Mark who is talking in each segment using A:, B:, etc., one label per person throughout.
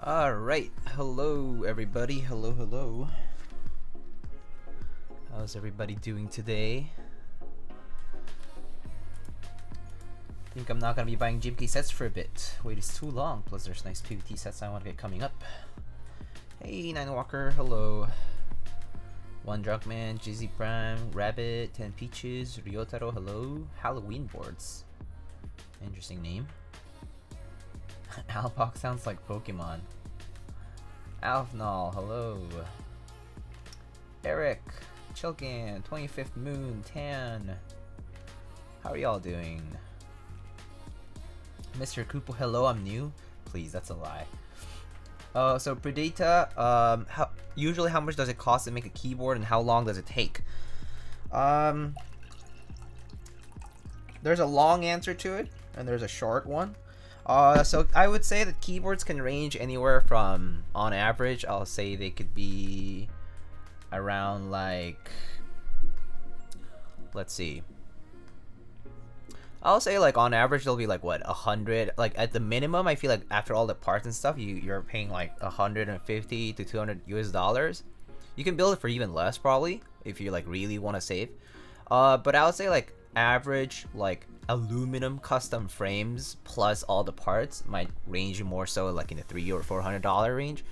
A: Alright, hello everybody, hello. How's everybody doing today? Think I'm not gonna be buying GMK sets for a bit. Wait is too long, plus there's nice PvT sets I want to get coming up. Hey, Nine Walker, hello. One Drunkman, Jizzy Prime, Rabbit, 10 Peaches, Ryotaro, hello. Halloween boards. Interesting name. AL.BOK sounds like Pokemon. Alfnall, hello. Eric, Chilkin, 25th Moon, Tan. How are y'all doing? Mr. Koopo, hello, I'm new. Please, that's a lie. So Predata, usually how much does it cost to make a keyboard and how long does it take? There's a long answer to it and there's a short one. So I would say that keyboards can range anywhere from, on average, I'll say they could be around like, let's see. I'll say like on average they'll be like what, 100, like at the minimum I feel like after all the parts and stuff you're paying like 150 to 200 US dollars. You can build it for even less probably if you like really want to save. But I would say like average like aluminum custom frames plus all the parts might range more so like in the $300 or $400 range,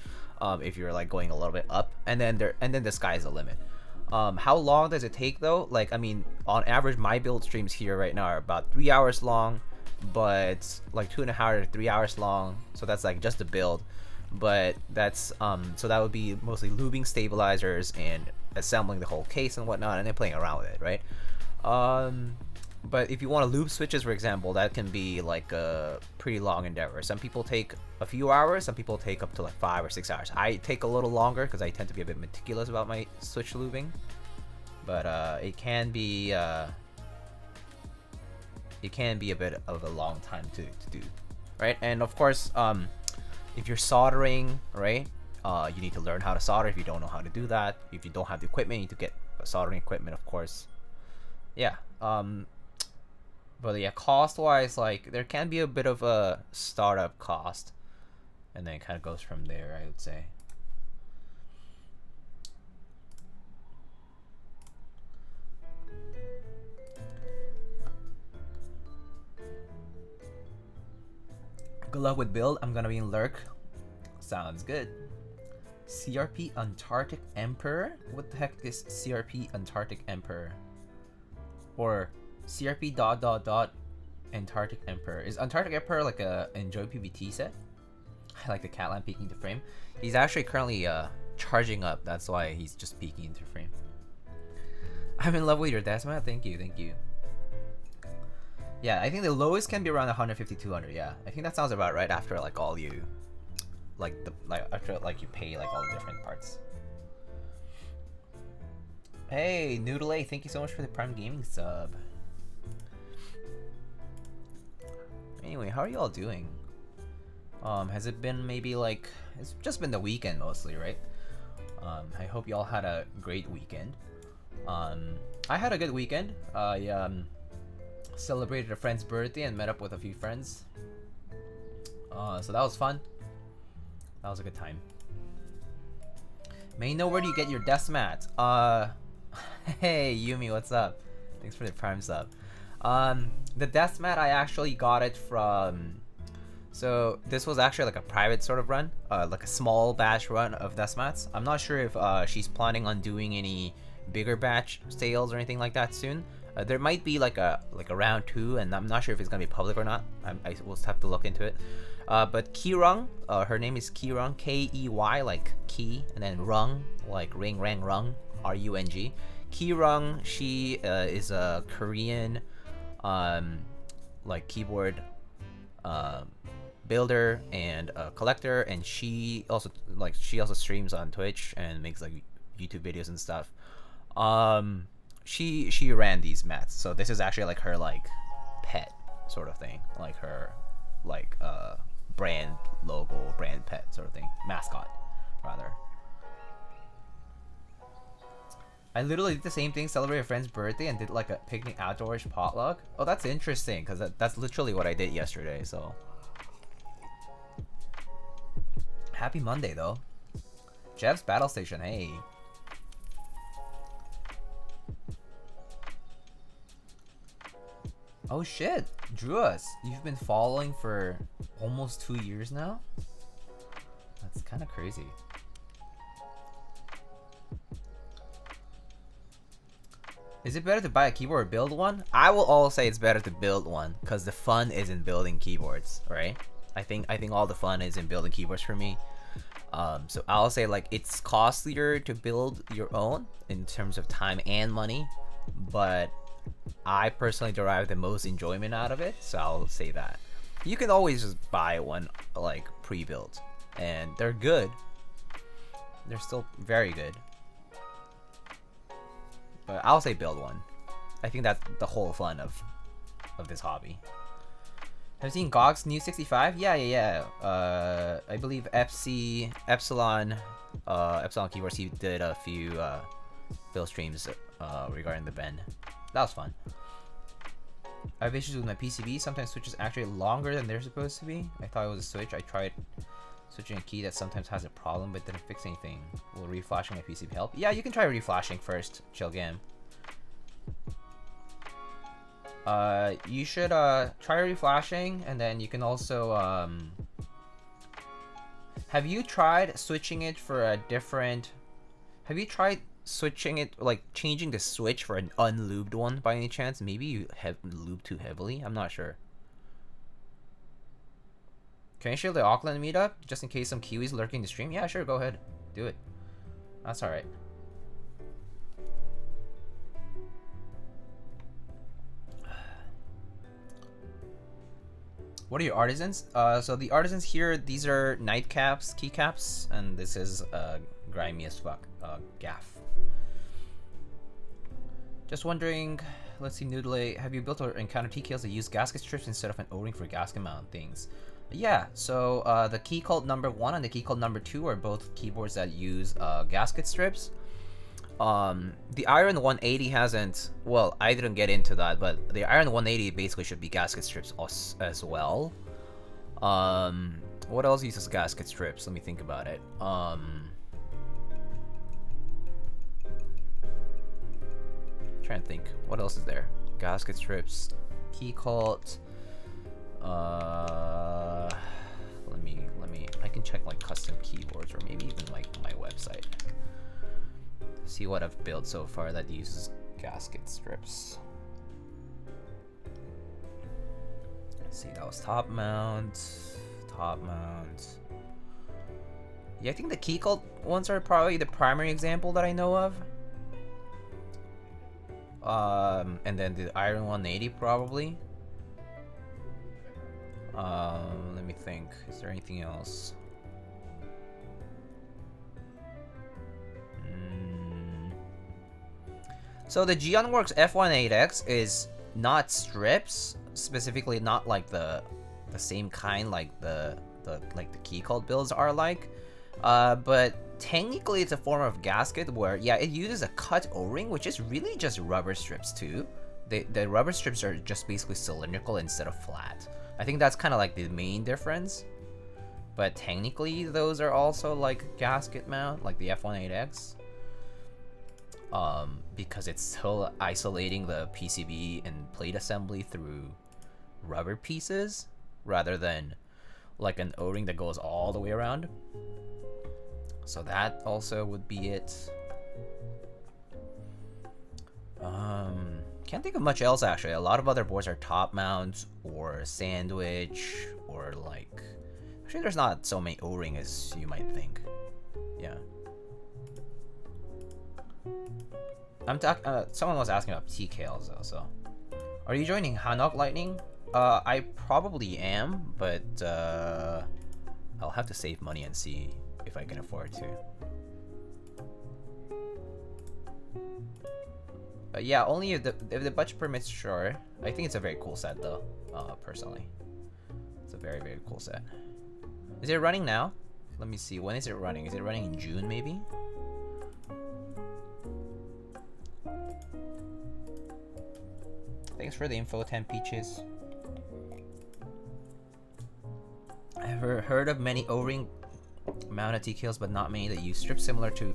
A: if you're like going a little bit up, and then the sky's the limit. How long does it take though? Like, I mean, on average, my build streams here right now are about 3 hours long, but like 2.5 to 3 hours long. So that's like just the build. But that's so that would be mostly lubing stabilizers and assembling the whole case and whatnot, and then playing around with it, right? But if you want to lube switches, for example, that can be like a pretty long endeavor. Some people take a few hours, some people take up to like 5 or 6 hours. I take a little longer because I tend to be a bit meticulous about my switch lubing. But it can be a bit of a long time to do, right? And of course, if you're soldering, right, you need to learn how to solder if you don't know how to do that. If you don't have the equipment, you need to get soldering equipment, of course. Yeah. But yeah, cost-wise, like there can be a bit of a startup cost, and then it kind of goes from there, I would say. Good luck with build. I'm gonna be in Lurk. Sounds good. CRP Antarctic Emperor? What the heck is CRP Antarctic Emperor? Or CRP ... Antarctic Emperor. Is Antarctic Emperor like a Enjoy PvT set? I like the Catland peeking into frame. He's actually currently charging up. That's why he's just peeking into frame. I'm in love with your Desma. Thank you, thank you. Yeah, I think the lowest can be around 150, 200. Yeah, I think that sounds about right after like all you, after like you pay like all the different parts. Hey, Noodle A, thank you so much for the Prime Gaming sub. Anyway, how are you all doing? Has it been maybe like, it's just been the weekend mostly, right? I hope y'all had a great weekend. I had a good weekend. I celebrated a friend's birthday and met up with a few friends. So that was fun. That was a good time. May know where do you get your desk mat? Hey Yumi, what's up? Thanks for the Prime sub. The desk mat, I actually got it from, so this was actually like a private sort of run, like a small batch run of desk mats. I'm not sure if she's planning on doing any bigger batch sales or anything like that soon. There might be like a round 2, and I'm not sure if it's gonna be public or not. I will have to look into it. But Keyrung, her name is Keyrung, K-E-Y, like key, and then rung, like ring, rang, rung, R-U-N-G. Keyrung, she is a Korean like keyboard builder and collector, and she also streams on Twitch and makes like YouTube videos and stuff. She ran these mats, so this is actually like her like pet sort of thing, like her like brand logo, brand pet sort of thing, mascot rather. I literally did the same thing, celebrated a friend's birthday, and did like a picnic outdoors potluck. Oh, that's interesting, because that's literally what I did yesterday, so. Happy Monday though. Jeff's Battle Station, hey. Oh shit, Druas, you've been following for almost 2 years now? That's kind of crazy. Is it better to buy a keyboard or build one? I will always say it's better to build one because the fun is in building keyboards, right? I think all the fun is in building keyboards for me. So I'll say like it's costlier to build your own in terms of time and money, but I personally derive the most enjoyment out of it, so I'll say that. You can always just buy one like pre-built, and they're good. They're still very good. But I'll say build one. I think that's the whole fun of this hobby. Have you seen GOG's new 65? Yeah. I believe Epsilon Keyboards, he did a few build streams regarding the bend. That was fun. I have issues with my PCB. Sometimes switches actually longer than they're supposed to be. I thought it was a switch. I tried switching a key that sometimes has a problem but didn't fix anything. Will reflashing my PCB help? Yeah, you can try reflashing first, chill game. You should try reflashing, and then you can also have you tried switching it for a different, have you tried switching it, like changing the switch for an unlubed one by any chance? Maybe you have lubed too heavily, I'm not sure. Can I share the Auckland meetup just in case some Kiwis lurking the stream? Yeah, sure, go ahead, do it. That's alright. What are your artisans? So the artisans here, these are nightcaps, keycaps, and this is grimy as fuck, gaff. Just wondering, let's see, Noodle, have you built or encountered TKLs that use gasket strips instead of an O-ring for gasket mount things? Yeah, so the key code number 1 and the key code number 2 are both keyboards that use gasket strips. The Iron 180 hasn't, well, I didn't get into that, but the Iron 180 basically should be gasket strips as well. What else uses gasket strips? Let me think about it. Trying to think, what else is there? Gasket strips, key cult. Let me. I can check like custom keyboards or maybe even like my website. See what I've built so far that uses gasket strips. Let's see, that was top mount. Yeah, I think the key cult ones are probably the primary example that I know of. And then the Iron 180 probably. Let me think. Is there anything else? So the Geonworks F18X is not strips, specifically not like the same kind like the key cult builds are like. But technically it's a form of gasket where, yeah, it uses a cut O-ring, which is really just rubber strips too. The rubber strips are just basically cylindrical instead of flat. I think that's kind of like the main difference. But technically those are also like gasket mount, like the F18X. Because it's still isolating the PCB and plate assembly through rubber pieces rather than like an O-ring that goes all the way around. So that also would be it. Can't think of much else actually. A lot of other boards are top mounts or sandwich or like, actually there's not so many O-ring as you might think. Yeah. I'm talking. Someone was asking about TKLs though. So, are you joining Hanok Lightning? I probably am, but I'll have to save money and see if I can afford to. But yeah, only if the budget permits. Sure. I think it's a very cool set though. Personally, it's a very cool set. Is it running now? Let me see. When is it running? Is it running in June maybe? Thanks for the info, 10 Peaches. I've heard of many O-ring amount of TKLs, but not many that use strips similar to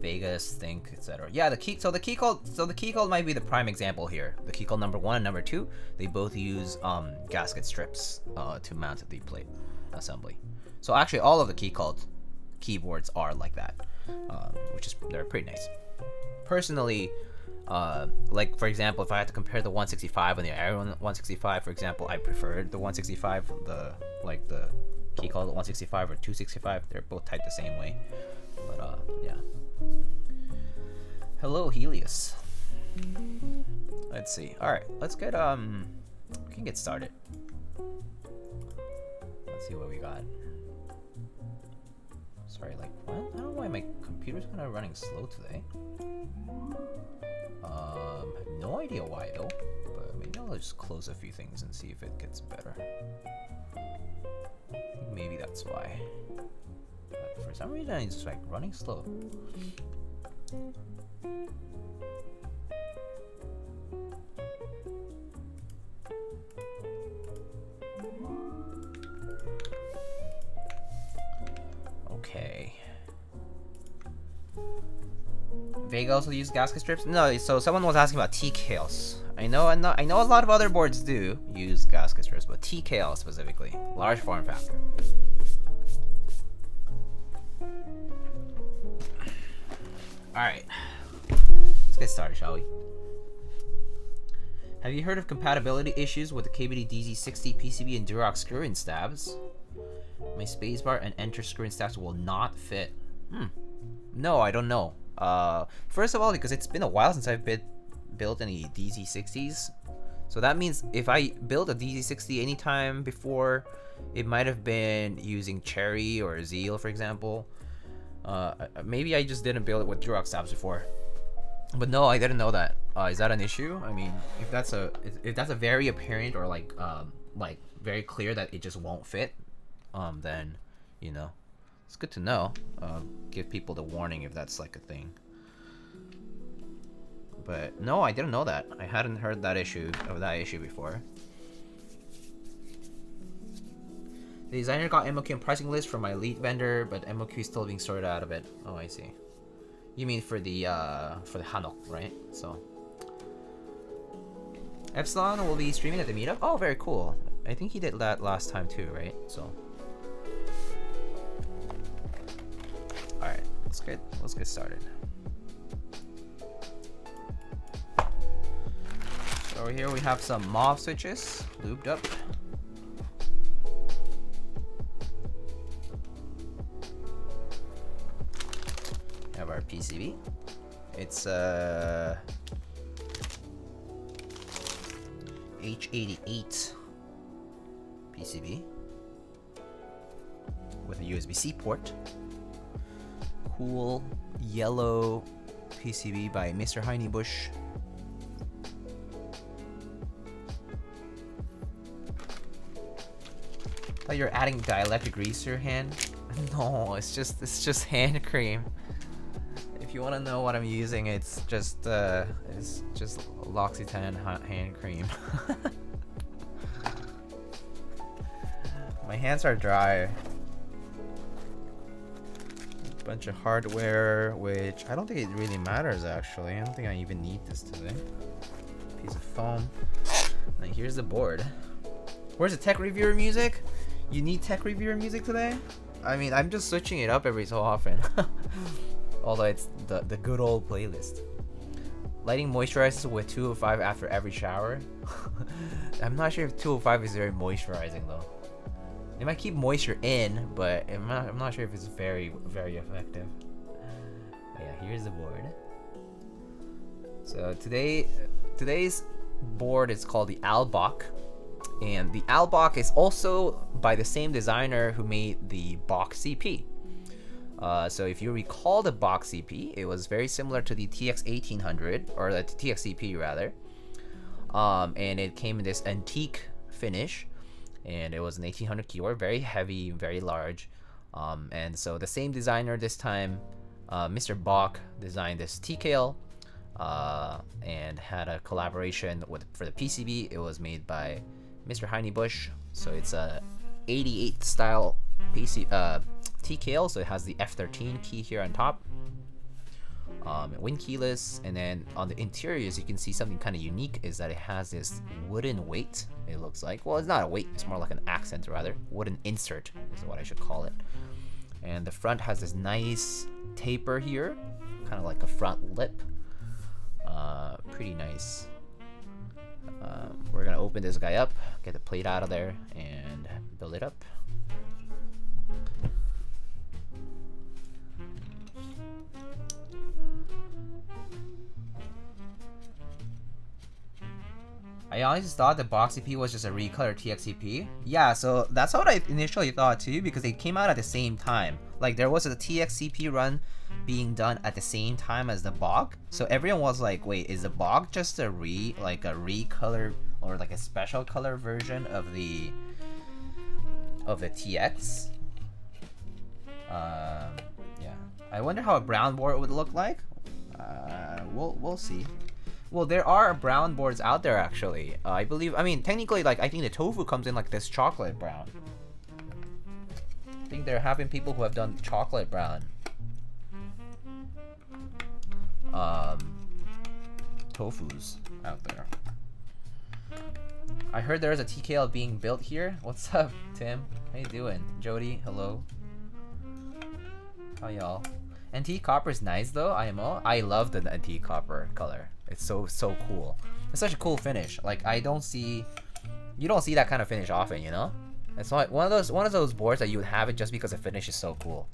A: Vegas, Think, etc. Yeah, the key code might be the prime example here. The key code number 1 and number 2, they both use gasket strips to mount the plate assembly. So actually, all of the key code keyboards are like that, they're pretty nice. Personally, like for example, if I had to compare the 165 and the Aero 165, for example, I preferred the 165, the key code 165 or 265. They're both typed the same way, but yeah. Hello, Helios. Let's see. All right, let's get we can get started. Let's see what we got. Sorry, like what? I don't know why my computer's kind of running slow today. I have no idea why though, but maybe I'll just close a few things and see if it gets better. I think maybe that's why. But for some reason, it's just like running slow. Okay. Vega also use gasket strips? No, so someone was asking about TKLs. I know a lot of other boards do use gasket strips, but TKL specifically, large form factor. Alright, let's get started, shall we? Have you heard of compatibility issues with the KBD DZ60 PCB and Durock screw-in stabs? My spacebar and enter screw-in stabs will not fit. No, I don't know. First of all, because it's been a while since I've built any DZ60s. So that means if I built a DZ60 anytime before, it might have been using Cherry or Zeal, for example. Maybe I just didn't build it with Durock stabs before, but no, I didn't know that. Is that an issue? I mean, if that's a very apparent or like very clear that it just won't fit, then you know, it's good to know. Give people the warning if that's like a thing. But no, I didn't know that. I hadn't heard that issue before. The designer got MOQ and pricing list from my lead vendor, but MOQ is still being sorted out of it. Oh, I see. You mean for the Hanok, right? So Epsilon will be streaming at the meetup. Oh, very cool. I think he did that last time too, right? So all right, let's get started. So over here we have some Mauve switches, lubed up. Have our PCB. It's H88 PCB with a USB-C port. Cool yellow PCB by Mr. Heinebusch. Thought you're adding dielectric grease to your hand. No, it's just hand cream. If you want to know what I'm using, it's just L'Occitane hand cream. My hands are dry. Bunch of hardware, which I don't think it really matters actually. I don't think I even need this today. Piece of foam. Now here's the board. Where's the tech reviewer music? You need tech reviewer music today? I mean, I'm just switching it up every so often. Although it's the good old playlist. Lighting moisturizers with 205 after every shower. I'm not sure if 205 is very moisturizing though. It might keep moisture in, but I'm not sure if it's very, very effective. But yeah, here's the board. So today's board is called the AL.BOK, and the AL.BOK is also by the same designer who made the BOK CP. So if you recall the BOK CP, it was very similar to the TX 1800, or the TX CP rather, and it came in this antique finish. And it was an 1800 keyboard, very heavy, very large. And so the same designer this time, Mr. BOK, designed this TKL and had a collaboration for the PCB. It was made by Mr. Heinebusch. So it's a 88 style TKL, so it has the F13 key here on top. Wind keyless, and then on the interiors you can see something kind of unique is that it has this wooden weight. It looks like, well, it's not a weight, it's more like an accent rather. Wooden insert is what I should call it. And the front has this nice taper here, kind of like a front lip. Pretty nice. We're gonna open this guy up, get the plate out of there, and build it up. I honestly thought the box CP was just a recolor TXCP. Yeah, so that's what I initially thought too, because they came out at the same time. Like there was a TXCP run being done at the same time as the BOK. So everyone was like, wait, is the BOK just a recolor or like a special color version of the TX? Yeah. I wonder how a brown board would look like. We'll see. Well, there are brown boards out there actually. I believe, I mean, technically, like, I think the tofu comes in like this chocolate brown. I think there have been people who have done chocolate brown tofus out there. I heard there is a TKL being built here. What's up, Tim? How you doing? Jody, hello. How y'all? Antique copper is nice though, IMO. I love the antique copper color. It's so cool. It's such a cool finish. Like you don't see that kind of finish often, you know? It's not one of those boards that you would have it just because the finish is so cool.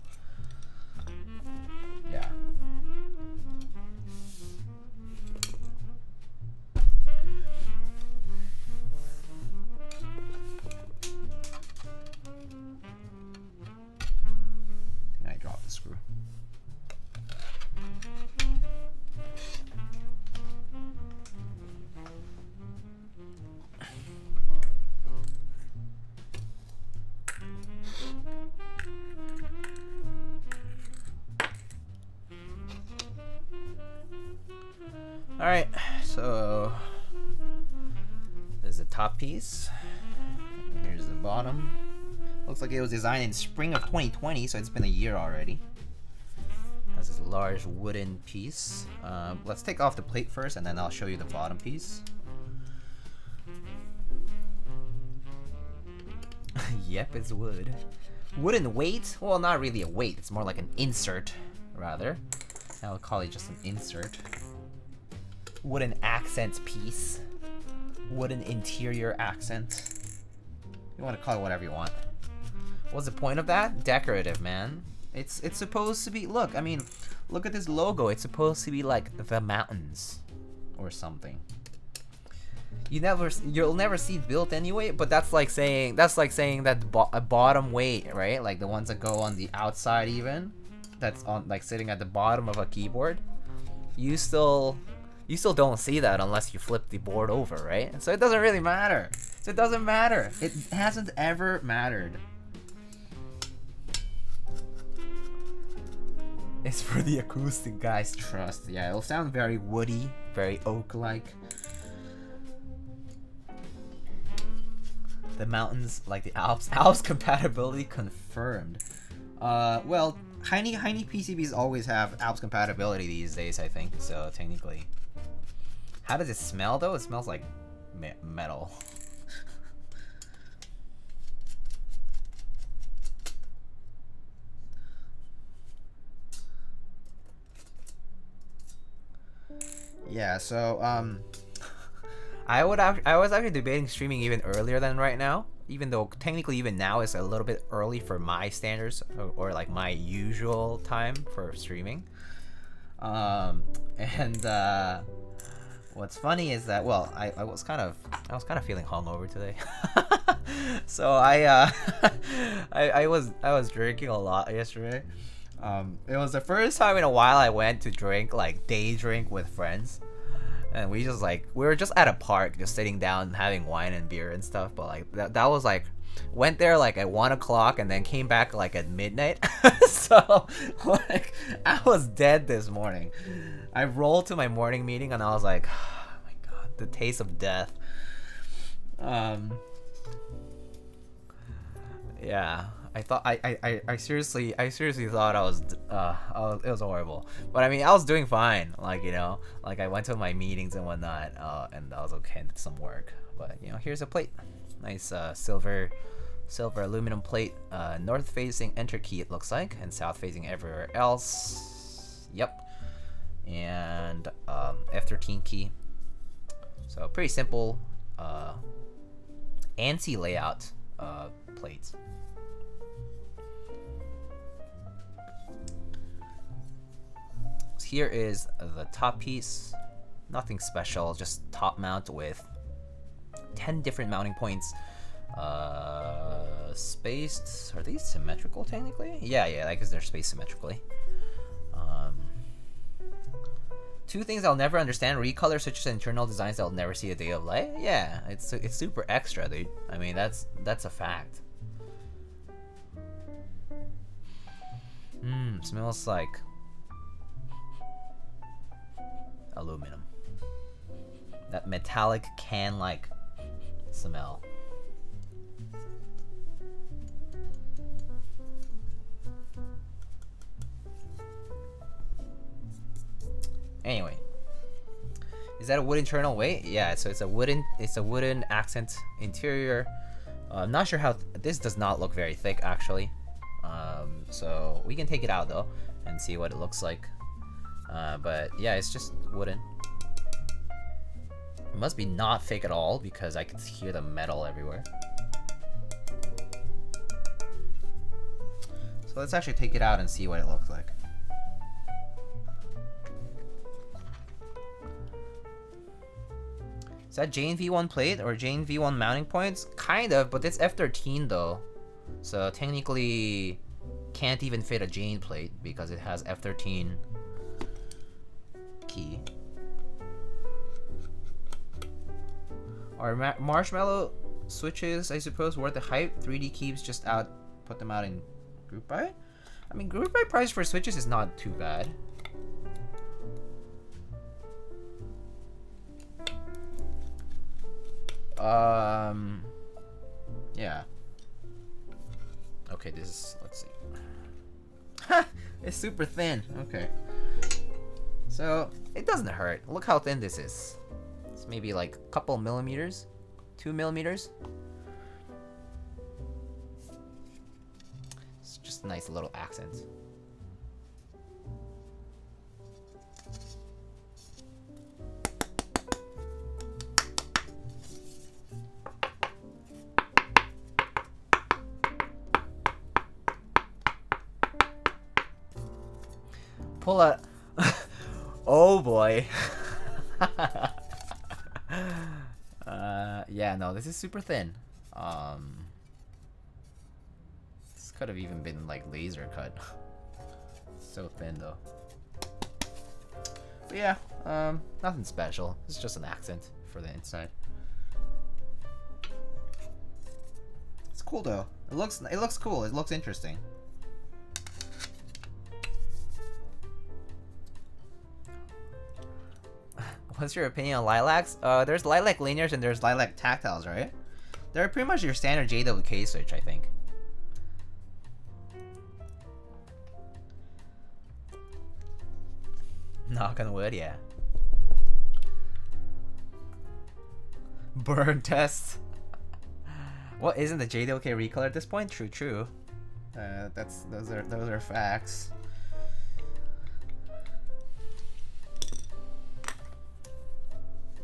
A: Yeah. I think I dropped the screw. Alright, so there's the top piece. Here's the bottom. Looks like it was designed in spring of 2020, so it's been a year already. Has this large wooden piece. Let's take off the plate first, and then I'll show you the bottom piece. Yep, it's wood. Wooden weight? Well, not really a weight. It's more like an insert, rather. I'll call it just an insert. Wooden accent piece. Wooden interior accent. You want to call it whatever you want. What's the point of that? Decorative, man. It's supposed to be, look, I mean, look at this logo. It's supposed to be like the mountains or something. You'll never see it built anyway, but that's like saying that a bottom weight, right? Like the ones that go on the outside even, that's on like sitting at the bottom of a keyboard. You still don't see that unless you flip the board over, right? So it doesn't really matter. So it doesn't matter. It hasn't ever mattered. It's for the acoustic guys, trust. Yeah, it'll sound very woody, very oak-like. The mountains, like the Alps. Alps compatibility confirmed. Well, Heine PCBs always have Alps compatibility these days, I think. So technically. How does it smell though? It smells like metal. Yeah, so I was actually debating streaming even earlier than right now, even though technically even now is a little bit early for my standards or like my usual time for streaming. What's funny is that, well, I was kind of feeling hungover today. So I was drinking a lot yesterday. It was the first time in a while I went to drink, like day drink with friends. And we were just at a park, just sitting down having wine and beer and stuff. But like that was like, went there like at 1 o'clock and then came back like at midnight. So like I was dead this morning. I rolled to my morning meeting and I was like, oh my god, the taste of death. Yeah. I seriously thought it was horrible. But I mean, I was doing fine. Like, you know, like I went to my meetings and whatnot, and I was okay and did some work. But you know, here's a plate, nice silver aluminum plate, north facing enter key it looks like, and south facing everywhere else. Yep. And F13 key. So pretty simple ANSI layout plates. So here is the top piece. Nothing special, just top mount with 10 different mounting points. Spaced. Are these symmetrical technically? Yeah, I guess they're spaced symmetrically. Two things I'll never understand: recolor switches and internal designs that'll never see a day of light. Yeah, it's super extra, dude. I mean, that's a fact. Smells like aluminum. That metallic can-like smell. Anyway, is that a wood internal weight? Yeah, so it's a wooden accent interior. I'm not sure how this does not look very thick actually. So we can take it out though and see what it looks like. But yeah, it's just wooden. It must be not thick at all because I can hear the metal everywhere. So let's actually take it out and see what it looks like. Is that Jane V1 plate or Jane V1 mounting points? Kind of, but it's F13 though. So technically can't even fit a Jane plate because it has F13 key. Are marshmallow switches, I suppose, worth the hype? 3D keeps just out, put them out in group buy? I mean, group buy price for switches is not too bad. Yeah. Okay, this is, let's see. It's super thin. Okay. So, it doesn't hurt. Look how thin this is. It's maybe like a couple millimeters. 2 millimeters. It's just a nice little accent. Pull a... Oh boy. Yeah, no, this is super thin. This could have even been like laser cut. So thin though. But yeah, nothing special. It's just an accent for the inside. It's cool though. It looks cool. It looks interesting. What's your opinion on lilacs? There's lilac linears and there's lilac tactiles, right? They're pretty much your standard JWK switch, I think. Knock on wood, yeah. Burn test. What, isn't the JWK recolor at this point? True. Those are facts.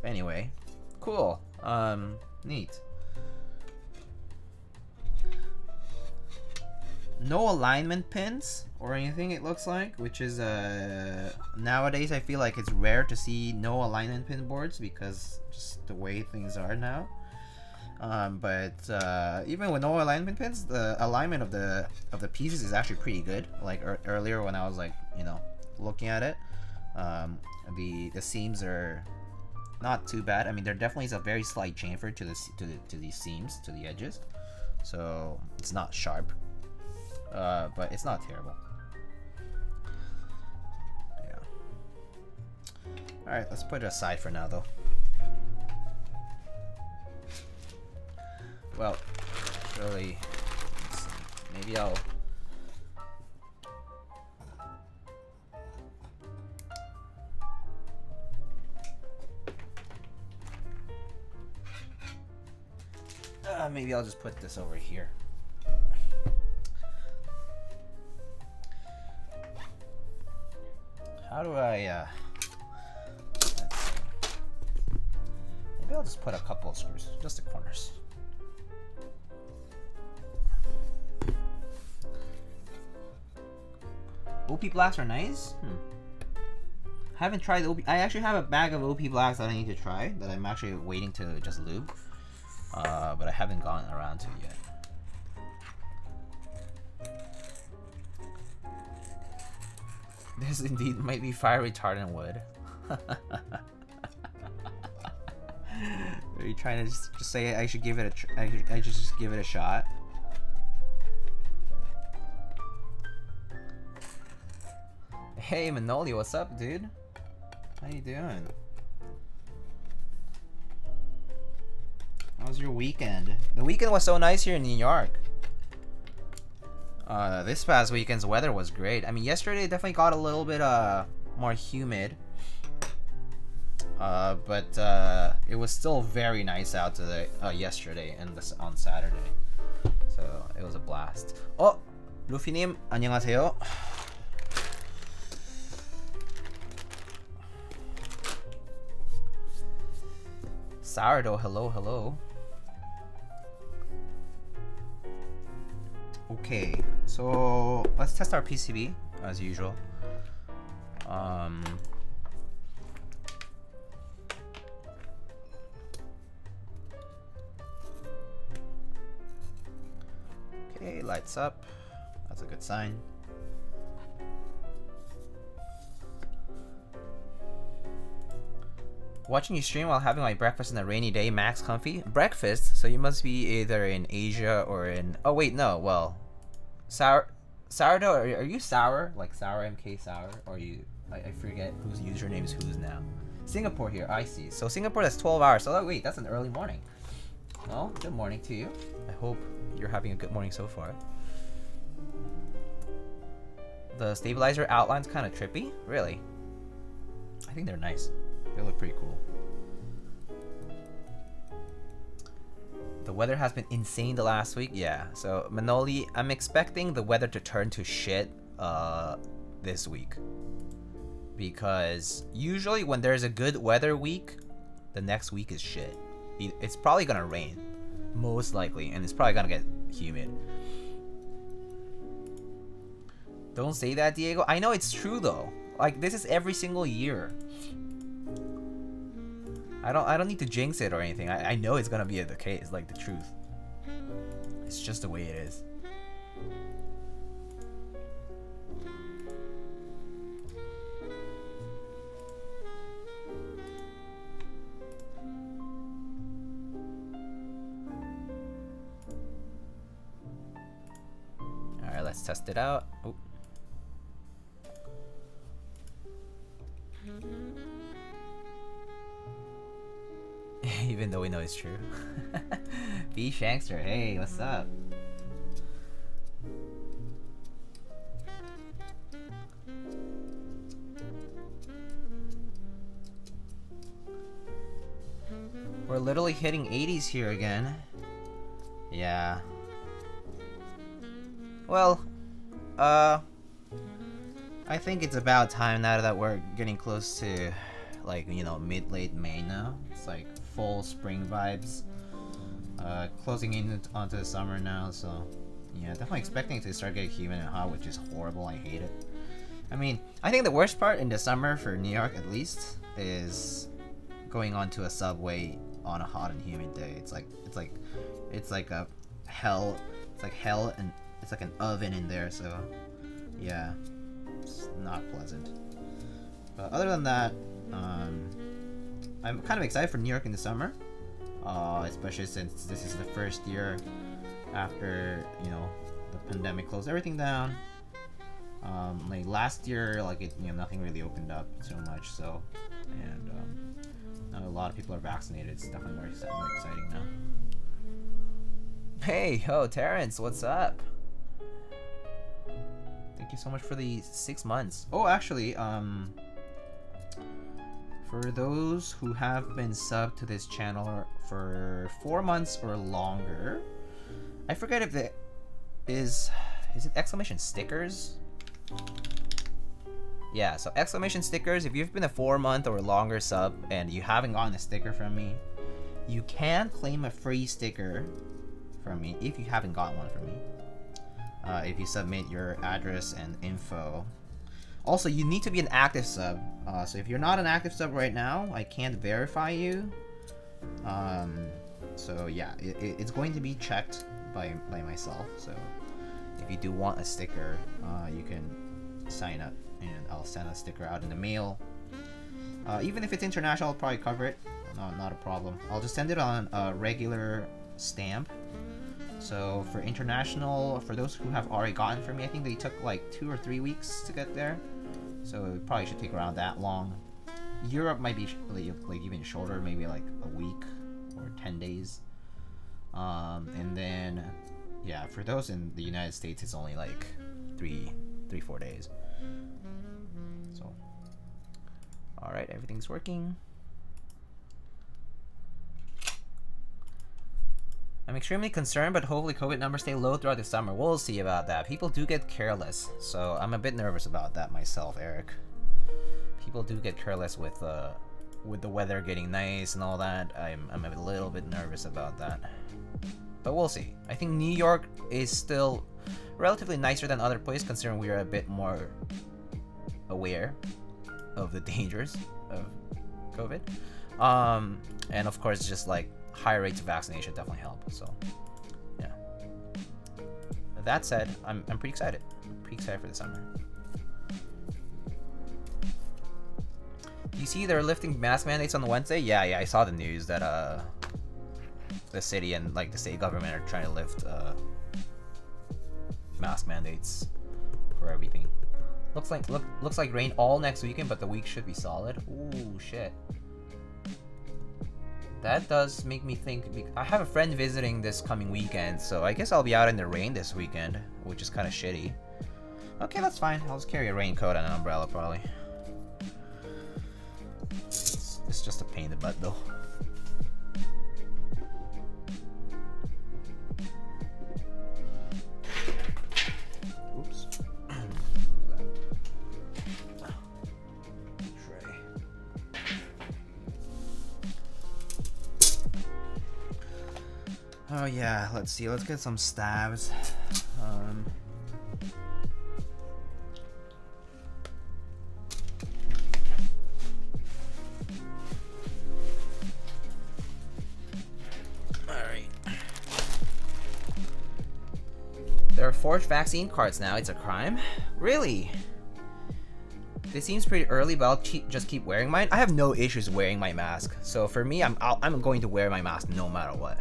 A: Anyway, cool. Neat. No alignment pins or anything, it looks like, which is nowadays I feel like it's rare to see no alignment pin boards because just the way things are now. But even with no alignment pins, the alignment of the pieces is actually pretty good. Like earlier when I was like, you know, looking at it, the seams are not too bad. I mean, there definitely is a very slight chamfer to these seams, to the edges, so it's not sharp, but it's not terrible. Yeah. All right, let's put it aside for now, though. Well, surely, let's see. Maybe I'll... maybe I'll just put this over here. How do I, let's see. Maybe I'll just put a couple of screws, just the corners. OP Blacks are nice? Haven't tried the OP. I actually have a bag of OP Blacks that I need to try, that I'm actually waiting to just lube. But I haven't gotten around to it yet. This indeed might be fire retardant wood. Are you trying to just say I should give it a I should just give it a shot? Hey Manoli, what's up, dude? How you doing? How was your weekend? The weekend was so nice here in New York. This past weekend's weather was great. I mean, yesterday it definitely got a little bit more humid. But it was still very nice out today, yesterday and on Saturday. So it was a blast. Oh, 루피님 안녕하세요. Sourdough, hello, hello. Okay, so let's test our PCB as usual. Okay, lights up. That's a good sign. Watching you stream while having my breakfast on a rainy day, max comfy. Breakfast? So you must be either in Asia or in... Oh wait, no, well... Sourdough, are you sour? Like sour MK sour? Or you... I forget whose username is whose now. Singapore here, I see. So Singapore, that's 12 hours. So wait, that's an early morning. Well, good morning to you. I hope you're having a good morning so far. The stabilizer outline's kind of trippy. Really? I think they're nice. They look pretty cool. The weather has been insane the last week. Yeah, so Manoli, I'm expecting the weather to turn to shit this week. Because usually when there's a good weather week, the next week is shit. It's probably gonna rain. Most likely. And it's probably gonna get humid. Don't say that, Diego. I know it's true though. Like, this is every single year. I don't need to jinx it or anything. I know it's gonna be the case, like the truth. It's just the way it is. Alright, let's test it out. Oh. Even though we know it's true. B Shankster, hey, what's up? We're literally hitting 80s here again. Yeah. Well, I think it's about time now that we're getting close to, like, you know, mid-late May now. It's like full spring vibes. Closing in onto the summer now, so yeah, definitely expecting it to start getting humid and hot, which is horrible. I hate it. I mean, I think the worst part in the summer for New York, at least, is going onto a subway on a hot and humid day. It's like a hell. It's like hell, and it's like an oven in there. So yeah, it's not pleasant. But other than that, I'm kind of excited for New York in the summer, especially since this is the first year after, you know, the pandemic closed everything down. Like last year, like it, you know, nothing really opened up so much. So, and now a lot of people are vaccinated. It's definitely more exciting now. Hey, yo, Terrence, what's up? Thank you so much for the 6 months. Oh, actually, for those who have been subbed to this channel for 4 months or longer, I forget if it is it exclamation stickers? Yeah, so exclamation stickers, if you've been a 4-month or longer sub and you haven't gotten a sticker from me, you can claim a free sticker from me if you haven't gotten one from me. If you submit your address and info. Also, you need to be an active sub. So if you're not an active sub right now, I can't verify you. So yeah, it's going to be checked by myself. So if you do want a sticker, you can sign up and I'll send a sticker out in the mail. Even if it's international, I'll probably cover it. Not a problem. I'll just send it on a regular stamp. So for international, for those who have already gotten from me, I think they took like 2 or 3 weeks to get there. So it probably should take around that long. Europe might be like even shorter, maybe like a week or 10 days. And then, yeah, for those in the United States, it's only like 3-4 days. So, all right, everything's working. I'm extremely concerned, but hopefully COVID numbers stay low throughout the summer. We'll see about that. People do get careless, so I'm a bit nervous about that myself, Eric. People do get careless with the weather getting nice and all that. I'm a little bit nervous about that, but we'll see. I think New York is still relatively nicer than other places, considering we are a bit more aware of the dangers of COVID. And of course, just like higher rates of vaccination definitely help. So yeah. That said, I'm pretty excited. Pretty excited for the summer. You see they're lifting mask mandates on Wednesday? Yeah, I saw the news that the city and like the state government are trying to lift mask mandates for everything. Looks like rain all next weekend, but the week should be solid. Ooh, shit. That does make me think. I have a friend visiting this coming weekend, so I guess I'll be out in the rain this weekend, which is kind of shitty. Okay, that's fine. I'll just carry a raincoat and an umbrella, probably. It's just a pain in the butt, though. Oops. Oh yeah, let's see. Let's get some stabs. Alright. There are forged vaccine cards now. It's a crime? Really? This seems pretty early, but I'll just keep wearing mine. I have no issues wearing my mask. So for me, I'm going to wear my mask no matter what.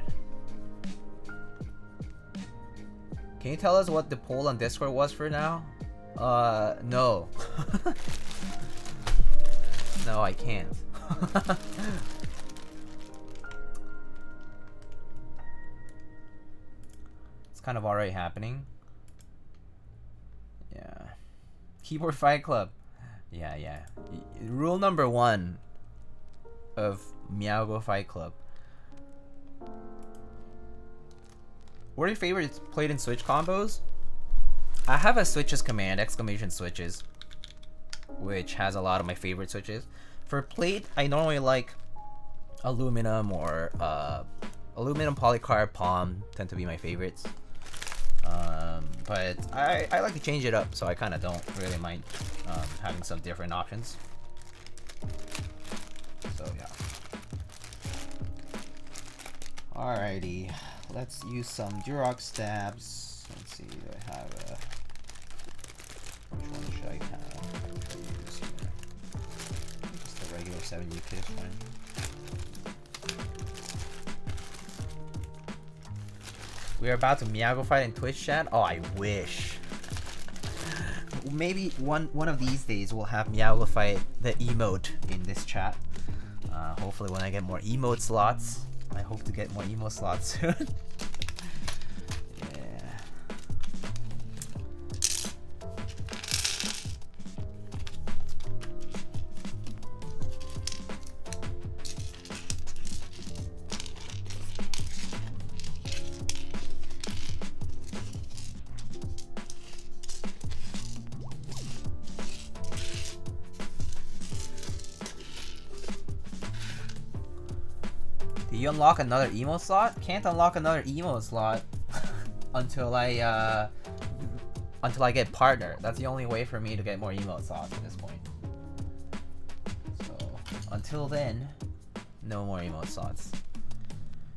A: Can you tell us what the poll on Discord was for now? No. No, I can't. It's kind of already happening. Yeah. Keyboard Fight Club. Yeah. Rule number 1 of Mauve Fight Club. What are your favorites played in Switch combos? I have a switches command, exclamation switches, which has a lot of my favorite switches. For plate, I normally like aluminum or aluminum, polycarb, palm tend to be my favorites. But I like to change it up, so I kind of don't really mind having some different options. So yeah. Alrighty. Let's use some Durock stabs. Let's see, do I have a... Which one should I have? Just the regular 70 kit is fine. We are about to Mauve fight in Twitch chat? Oh, I wish. Maybe one of these days we'll have Mauve fight the emote in this chat. Hopefully when I get more emote slots. I hope to get more emo slots soon. Yeah. you unlock another emote slot? Can't unlock another emote slot until I get partner. That's the only way for me to get more emote slots at this point. So until then, no more emote slots.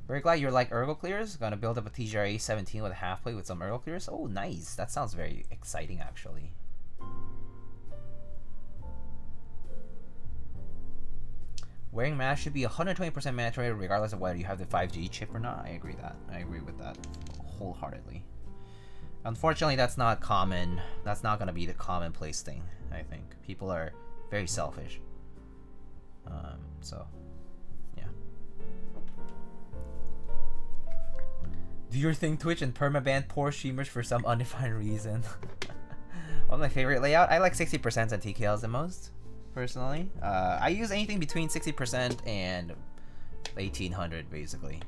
A: Very glad you're like Ergo Clears. Gonna build up a TGRA 17 with a half plate with some Ergo Clears. Oh, nice. That sounds very exciting, actually. Wearing mask should be 120% mandatory regardless of whether you have the 5G chip or not. I agree with that wholeheartedly. Unfortunately, that's not common. That's not gonna be the commonplace thing. I think people are very selfish. So, yeah. Do your thing, Twitch, and permaban poor streamers for some undefined reason. What's my favorite layout? I like 60% and TKLs the most, personally. I use anything between 60% and 1800, basically.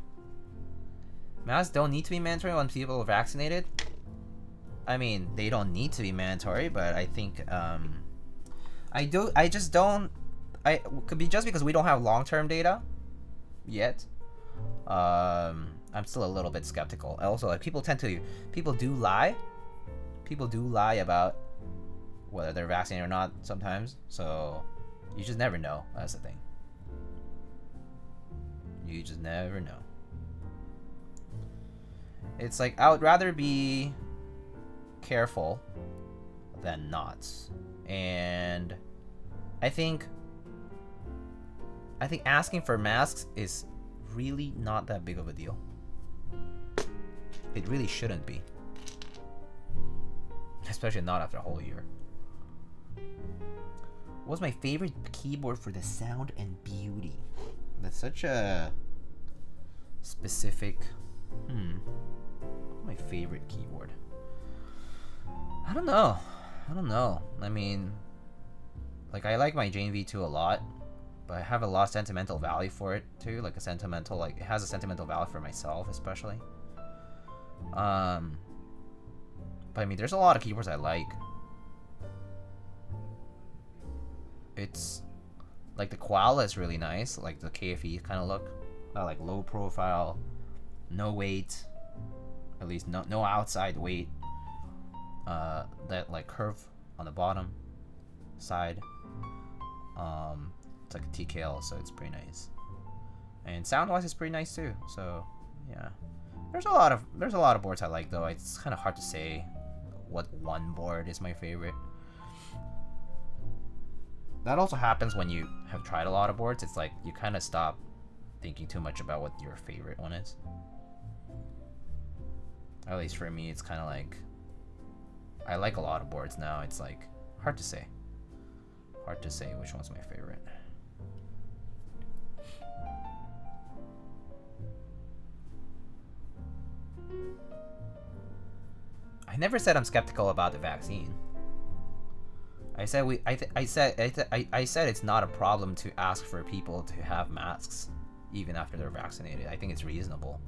A: Masks don't need to be mandatory when people are vaccinated. I mean, they don't need to be mandatory, but I think could be just because we don't have long-term data yet. I'm still a little bit skeptical. Also, like, people do lie about whether they're vaccinated or not sometimes. So you just never know. That's the thing. You just never know. It's like, I would rather be careful than not. And I think asking for masks is really not that big of a deal. It really shouldn't be. Especially not after a whole year. What's my favorite keyboard for the sound and beauty? That's such a specific... My favorite keyboard. I don't know. I mean, like, I like my Jane V2 a lot, but I have a lot of sentimental value for it too. Like, it has a sentimental value for myself, especially. But I mean, there's a lot of keyboards I like. It's like the koala is really nice, like the KFE kind of look. I like low profile, no weight, at least no outside weight. That like curve on the bottom side. It's like a TKL, so it's pretty nice. And sound wise, it's pretty nice too. So yeah, there's a lot of boards I like though. It's kind of hard to say what one board is my favorite. That also happens when you have tried a lot of boards. It's like you kind of stop thinking too much about what your favorite one is. At least for me, it's kind of like I like a lot of boards now. It's like hard to say which one's my favorite. I never said I'm skeptical about the vaccine. I said I said it's not a problem to ask for people to have masks even after they're vaccinated. I think it's reasonable.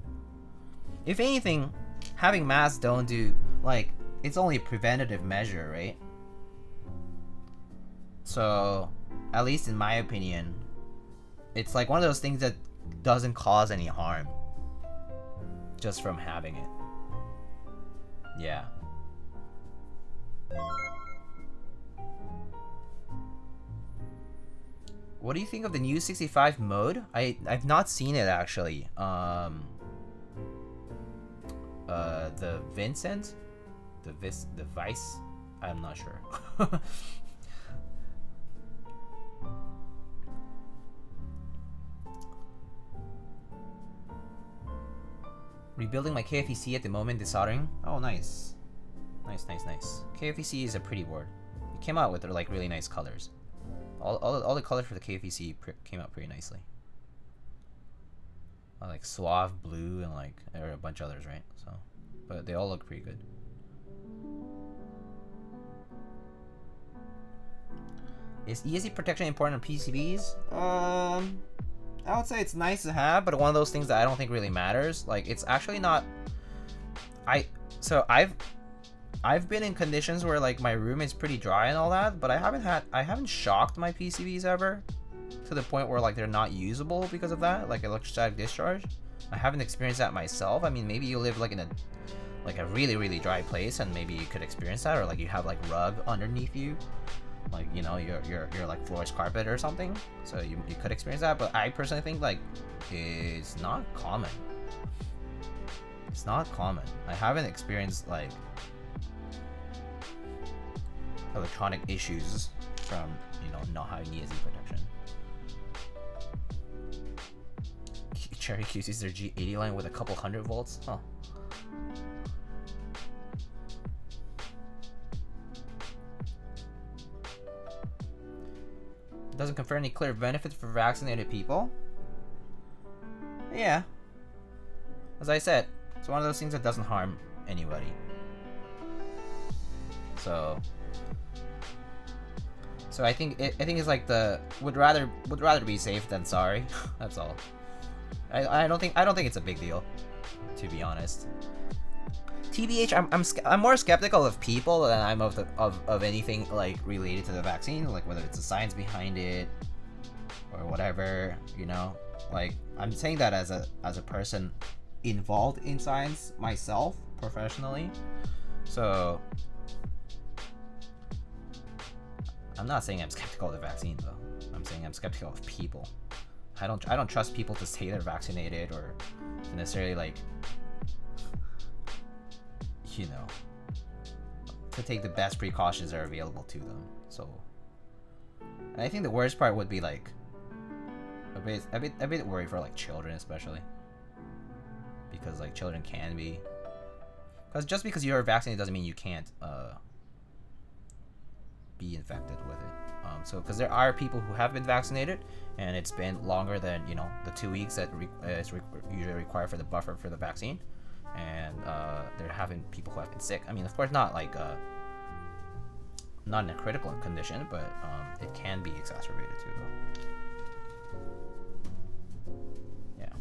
A: If anything, having masks don't do, like, it's only a preventative measure, right? So, at least in my opinion, it's like one of those things that doesn't cause any harm just from having it. Yeah. What do you think of the new 65 mode? I've not seen it actually. The Vincent? The Vice? I'm not sure. Rebuilding my KFEC at the moment, desoldering. Oh, nice. Nice. KFEC is a pretty board. It came out with like really nice colors. All the colors for the KFEC came out pretty nicely. Like Suave Blue and like there are a bunch of others, right? So, but they all look pretty good. Is ESD protection important on PCBs? I would say it's nice to have, but one of those things that I don't think really matters. Like, it's actually not. I've been in conditions where like my room is pretty dry and all that, but I haven't shocked my PCBs ever. to the point where like they're not usable because of that, like electrostatic discharge. I haven't experienced that myself. I mean, maybe you live like in a really dry place and maybe you could experience that, or like you have like rug underneath you, like, you know, your like floor is carpet or something, so you could experience that. But I personally think like it's not common. It's not common. I haven't experienced like electronic issues from, you know, not having ESD protection. Cherry QCs their G80 line with a couple 100 volts. Huh. Doesn't confer any clear benefits for vaccinated people. Yeah. As I said, it's one of those things that doesn't harm anybody. So I think it's like the would rather be safe than sorry. That's all. I don't think it's a big deal, to be honest. TBH, I'm more skeptical of people than I'm of anything like related to the vaccine, like whether it's the science behind it or whatever, you know. Like, I'm saying that as a person involved in science myself professionally. So I'm not saying I'm skeptical of the vaccine though. I'm saying I'm skeptical of people. I don't trust people to say they're vaccinated or to necessarily like, you know, to take the best precautions that are available to them. So, and I think the worst part would be like a bit worried for like children, especially because like children can be, because just because you're vaccinated doesn't mean you can't be infected with it. So because there are people who have been vaccinated and it's been longer than, you know, the 2 weeks that is usually required for the buffer for the vaccine, and there have been people who have been sick. I mean, of course, not like not in a critical condition, but it can be exacerbated too, though. Yeah.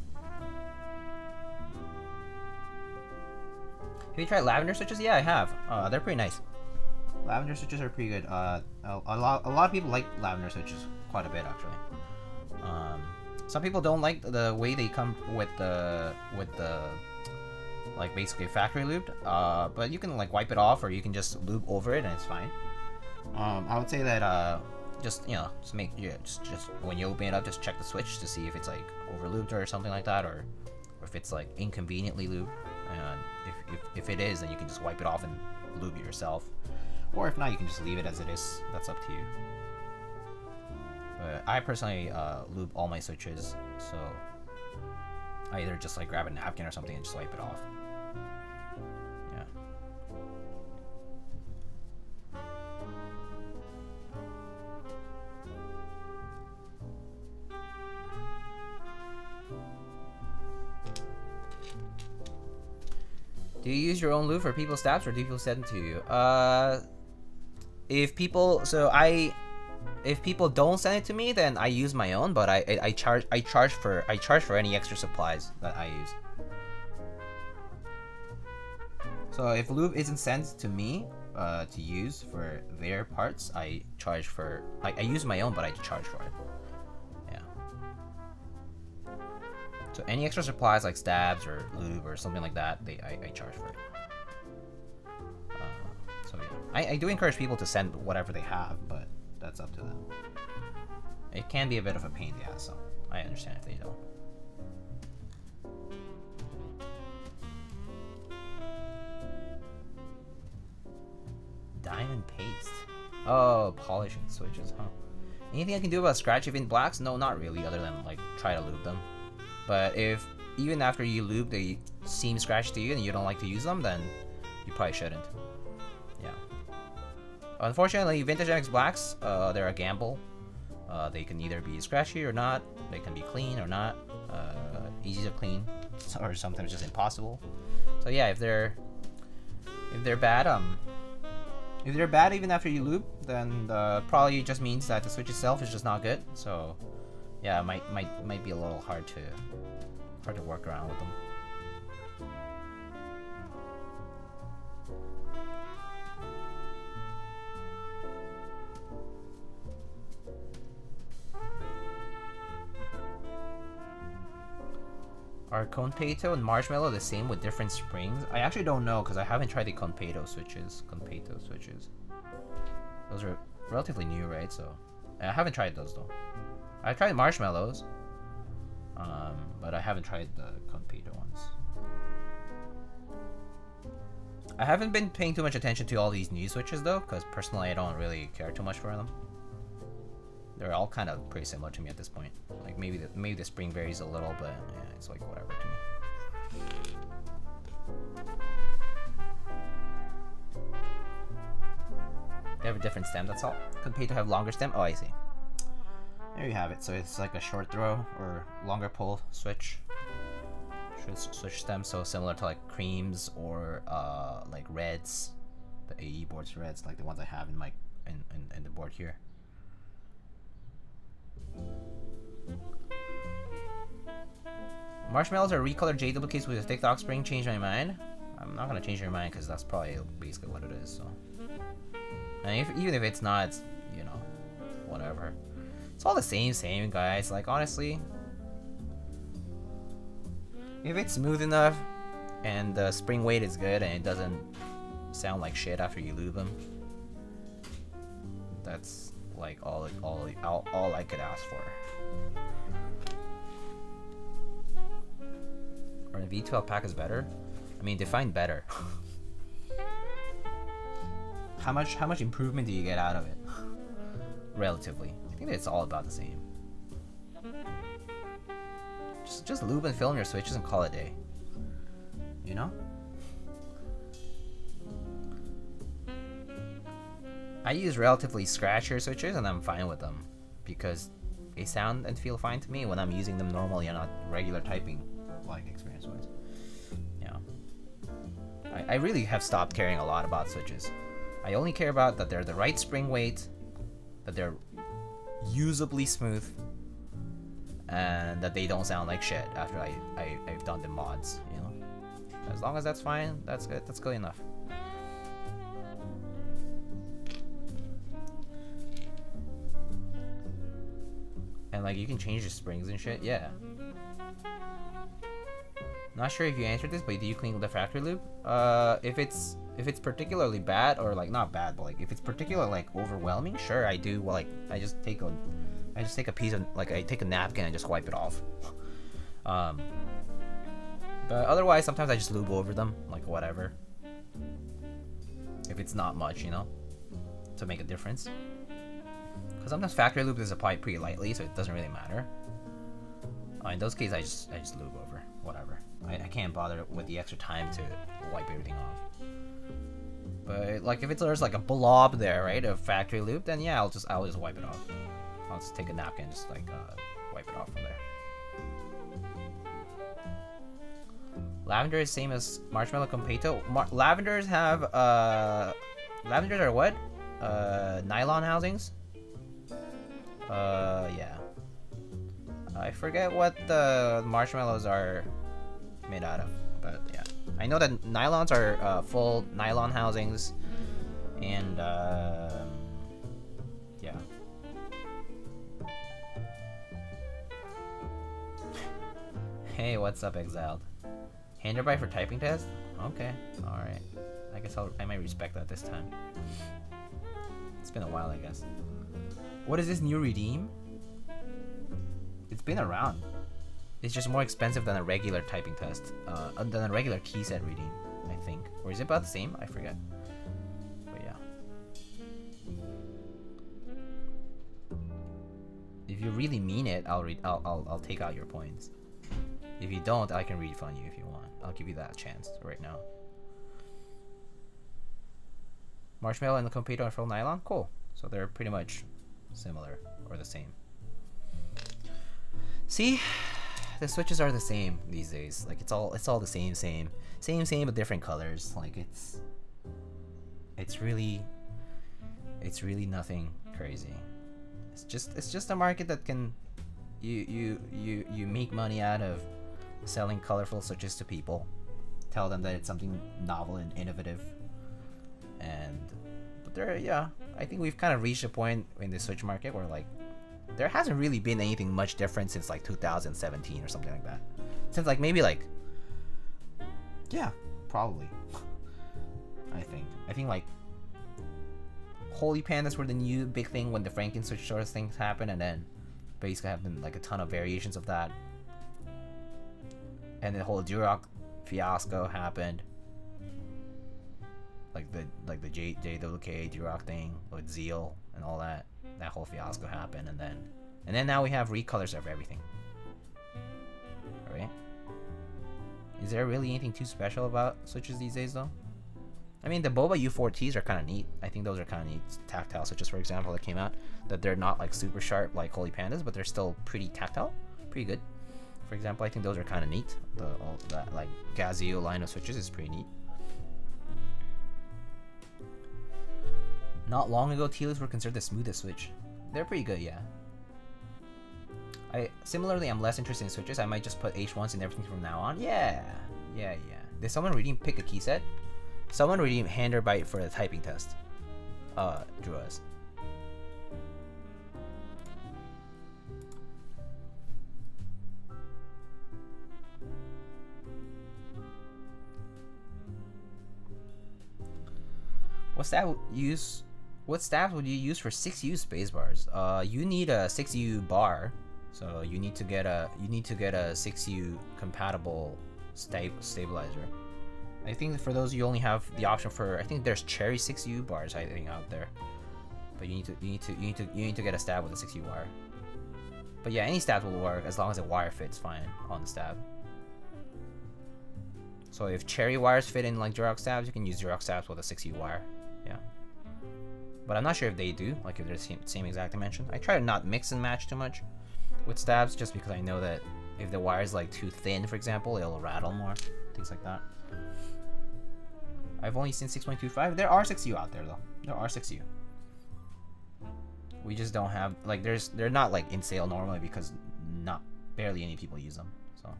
A: Have you tried lavender switches? Yeah, I have. They're pretty nice. Lavender switches are pretty good. A lot of people like lavender switches quite a bit, actually. Some people don't like the way they come with the like basically factory lubed. But you can like wipe it off, or you can just lube over it, and it's fine. I would say that just, you know, just when you open it up, just check the switch to see if it's like over lubed or something like that, or if it's like inconveniently lubed. And if it is, then you can just wipe it off and lube it yourself. Or if not, you can just leave it as it is. That's up to you. But I personally lube all my switches, so I either just like grab a napkin or something and just wipe it off. Yeah. Do you use your own lube for people's stabs, or do people send them to you? If people don't send it to me, then I use my own, but I charge for any extra supplies that I use. So if lube isn't sent to me to use for their parts, I use my own, but I charge for it. Yeah. So any extra supplies like stabs or lube or something like that, I charge for it. So yeah, I do encourage people to send whatever they have, but that's up to them. It can be a bit of a pain in the ass, so I understand if they don't. Diamond paste. Oh, polishing switches, huh? Anything I can do about scratch event blacks? No, not really, other than like try to lube them. But if even after you lube they seem scratched to you and you don't like to use them, then you probably shouldn't. Yeah. Unfortunately, Vintage MX Blacks, they're a gamble. They can either be scratchy or not. They can be clean or not. Easy to clean, or sometimes just impossible. So yeah, if they're bad, even after you lube, then probably just means that the switch itself is just not good. So yeah, it might be a little hard to work around with them. Are Conpeito and Marshmallow the same with different springs? I actually don't know because I haven't tried the Conpeito switches. Those are relatively new, right? So I haven't tried those though. I've tried Marshmallows, but I haven't tried the Conpeito ones. I haven't been paying too much attention to all these new switches though, because personally I don't really care too much for them. They're all kind of pretty similar to me at this point. Like maybe the spring varies a little, but yeah, it's like whatever to me. They have a different stem, that's all. Compared to have longer stem. Oh, I see. There you have it. So it's like a short throw or longer pull switch. Switch stem, so similar to like creams or like reds, the AE boards reds, like the ones I have in my in the board here. Marshmallows are recolored J duplicates with a thick dock spring. Change my mind. I'm not gonna change your mind because that's probably basically what it is. So, and even if it's not, it's, you know, whatever. It's all the same guys. Like honestly, if it's smooth enough and the spring weight is good and it doesn't sound like shit after you lube them, that's like all I could ask for. Or the V2 pack is better? I mean, define better. How much improvement do you get out of it? Relatively, I think it's all about the same. Just lube and film your switches and call it a day. You know? I use relatively scratchier switches and I'm fine with them because they sound and feel fine to me when I'm using them normally and not regular typing like experience wise. Yeah. I really have stopped caring a lot about switches. I only care about that they're the right spring weight, that they're usably smooth, and that they don't sound like shit after I've done the mods, you know? As long as that's fine, that's good. That's good enough. And like you can change the springs and shit, yeah. Not sure if you answered this, but do you clean with the factory lube? If it's particularly bad or like not bad, but like if it's particularly like overwhelming, sure I do. Like I just take a piece of like I take a napkin and just wipe it off. But otherwise, sometimes I just lube over them, like whatever. If it's not much, you know, to make a difference. Because sometimes factory lube is applied pretty lightly, so it doesn't really matter. In those cases, I just lube over, whatever. I can't bother with the extra time to wipe everything off. But like if there's like a blob there, right, of factory lube, then yeah, I'll just wipe it off. I'll just take a napkin and just like wipe it off from there. Lavender is same as marshmallow Conpeito. Lavenders have lavenders are what? Nylon housings. Yeah. I forget what the marshmallows are made out of, but yeah. I know that nylons are full nylon housings, and yeah. Hey, what's up, Exiled? Handarbeit for typing test? Okay, alright. I guess I might respect that this time. It's been a while, I guess. What is this new redeem? It's been around. It's just more expensive than a regular typing test, than a regular key set redeem, I think. Or is it about the same? I forget. But yeah. If you really mean it, I'll take out your points. If you don't, I can refund you if you want. I'll give you that chance right now. Marshmallow and the Conpeito are full nylon? Cool. So they're pretty much similar or the same. See? The switches are the same these days. Like it's all the same but different colors. Like it's really nothing crazy. It's just a market that can you make money out of selling colorful switches to people. Tell them that it's something novel and innovative. But there, yeah, I think we've kind of reached a point in the switch market where like there hasn't really been anything much different since like 2017 or something like that. since like maybe like, yeah, probably. I think like Holy Pandas were the new big thing when the Franken switch sort of things happened, and then basically have been like a ton of variations of that. And the whole Durock fiasco happened. Like the JWK Durock thing with Zeal and all that. That whole fiasco happened, and then now we have recolors of everything. Alright? Is there really anything too special about switches these days though? I mean, the Boba U4Ts are kind of neat. I think those are kind of neat tactile switches, for example, that came out. That they're not like super sharp like Holy Pandas, but they're still pretty tactile, pretty good. For example, I think those are kind of neat. All that like Gazio line of switches is pretty neat. Not long ago, Tealies were considered the smoothest switch. They're pretty good, yeah. Similarly, I'm less interested in switches. I might just put H1s in everything from now on. Yeah. Did someone redeem pick a key set? Someone redeemed Handarbeit for the typing test. Druas. What stabs would you use for 6U spacebars? You need a 6U bar, so you need to get a 6U compatible stabilizer. I think for those you only have the option for, I think there's cherry 6U bars I think out there, but you need to get a stab with a 6U wire. But yeah, any stab will work as long as the wire fits fine on the stab. So if cherry wires fit in like Durock stabs, you can use Durock stabs with a 6U wire. Yeah. But I'm not sure if they do, like if they're the same exact dimension. I try to not mix and match too much with stabs, just because I know that if the wire is like too thin, for example, it'll rattle more. Things like that. I've only seen 6.25. There are 6U out there though. There are 6U. We just don't have like they're not like in sale normally because barely any people use them. So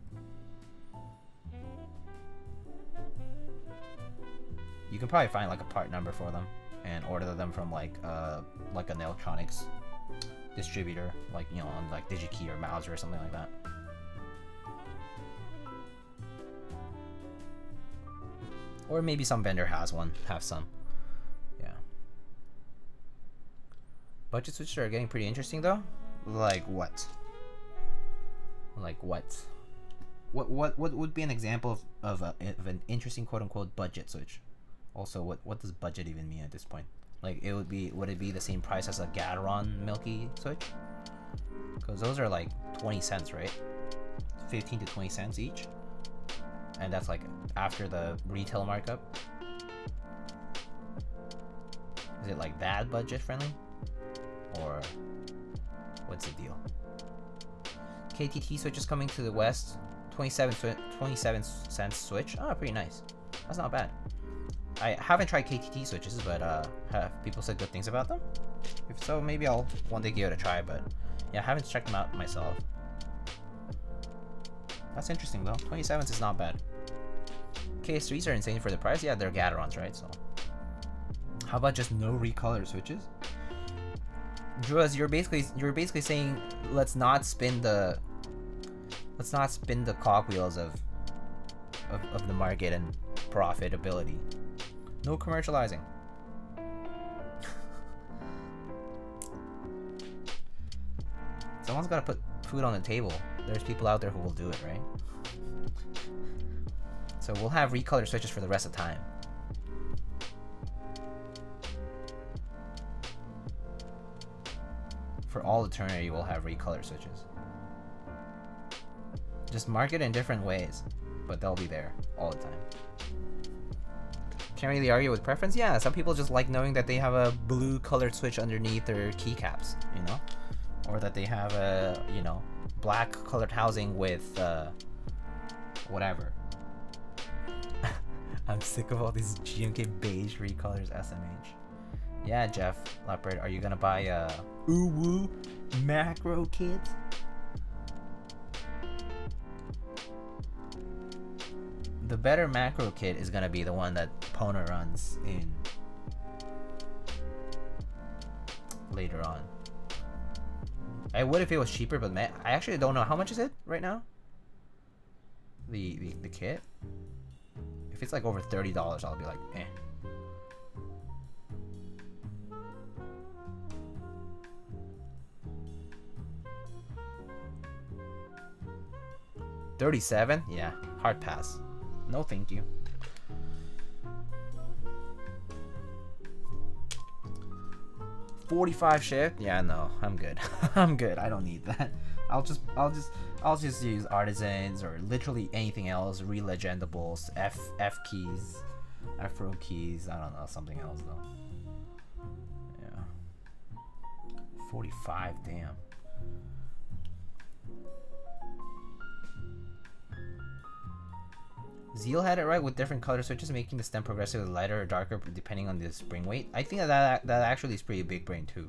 A: you can probably find like a part number for them and order them from like an electronics distributor, like on like DigiKey or Mauve or something like that. Or maybe some vendor have some. Yeah. Budget switches are getting pretty interesting though. Like what? Like what? What would be an example of an interesting quote unquote budget switch? Also, what does budget even mean at this point? Like would it be the same price as a Gateron Milky switch? Because those are like 20 cents, right? 15 to 20 cents each. And that's like after the retail markup. Is it like that budget friendly? Or what's the deal? KTT switch is coming to the West. 27 cents switch. Oh, pretty nice. That's not bad. I haven't tried KTT switches, but have people said good things about them? If so, maybe I'll one day give it a try, but yeah, I haven't checked them out myself. That's interesting though. 27 is not bad. KS3s are insane for the price. Yeah, they're Gaterons, right? So how about just no recolor switches? Druas, you're basically saying let's not spin the cogwheels of the market and profitability. No commercializing. Someone's got to put food on the table. There's people out there who will do it, right? So we'll have recolor switches for the rest of the time. For all eternity, we'll have recolor switches. Just market in different ways, but they'll be there all the time. Can't really argue with preference. Yeah, some people just like knowing that they have a blue colored switch underneath their keycaps, you know? Or that they have a, black colored housing with, whatever. I'm sick of all these GMK beige recolors SMH. Yeah, Jeff Leopard, are you gonna buy a Uwu macro kit? The better macro kit is gonna be the one that Pona runs in later on. I would if it was cheaper, but I actually don't know. How much is it right now? the kit. If it's like over $30, I'll be like, eh. $37? Yeah, hard pass. No, thank you. $45 shift? Yeah, no, I'm good. I'm good. I don't need that. I'll just use artisans or literally anything else. Relegendables, F keys, Afro keys. I don't know, something else though. Yeah. 45. Damn. Zeal had it right with different color switches, making the stem progressively lighter or darker depending on the spring weight. I think that actually is pretty big brain too.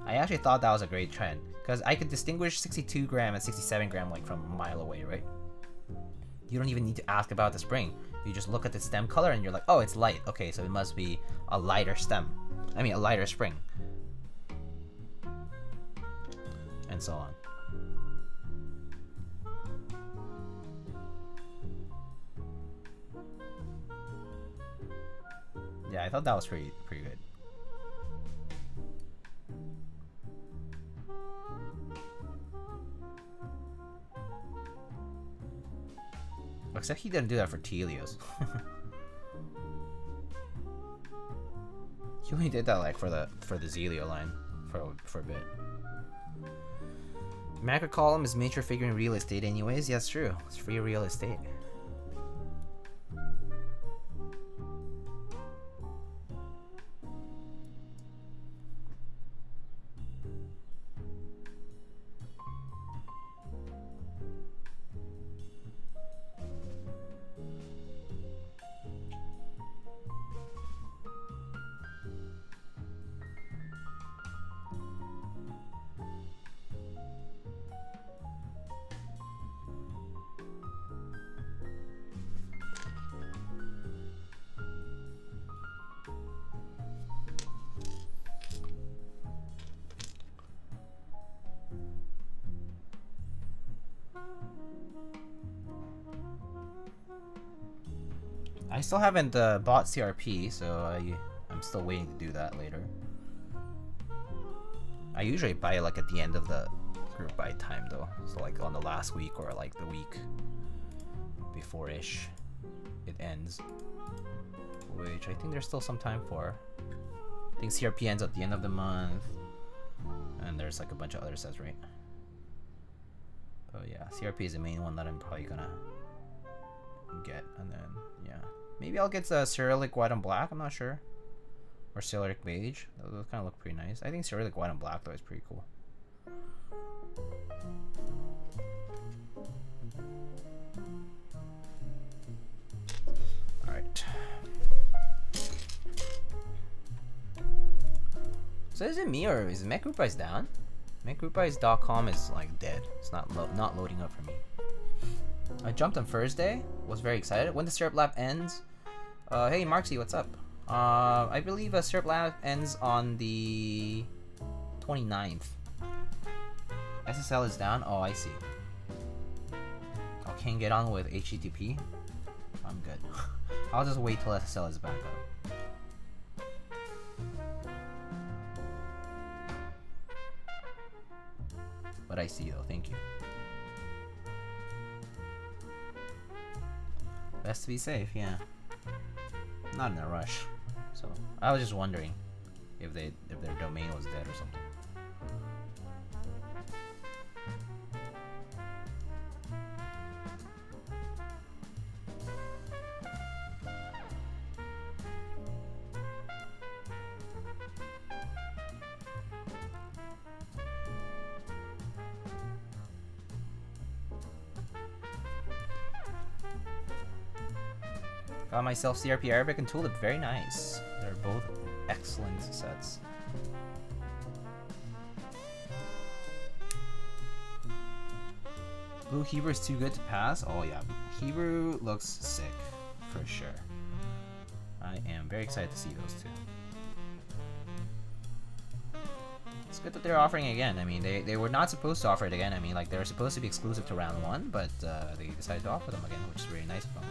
A: I actually thought that was a great trend because I could distinguish 62 gram and 67 gram like from a mile away, right? You don't even need to ask about the spring. You just look at the stem color and you're like, oh, it's light. Okay, so it must be a lighter stem. I mean, a lighter spring. And so on. Yeah, I thought that was pretty good. Except he didn't do that for Telios. He only did that like for the Zelio line for a bit. Macro column is miniature figure in real estate anyways. Yeah, that's true. It's free real estate. I still haven't bought CRP, so I'm still waiting to do that later. I usually buy it like at the end of the group buy time though, so like on the last week or like the week before-ish it ends, which I think there's still some time for. I think CRP ends at the end of the month, and there's like a bunch of other sets, right? But yeah, CRP is the main one that I'm probably gonna get, and then yeah. Maybe I'll get the Cyrillic White and Black, I'm not sure. Or Cyrillic Beige. Those kind of look pretty nice. I think Cyrillic White and Black though is pretty cool. Alright. So is it me or is Mech Group Price down? MechGroupPrice.com is like dead. It's not loading up for me. I jumped on Thursday. Was very excited. When the Syrup Lab ends. Hey Marksy, what's up? I believe Syrup Lab ends on the 29th. SSL is down? Oh, I see. I can't get on with HTTP? I'm good. I'll just wait till SSL is back up. But I see though, thank you. Best to be safe, yeah. Not in a rush. So I was just wondering if their domain was dead or something. Got myself CRP Arabic and Tulip, very nice. They're both excellent sets. Blue Hebrew is too good to pass. Oh yeah, Hebrew looks sick for sure. I am very excited to see those two. It's good that they're offering it again. I mean, they were not supposed to offer it again. I mean, like, they were supposed to be exclusive to round 1, but they decided to offer them again, which is really nice of them.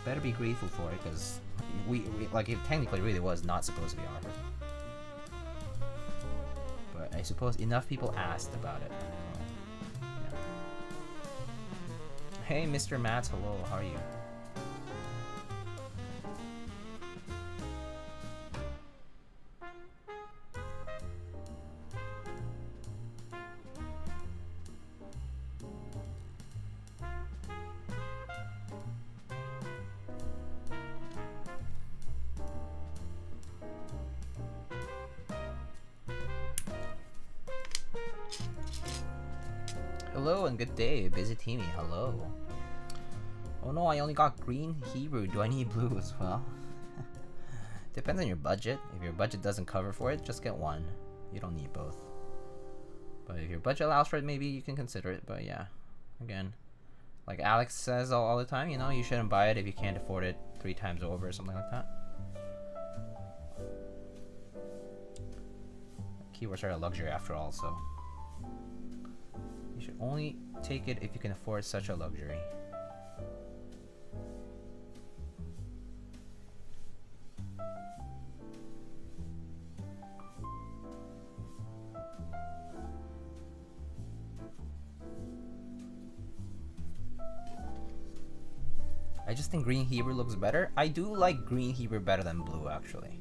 A: Better be grateful for it, because we like, it technically really was not supposed to be offered. But I suppose enough people asked about it. So, yeah. Hey, Mr. Mats, hello, how are you? Hello and good day, busy teamy, hello. Oh no, I only got green Hebrew, do I need blue as well? Depends on your budget. If your budget doesn't cover for it, just get one. You don't need both. But if your budget allows for it, maybe you can consider it, but yeah. Again, like Alex says all the time, you know, you shouldn't buy it if you can't afford it 3 times over or something like that. Keywords are a luxury after all, so you should only take it if you can afford such a luxury. I just think green Hebrew looks better. I do like green Hebrew better than blue, actually.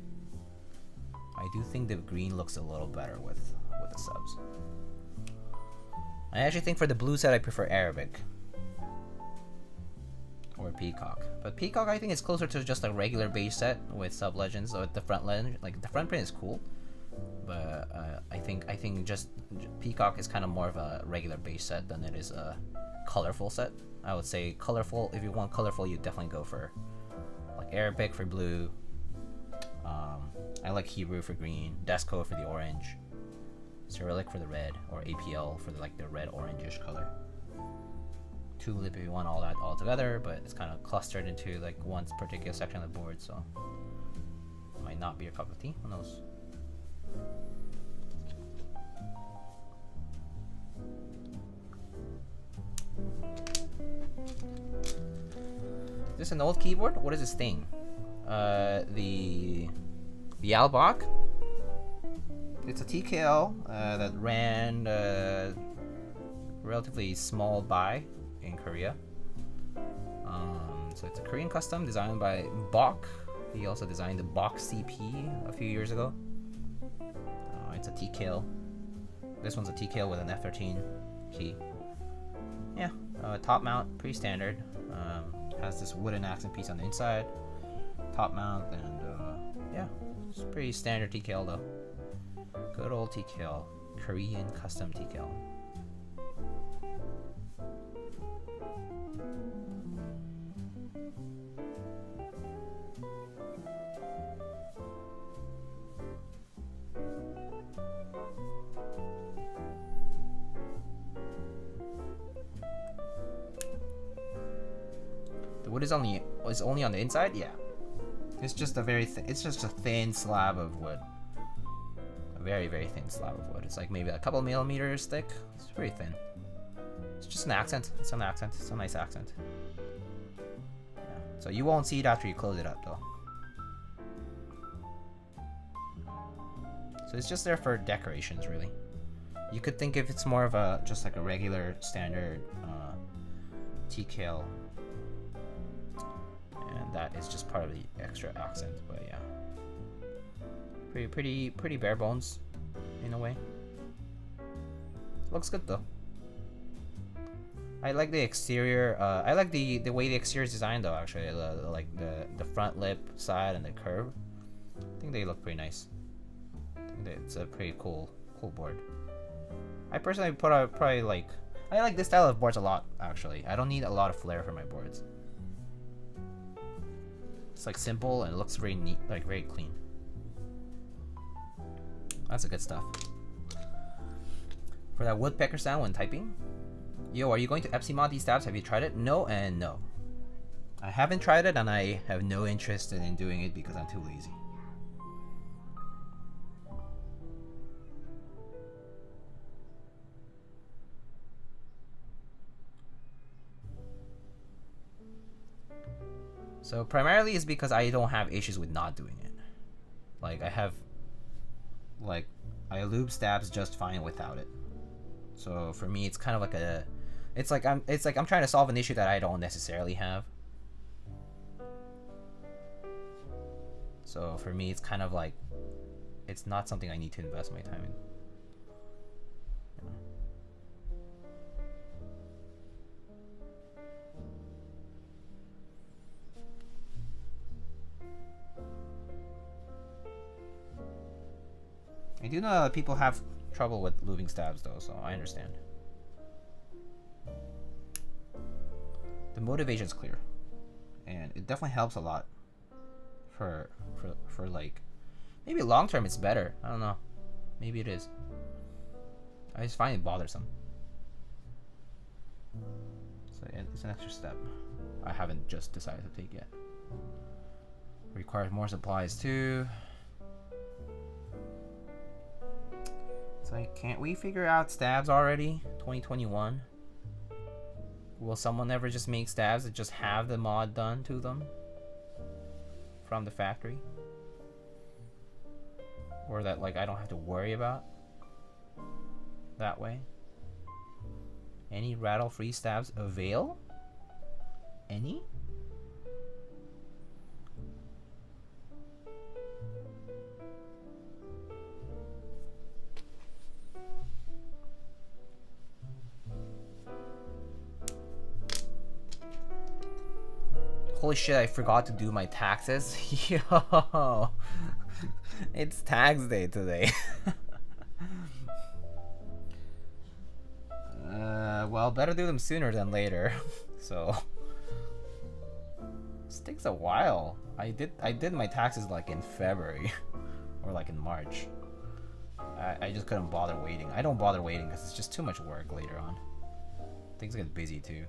A: I do think the green looks a little better with the subs. I actually think for the blue set I prefer Arabic or Peacock, but Peacock I think is closer to just a regular base set with sub legends or the front legend. Like the front print is cool, but I think just Peacock is kind of more of a regular base set than it is a colorful set. I would say colorful. If you want colorful, you definitely go for like Arabic for blue. I like Hebrew for green, Desco for the orange, Cyrillic for the red, or APL for the, like the red orangish color. Tulip if you want all that all together, but it's kind of clustered into like one particular section of the board, so it might not be your cup of tea. Who knows? Is this an old keyboard? What is this thing? The AL.BOK. It's a TKL that ran relatively small buy in Korea. So it's a Korean custom designed by BOK. He also designed the BOK CP a few years ago. It's a TKL. This one's a TKL with an F13 key. Yeah, top mount, pretty standard. Has this wooden accent piece on the inside. Top mount, and yeah, it's pretty standard TKL though. Good old TKL, Korean custom TKL. The wood is only on the inside, yeah. It's just a it's just a thin slab of wood. A very, very thin slab of wood. It's like maybe a couple millimeters thick. It's pretty thin. It's just an accent. It's an accent. It's a nice accent. Yeah. So you won't see it after you close it up though. So it's just there for decorations, really. You could think if it's more of a just like a regular standard TKL. And that is just part of the extra accent, but yeah, pretty bare bones in a way. Looks good though. I like the exterior. I like the way the exterior is designed though. Actually, like the front lip side and the curve. I think they look pretty nice. I think that it's a pretty cool board. I personally probably like. I like this style of boards a lot. Actually, I don't need a lot of flair for my boards. It's like simple and it looks very neat, like very clean. That's the good stuff. For that woodpecker sound when typing. Yo, are you going to Epsi mod these tabs? Have you tried it? No and no. I haven't tried it and I have no interest in doing it because I'm too lazy. So primarily it's because I don't have issues with not doing it. Like I lube stabs just fine without it. So for me, it's kind of like it's like I'm trying to solve an issue that I don't necessarily have. So for me, it's kind of like it's not something I need to invest my time in. I do know that people have trouble with lubing stabs though, so I understand. The motivation's clear, and it definitely helps a lot. For like, maybe long term it's better. I don't know. Maybe it is. I just find it bothersome. So it's an extra step I haven't just decided to take yet. Requires more supplies too. It's like, can't we figure out stabs already? 2021. Will someone ever just make stabs that just have the mod done to them from the factory? Or that like I don't have to worry about that way? Any rattle-free stabs avail? Any? Holy shit, I forgot to do my taxes. Yo, it's tax day today. Well, better do them sooner than later. So this takes a while. I did my taxes like in February or like in March. I just couldn't bother waiting. I don't bother waiting because it's just too much work later on. Things get busy too.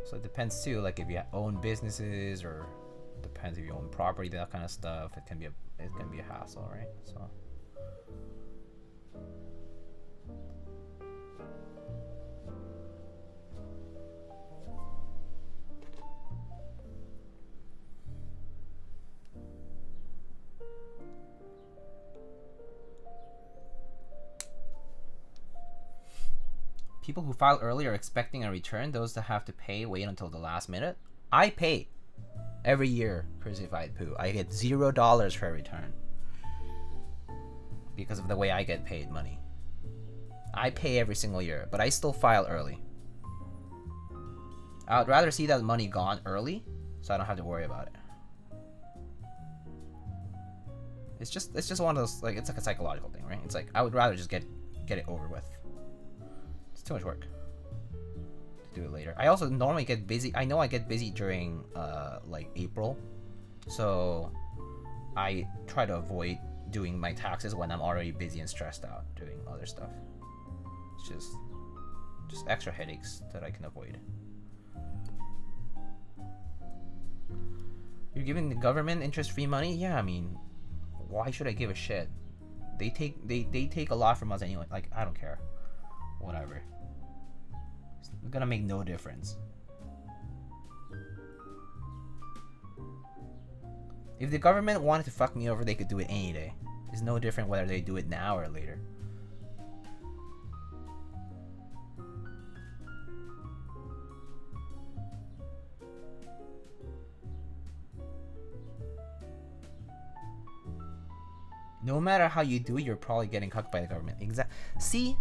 A: So it depends too, like if you own businesses or depends if you own property, that kind of stuff. It can be a hassle, right? So people who file early are expecting a return. Those that have to pay wait until the last minute. I pay every year. Crucified poo. I get $0 for a return because of the way I get paid money. I pay every single year, but I still file early. I would rather see that money gone early, so I don't have to worry about it. It's just one of those, like, it's like a psychological thing, right? It's like I would rather just get it over with. It's too much work to do it later. I also normally get busy. I know I get busy during like April, so I try to avoid doing my taxes when I'm already busy and stressed out doing other stuff. It's just extra headaches that I can avoid. You're giving the government interest-free money? Yeah, I mean, why should I give a shit? They take a lot from us anyway. Like, I don't care. Whatever. It's gonna make no difference. If the government wanted to fuck me over, they could do it any day. It's no different whether they do it now or later. No matter how you do it, you're probably getting cucked by the government. See?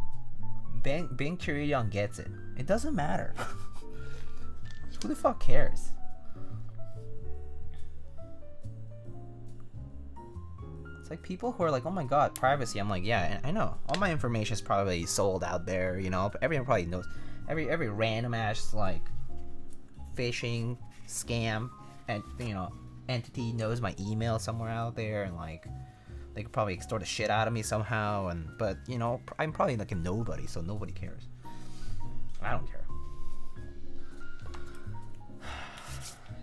A: Ben Curion gets it. It doesn't matter. Who the fuck cares? It's like people who are like, oh my god, privacy. I'm like, yeah, I know. All my information is probably sold out there, you know. Everyone probably knows. Every random ass like phishing scam and entity knows my email somewhere out there, and like they could probably extort the shit out of me somehow, but I'm probably like a nobody, so nobody cares. I don't care.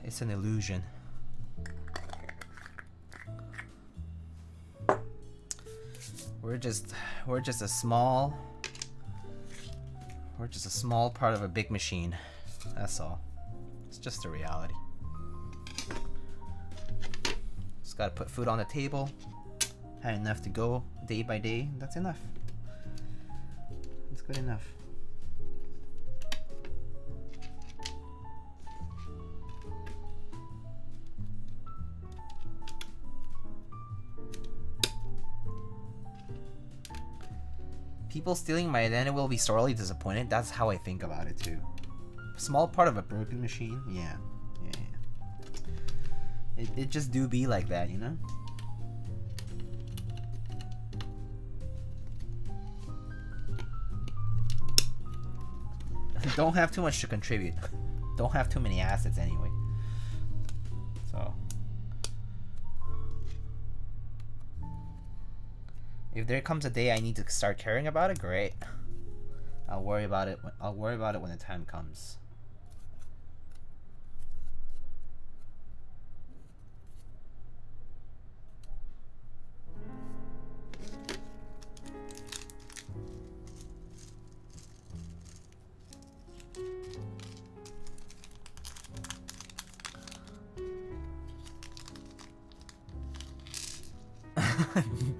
A: It's an illusion. We're just a small part of a big machine. That's all. It's just a reality. Just gotta put food on the table. Had enough to go day by day. That's enough. That's good enough. People stealing my identity will be sorely disappointed. That's how I think about it too. Small part of a broken machine. Yeah. It just do be like that, you know? Don't have too much to contribute. Don't have too many assets anyway. So if there comes a day I need to start caring about it, great. I'll worry about it when the time comes.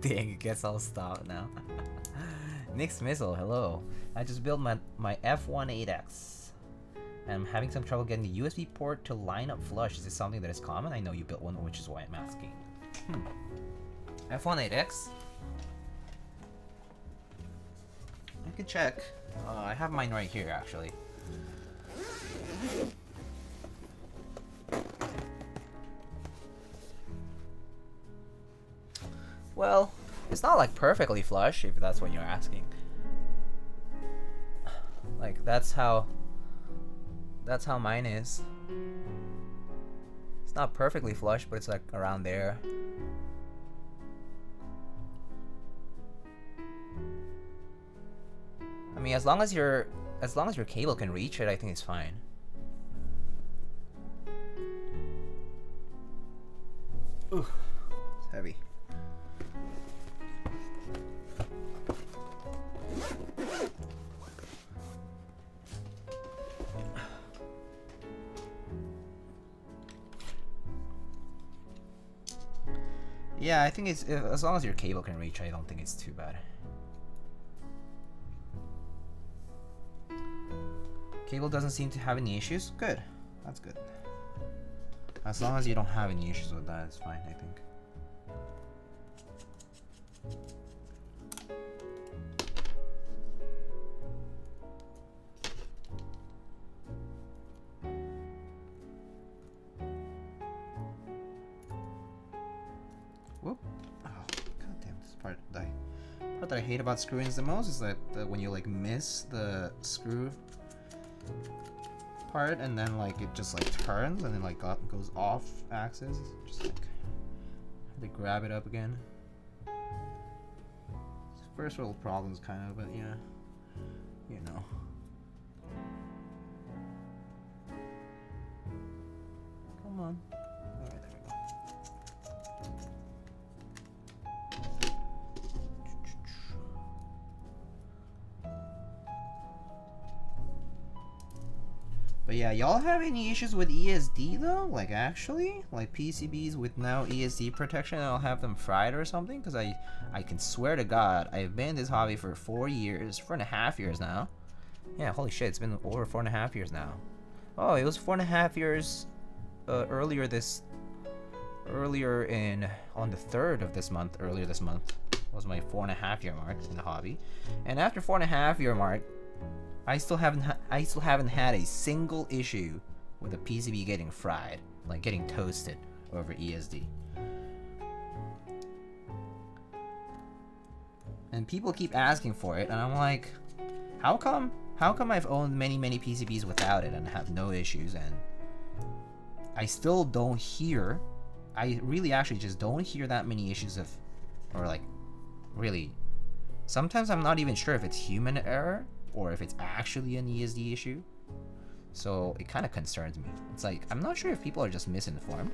A: Dang, it gets all stopped now. Nick's Missile, hello. I just built my F18X. And I'm having some trouble getting the USB port to line up flush. Is this something that is common? I know you built one, which is why I'm asking. F18X? I can check. I have mine right here, actually. Well, it's not like perfectly flush, if that's what you're asking. Like, that's how mine is. It's not perfectly flush, but it's like around there. I mean, as long as your cable can reach it, I think it's fine. Ooh, it's heavy. Yeah, I think it's as long as your cable can reach, I don't think it's too bad. Cable doesn't seem to have any issues. Good, that's good. As long as you don't have any issues with that, it's fine, I think. Whoop. Oh, goddamn, this part that I hate about screw-ins the most is that when you like miss the screw part and then like it just like turns and then like goes off axis. Just like have to grab it up again. It's first world problems kind of, but yeah, you know. Come on. Alright, there we go. But yeah, y'all have any issues with ESD though? Like actually? Like PCBs with now ESD protection, I'll have them fried or something? Because I can swear to God, I've been in this hobby for 4.5 years now. Yeah, holy shit, it's been over 4.5 years now. Oh, it was 4.5 years earlier on the 3rd of this month, earlier this month was my 4.5 year mark in the hobby. And after 4.5 year mark, I still haven't had a single issue with a PCB getting fried, like getting toasted over ESD. And people keep asking for it, and I'm like, how come I've owned many PCBs without it and have no issues, and I still don't hear, I really actually just don't hear that many issues or like, really, sometimes I'm not even sure if it's human error or if it's actually an ESD issue. So it kind of concerns me. It's like, I'm not sure if people are just misinformed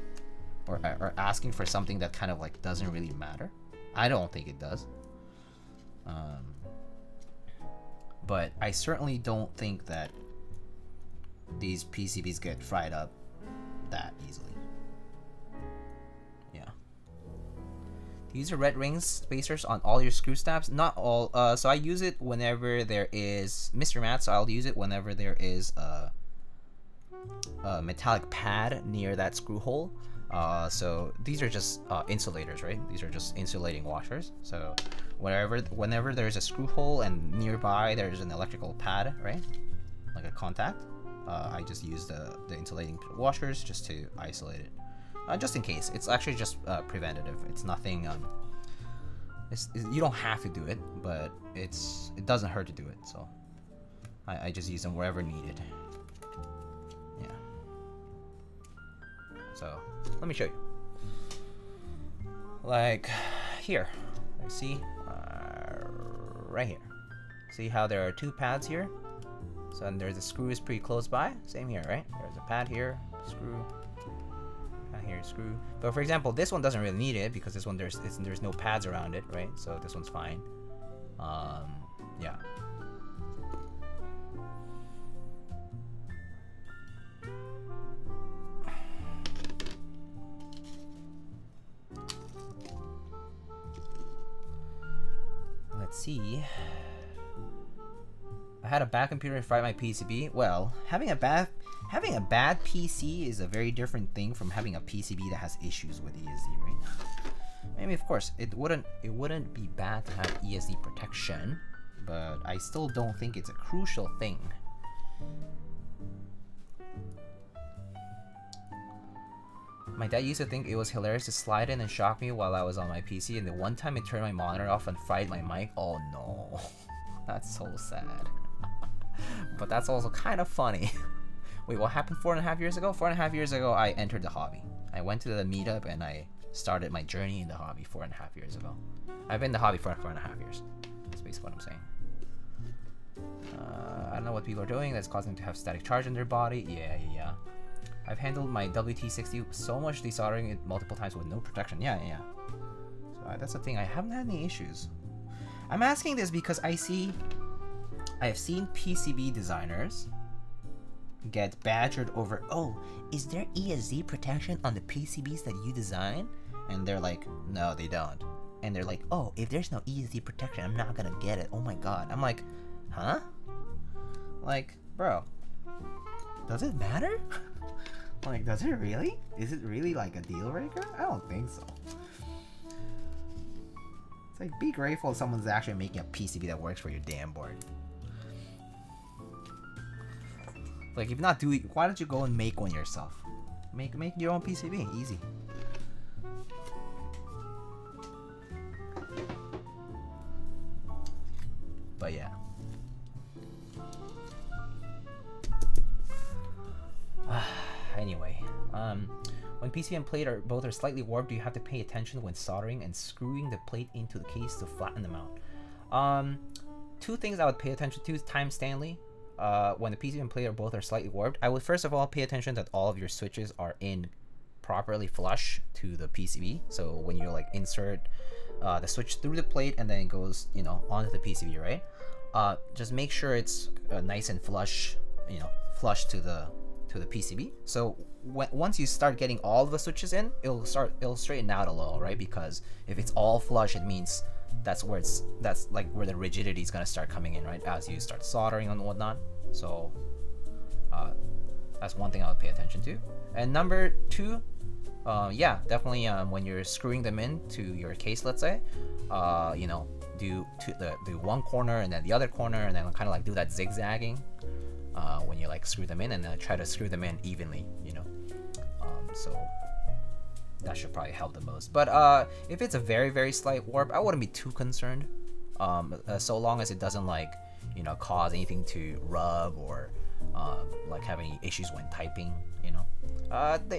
A: or asking for something that kind of like doesn't really matter. I don't think it does. But I certainly don't think that these PCBs get fried up that easily. Yeah. Use your red rings spacers on all your screw snaps. Not all. So I use it whenever there is Mr. Matt. So I'll use it whenever there is a metallic pad near that screw hole. So these are just insulators, right? These are just insulating washers. So whenever there's a screw hole and nearby there's an electrical pad, right? Like a contact, I just use the insulating washers just to isolate it. Just in case. It's actually just preventative. It's nothing. You don't have to do it, but it doesn't hurt to do it. So I just use them wherever needed. Yeah. So let me show you. Like here, see, right here. See how there are two pads here? So and there's a screw is pretty close by. Same here, right? There's a pad here, screw. Here, screw. But for example, this one doesn't really need it because this one there's no pads around it, right? So this one's fine. Yeah. Let's see. I had a bad computer and fried my PCB. Well, having a bad PC is a very different thing from having a PCB that has issues with ESD, right? Maybe of course it wouldn't be bad to have ESD protection, but I still don't think it's a crucial thing. My dad used to think it was hilarious to slide in and shock me while I was on my PC, and the one time it turned my monitor off and fried my mic. Oh no. That's so sad. But that's also kind of funny. Wait, what happened 4.5 years ago? 4.5 years ago, I entered the hobby. I went to the meetup and I started my journey in the hobby 4.5 years ago. I've been in the hobby for 4.5 years. That's basically what I'm saying. I don't know what people are doing that's causing them to have static charge in their body. Yeah. I've handled my WT60 so much desoldering it multiple times with no protection. Yeah. So that's the thing. I haven't had any issues. I'm asking this because I have seen PCB designers get badgered over, oh, is there ESD protection on the PCBs that you design? And they're like, no, they don't. And they're like, oh, if there's no ESD protection, I'm not gonna get it. Oh my god. I'm like, huh? Like, bro, does it matter? Like, does it really? Is it really like a deal breaker? I don't think so. It's like, be grateful someone's actually making a PCB that works for your damn board. Like, if not doing, why don't you go and make one yourself? Make your own PCB, easy. But yeah. Anyway, when PC and plate both are slightly warped, do you have to pay attention when soldering and screwing the plate into the case to flatten them out? Two things I would pay attention to is time Stanley. When the PC and plate are slightly warped, I would first of all pay attention that all of your switches are in properly flush to the PCB. So when you like insert the switch through the plate and then it goes, onto the PCB, right? Just make sure it's nice and flush, flush to the PCB. So once you start getting all the switches in, it'll straighten out a little, right? Because if it's all flush, it means that's where the rigidity is gonna start coming in, right? As you start soldering and whatnot. So that's one thing I would pay attention to. And number two, yeah, definitely when you're screwing them into your case, let's say, do one corner and then the other corner, and then kind of like do that zigzagging when you like screw them in, and then try to screw them in evenly, so that should probably help the most. But if it's a very, very slight warp, I wouldn't be too concerned, so long as it doesn't cause anything to rub or like having issues when typing, you know.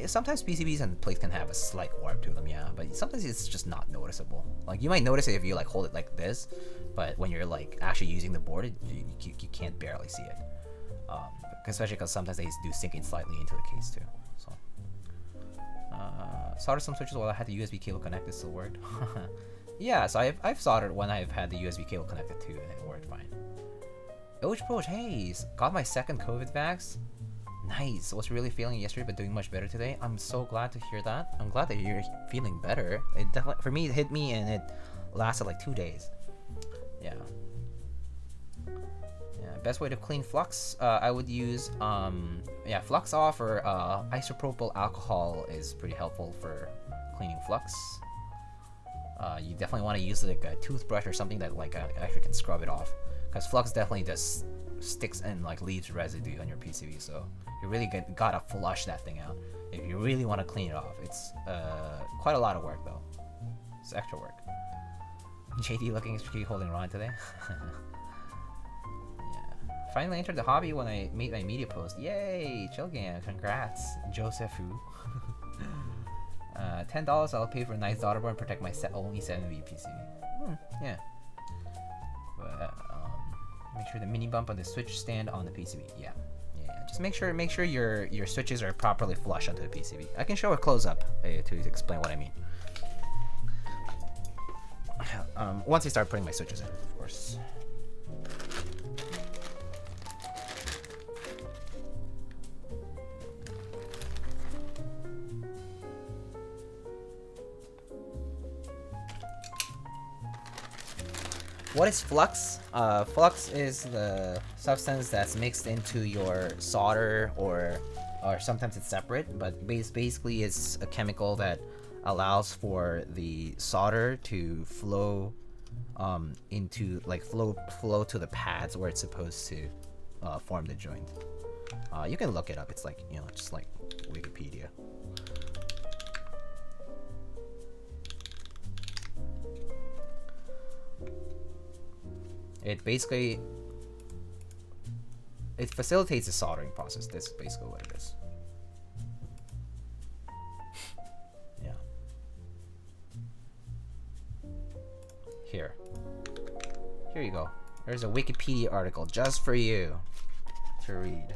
A: Sometimes PCBs and plates can have a slight warp to them, yeah, but sometimes it's just not noticeable. Like you might notice it if you like hold it like this, but when you're like actually using the board, you can't barely see it. Especially because sometimes they do sink in slightly into the case too. So, soldered some switches while I had the USB cable connected, still worked. Yeah, so I've soldered when I've had the USB cable connected too, and it worked fine. Poach, hey, got my second COVID vax. Nice. Was really feeling yesterday, but doing much better today. I'm so glad to hear that. I'm glad that you're feeling better. It definitely, for me, it hit me and it lasted like 2 days. Yeah. Best way to clean flux, I would use flux off or isopropyl alcohol is pretty helpful for cleaning flux. You definitely want to use like a toothbrush or something that like actually can scrub it off, because flux definitely just sticks and like leaves residue on your PCB. So you really gotta flush that thing out if you really want to clean it off. It's quite a lot of work though. It's extra work. JD looking extra holding on today. Finally entered the hobby when I made my media post. Yay! Chill game. Congrats, Joseph. $10 I'll pay for a nice daughterboard and protect my only 7V PCB. Yeah. But make sure the mini bump on the switch stand on the PCB. Yeah. Just make sure your switches are properly flush onto the PCB. I can show a close up to explain what I mean. Once I start putting my switches in, of course. What is flux? Flux is the substance that's mixed into your solder, or sometimes it's separate, but basically it's a chemical that allows for the solder to flow into flow to the pads where it's supposed to form the joint. You can look it up. It's like, you know, just like Wikipedia. It facilitates the soldering process. That's basically what it is. Yeah. Here you go. There's a Wikipedia article just for you to read.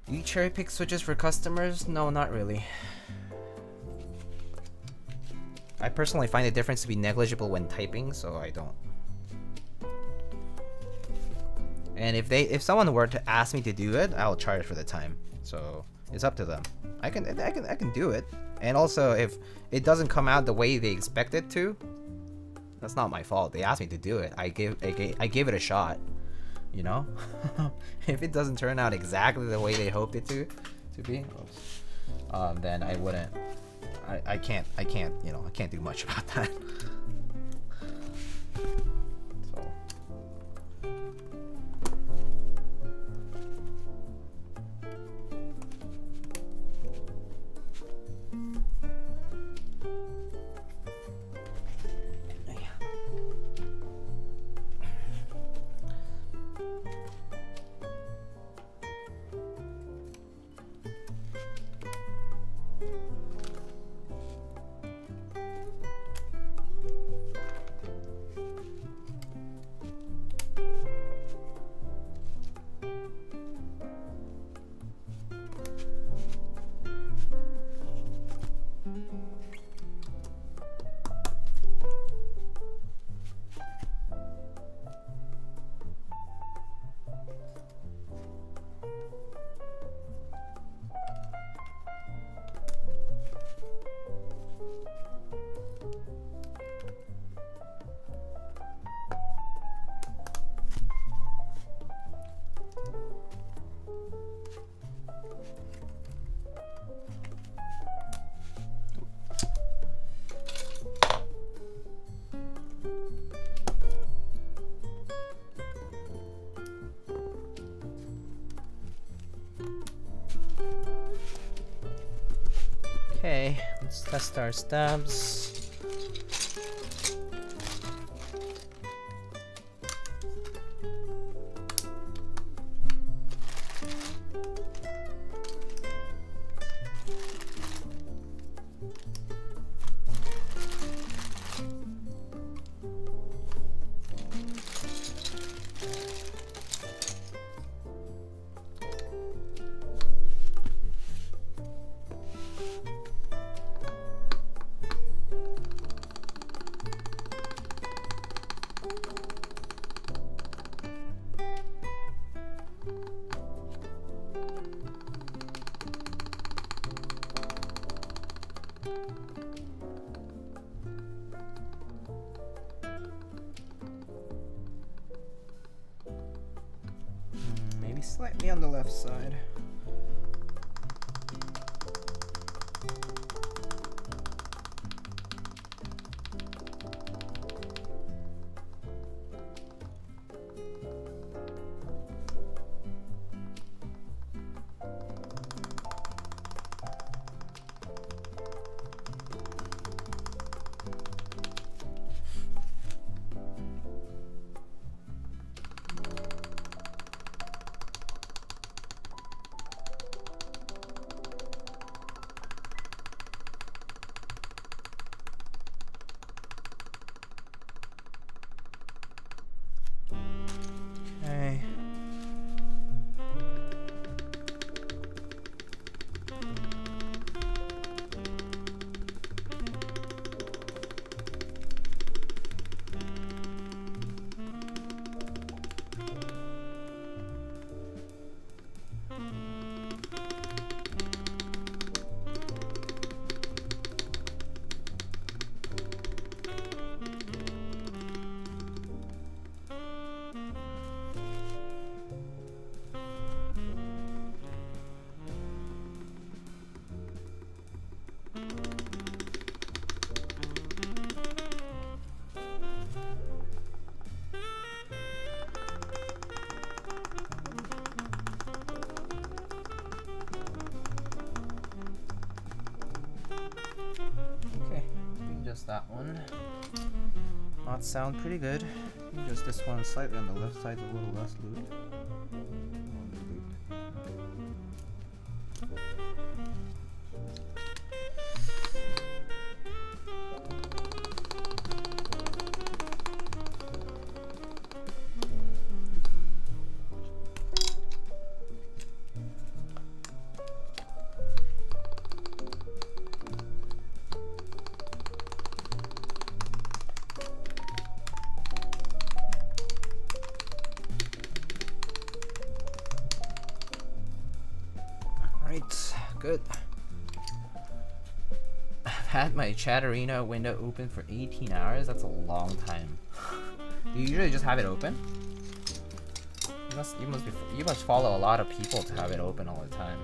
A: Do you cherry pick switches for customers? No, not really. I personally find the difference to be negligible when typing, so I don't. And if someone were to ask me to do it, I'll charge for the time. So it's up to them. I can do it. And also, if it doesn't come out the way they expect it to, that's not my fault. They asked me to do it. I give it a shot. You know, if it doesn't turn out exactly the way they hoped it to be, then I wouldn't. I can't. You know, I can't do much about that. So. Let's test our stabs. Maybe slightly on the left side. Okay. Okay, just that one. That sound pretty good. Just this one slightly on the left side, a little less lube. Good. I've had my chat arena window open for 18 hours. That's a long time. Do you usually just have it open? You must follow a lot of people to have it open all the time.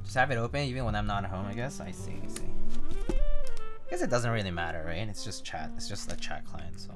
A: Just have it open even when I'm not at home, I guess. I see. I guess it doesn't really matter, right? It's just chat. It's just a chat client, so.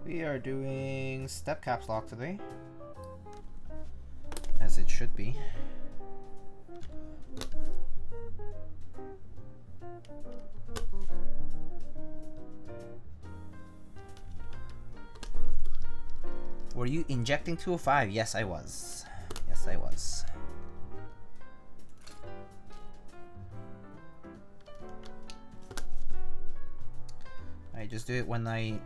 A: We are doing step caps lock today, as it should be. Were you injecting 205? Yes, I was. Yes, I was. I just do it when I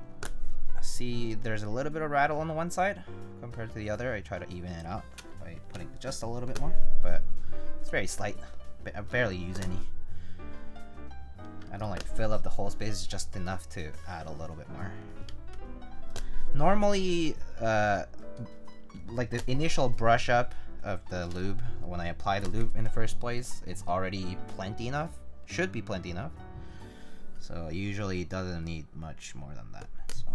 A: see there's a little bit of rattle on the one side compared to the other. I try to even it out by putting just a little bit more, but it's very slight. I barely use any. I don't like fill up the whole space, it's just enough to add a little bit more. Normally, like the initial brush up of the lube, when I apply the lube in the first place, it's already plenty enough. Should be plenty enough. So usually it doesn't need much more than that. So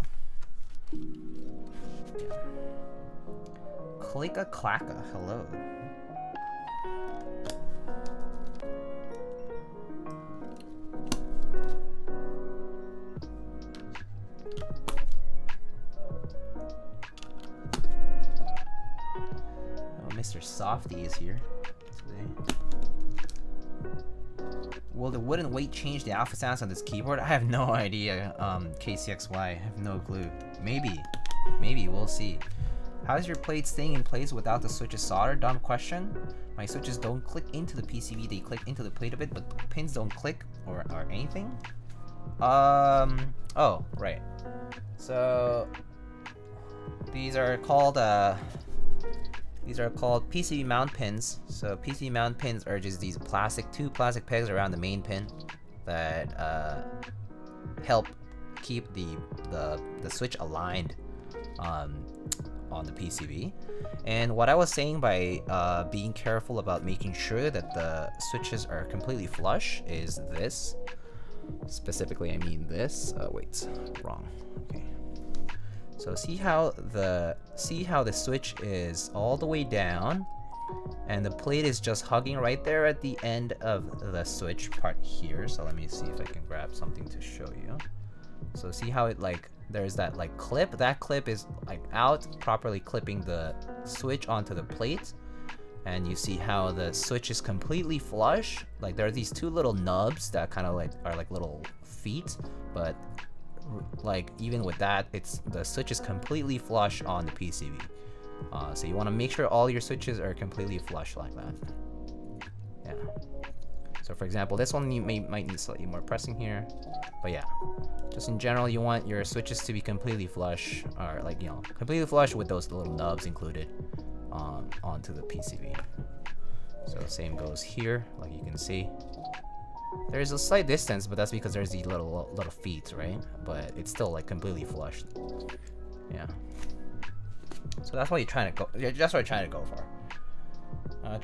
A: yeah. Clicka clacka, hello. Mr. Softy is here today. Will the wooden weight change the alpha sounds on this keyboard? I have no idea, KCXY. I have no clue. Maybe. Maybe, we'll see. How's your plate staying in place without the switches soldered? Dumb question. My switches don't click into the PCB, they click into the plate a bit, but the pins don't click or anything. Oh, right. So, these are called PCB mount pins. So PCB mount pins are just these two plastic pegs around the main pin that help keep the switch aligned on the PCB. And what I was saying by being careful about making sure that the switches are completely flush is this. Specifically, I mean this. Wait, wrong. Okay. So see how the switch is all the way down, and the plate is just hugging right there at the end of the switch part here. So let me see if I can grab something to show you. So see how it there's that clip. That clip is out, properly clipping the switch onto the plate, and you see how the switch is completely flush. There are these two little nubs that kind of are like little feet, but even with that, the switch is completely flush on the PCB. So you want to make sure all your switches are completely flush like that. Yeah. So for example, this one might need slightly more pressing here, but yeah, just in general, you want your switches to be completely flush, or completely flush with those little nubs included onto the PCB. So same goes here, like you can see. There's a slight distance, but that's because there's these little feet, right? But it's still completely flushed. Yeah. So that's what you're trying to go. That's what you're trying to go for.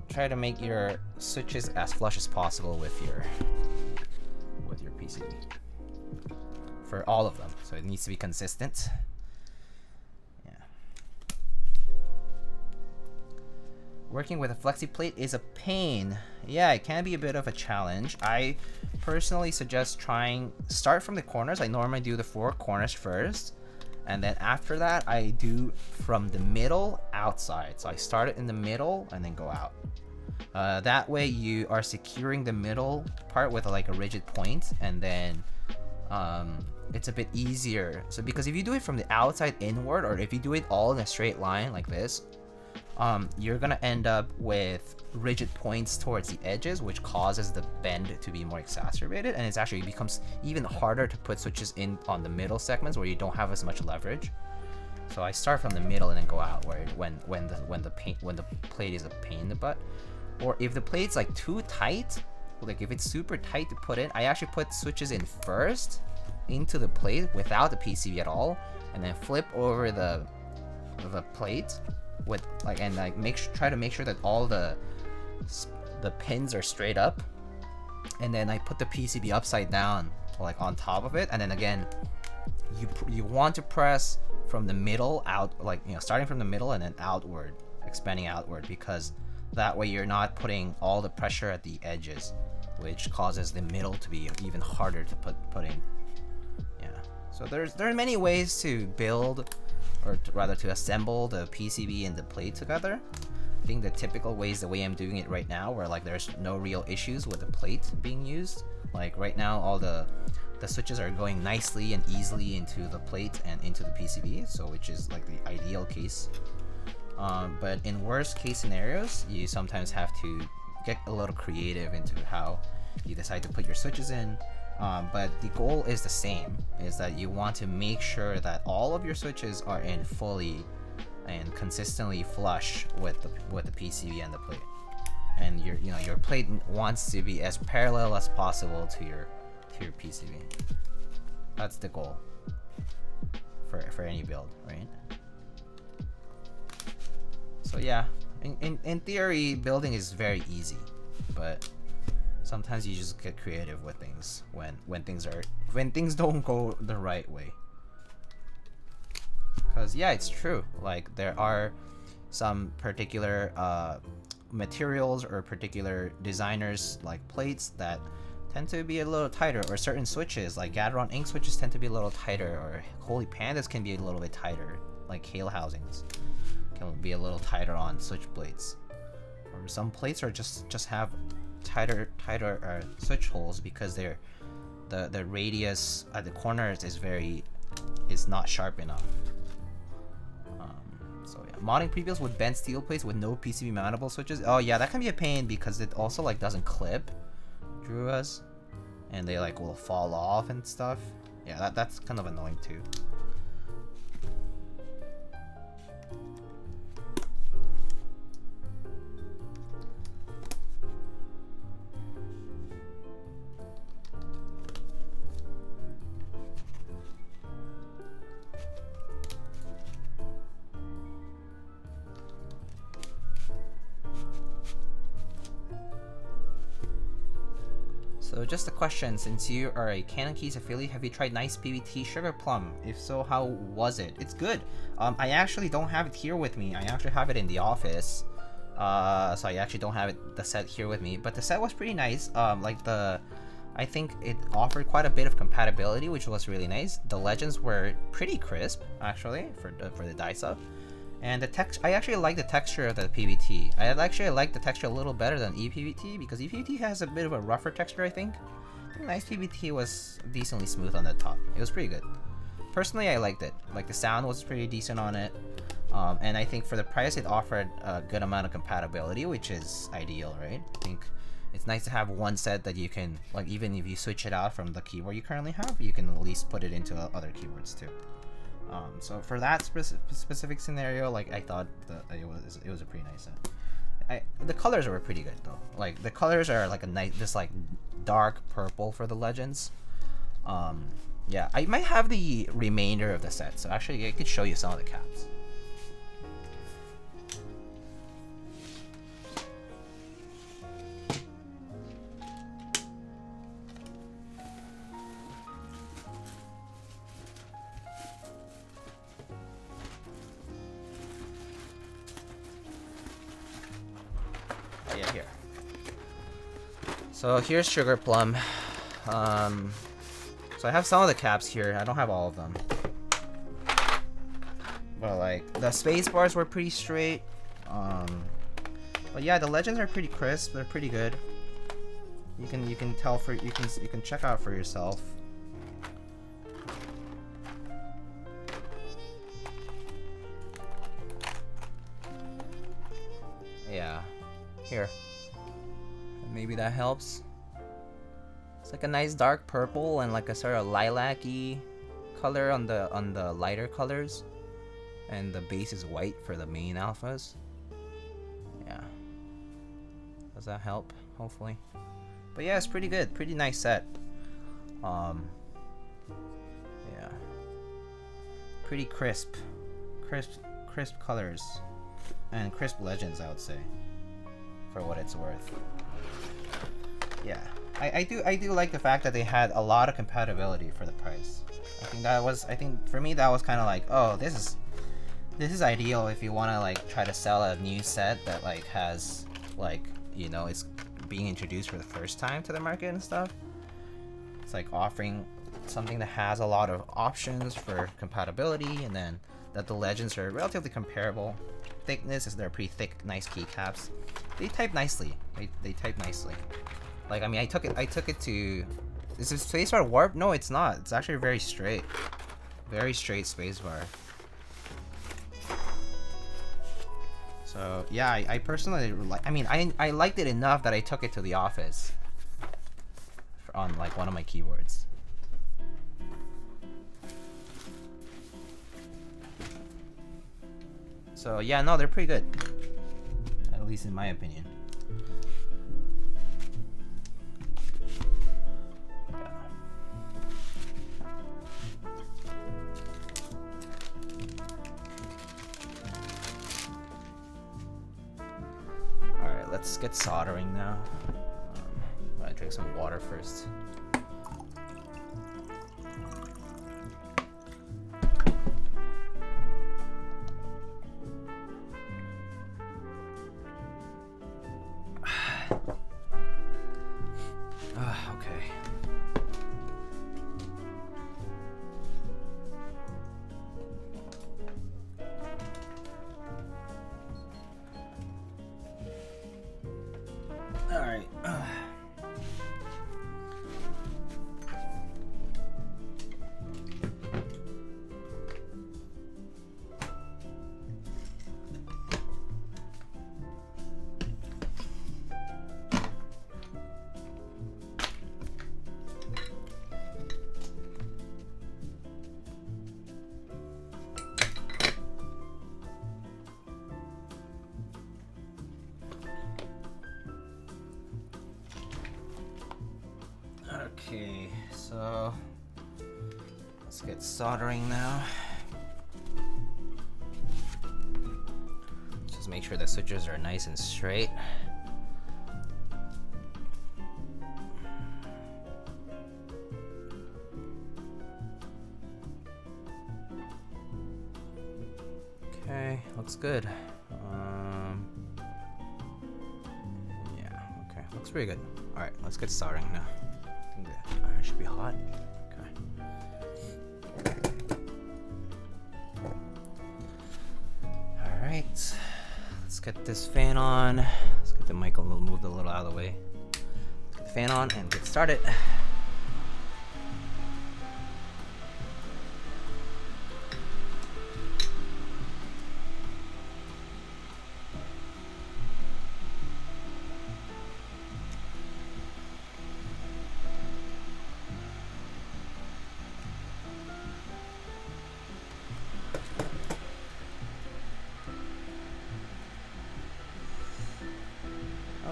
A: Try to make your switches as flush as possible with your PCB. For all of them, so it needs to be consistent. Working with a flexi plate is a pain. Yeah, it can be a bit of a challenge. I personally suggest start from the corners. I normally do the 4 corners first, and then after that I do from the middle outside. So I start it in the middle and then go out. That way you are securing the middle part with a rigid point, and then it's a bit easier. So because if you do it from the outside inward, or if you do it all in a straight line like this, you're gonna end up with rigid points towards the edges, which causes the bend to be more exacerbated, and it actually becomes even harder to put switches in on the middle segments where you don't have as much leverage. So I start from the middle and then go out when the plate is a pain in the butt. Or if the plate's too tight, if it's super tight to put in, I actually put switches in first into the plate without the PCB at all, and then flip over the plate with try to make sure that all the pins are straight up, and then I put the PCB upside down on top of it, and then again you want to press from the middle out, starting from the middle and then outward, expanding outward, because that way you're not putting all the pressure at the edges, which causes the middle to be even harder to put in. Yeah, so there are many ways to build, or rather to assemble the PCB and the plate together. I think the typical way is the way I'm doing it right now, where there's no real issues with the plate being used. Right now, all the switches are going nicely and easily into the plate and into the PCB, so which is the ideal case. But in worst case scenarios, you sometimes have to get a little creative into how you decide to put your switches in. But the goal is the same, is that you want to make sure that all of your switches are in fully and consistently flush with the PCB and the plate. and your plate wants to be as parallel as possible to your PCB. That's the goal for any build, right? So yeah, in theory, building is very easy, but sometimes you just get creative with things when things don't go the right way. Because yeah, it's true. Like there are some particular materials or particular designers like plates that tend to be a little tighter, or certain switches like Gateron ink switches tend to be a little tighter, or Holy Pandas can be a little bit tighter, like Kale housings can be a little tighter on switch plates, or some plates are just have tighter switch holes because the radius at the corners is not sharp enough. So yeah, modding prebuilds with bent steel plates with no PCB mountable switches. Oh yeah, that can be a pain because it also like doesn't clip, Druas, and they like will fall off and stuff. Yeah, that's kind of annoying too. So just a question, since you are a Canon Keys affiliate, have you tried Nice PBT Sugar Plum? If so, how was it? It's good. I actually don't have it here with me. I actually have it in the office. So I actually don't have the set here with me. But the set was pretty nice. I think it offered quite a bit of compatibility, which was really nice. The legends were pretty crisp, actually, for the die sub. And the text, I actually like the texture of the PBT. I actually like the texture a little better than ePBT because ePBT has a bit of a rougher texture, I think. Nice PBT was decently smooth on the top. It was pretty good. Personally, I liked it. Like the sound was pretty decent on it. And I think for the price, it offered a good amount of compatibility, which is ideal, right? I think it's nice to have one set that you can, like, even if you switch it out from the keyboard you currently have, you can at least put it into other keyboards too. So for that specific scenario, like I thought it was a pretty nice set. The colors were pretty good though. Like the colors are like a nice, this like dark purple for the legends. Yeah, I might have the remainder of the set, so actually I could show you some of the caps. Yeah, here. So here's Sugar Plum. So I have some of the caps here. I don't have all of them. But like the space bars were pretty straight. But yeah, the legends are pretty crisp. They're pretty good. You can tell for you can check out for yourself. Yeah. Here. Maybe that helps. It's like a nice dark purple and like a sort of lilac-y color on the lighter colors. And the base is white for the main alphas. Yeah. Does that help? Hopefully. But yeah, it's pretty good. Pretty nice set. Yeah. Pretty crisp. Crisp colors. And crisp legends, I would say. For what it's worth. Yeah. I do like the fact that they had a lot of compatibility for the price. I think for me that was kind of like, oh, this is ideal if you want to like try to sell a new set that like has like, you know, it's being introduced for the first time to the market and stuff. It's like offering something that has a lot of options for compatibility, and then that the legends are relatively comparable. Thickness is they're pretty thick, nice keycaps. They type nicely. They type nicely. Like I mean, I took it to. Is this spacebar warp? No, it's not. It's actually very straight. Very straight spacebar. So yeah, I personally like. I mean, I liked it enough that I took it to the office. On like one of my keyboards. So yeah, no, they're pretty good. At least in my opinion. get soldering now. I'm gonna drink some water first. Okay. All right. Okay, so let's get soldering now. Just make sure the switches are nice and straight. Okay, looks good. Yeah, okay, looks pretty good. All right, let's get soldering now. I think the iron should be hot. Okay. All right, let's get this fan on. Let's get the mic a little moved a little out of the way. Let's get the fan on and get started.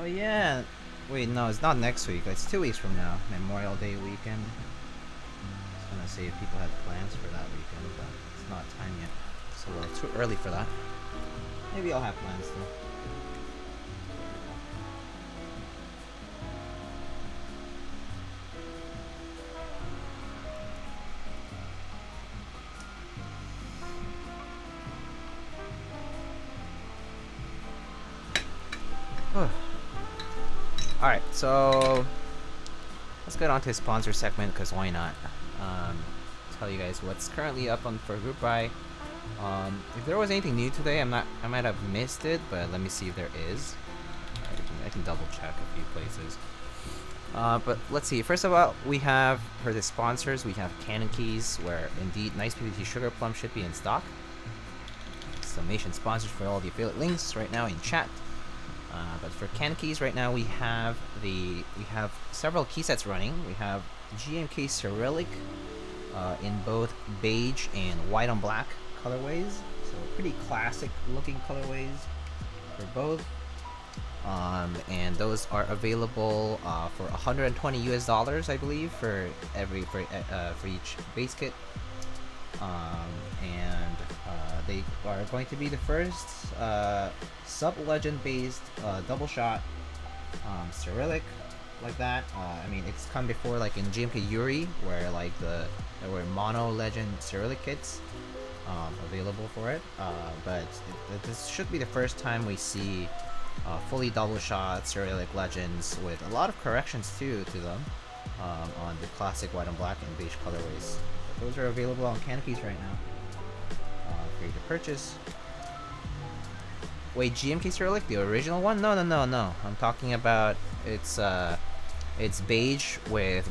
A: Oh yeah, wait, no, it's not next week. It's 2 weeks from now, Memorial Day weekend. I was gonna say if people had plans for that weekend, but it's not time yet. So it's too early for that. Maybe I'll have plans though. Alright, so let's get on to the sponsor segment, because why not? Tell you guys what's currently up on for group buy. If there was anything new today, I might have missed it, but let me see if there is. I can double check a few places. But let's see. First of all, we have for the sponsors, we have Cannon Keys, where indeed nice PVC sugar plum should be in stock. Exclamation sponsors for all the affiliate links right now in chat. But for Cannon Keys right now, we have several key sets running. We have GMK Cyrillic in both beige and white on black colorways, so pretty classic looking colorways for both. And those are available for $120 US, I believe, for each base kit. And they are going to be the first sub-legend based double shot Cyrillic like that. I mean, it's come before, like in GMK Yuri, where like there were mono legend Cyrillic kits available for it. But this should be the first time we see fully double shot Cyrillic legends with a lot of corrections too to them on the classic white and black and beige colorways. Those are available on Canopies right now for you to purchase. Wait, GMK Cyrillic, the original one? No. I'm talking about it's beige with,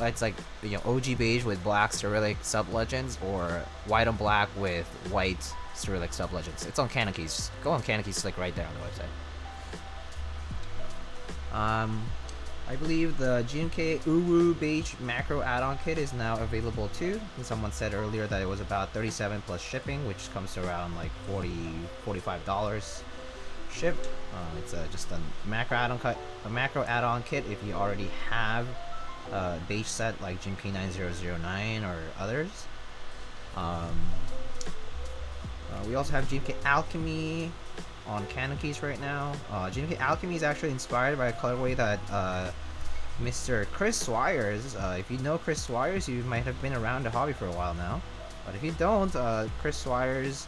A: it's like, you know, OG beige with black Cyrillic sub legends, or white on black with white Cyrillic sub legends. It's on Canopies. Go on Canopies, like right there on the website. I believe the GMK Uwu beige macro add-on kit is now available too. And someone said earlier that it was about $37 plus shipping, which comes to around like $45 shipped. It's just a macro add-on kit if you already have a beige set like GMK 9009 or others. We also have GMK Alchemy on Canon keys right now. GMK Alchemy is actually inspired by a colorway that Mr. Chris Swires. If you know Chris Swires, you might have been around the hobby for a while now. But if you don't, Chris Swires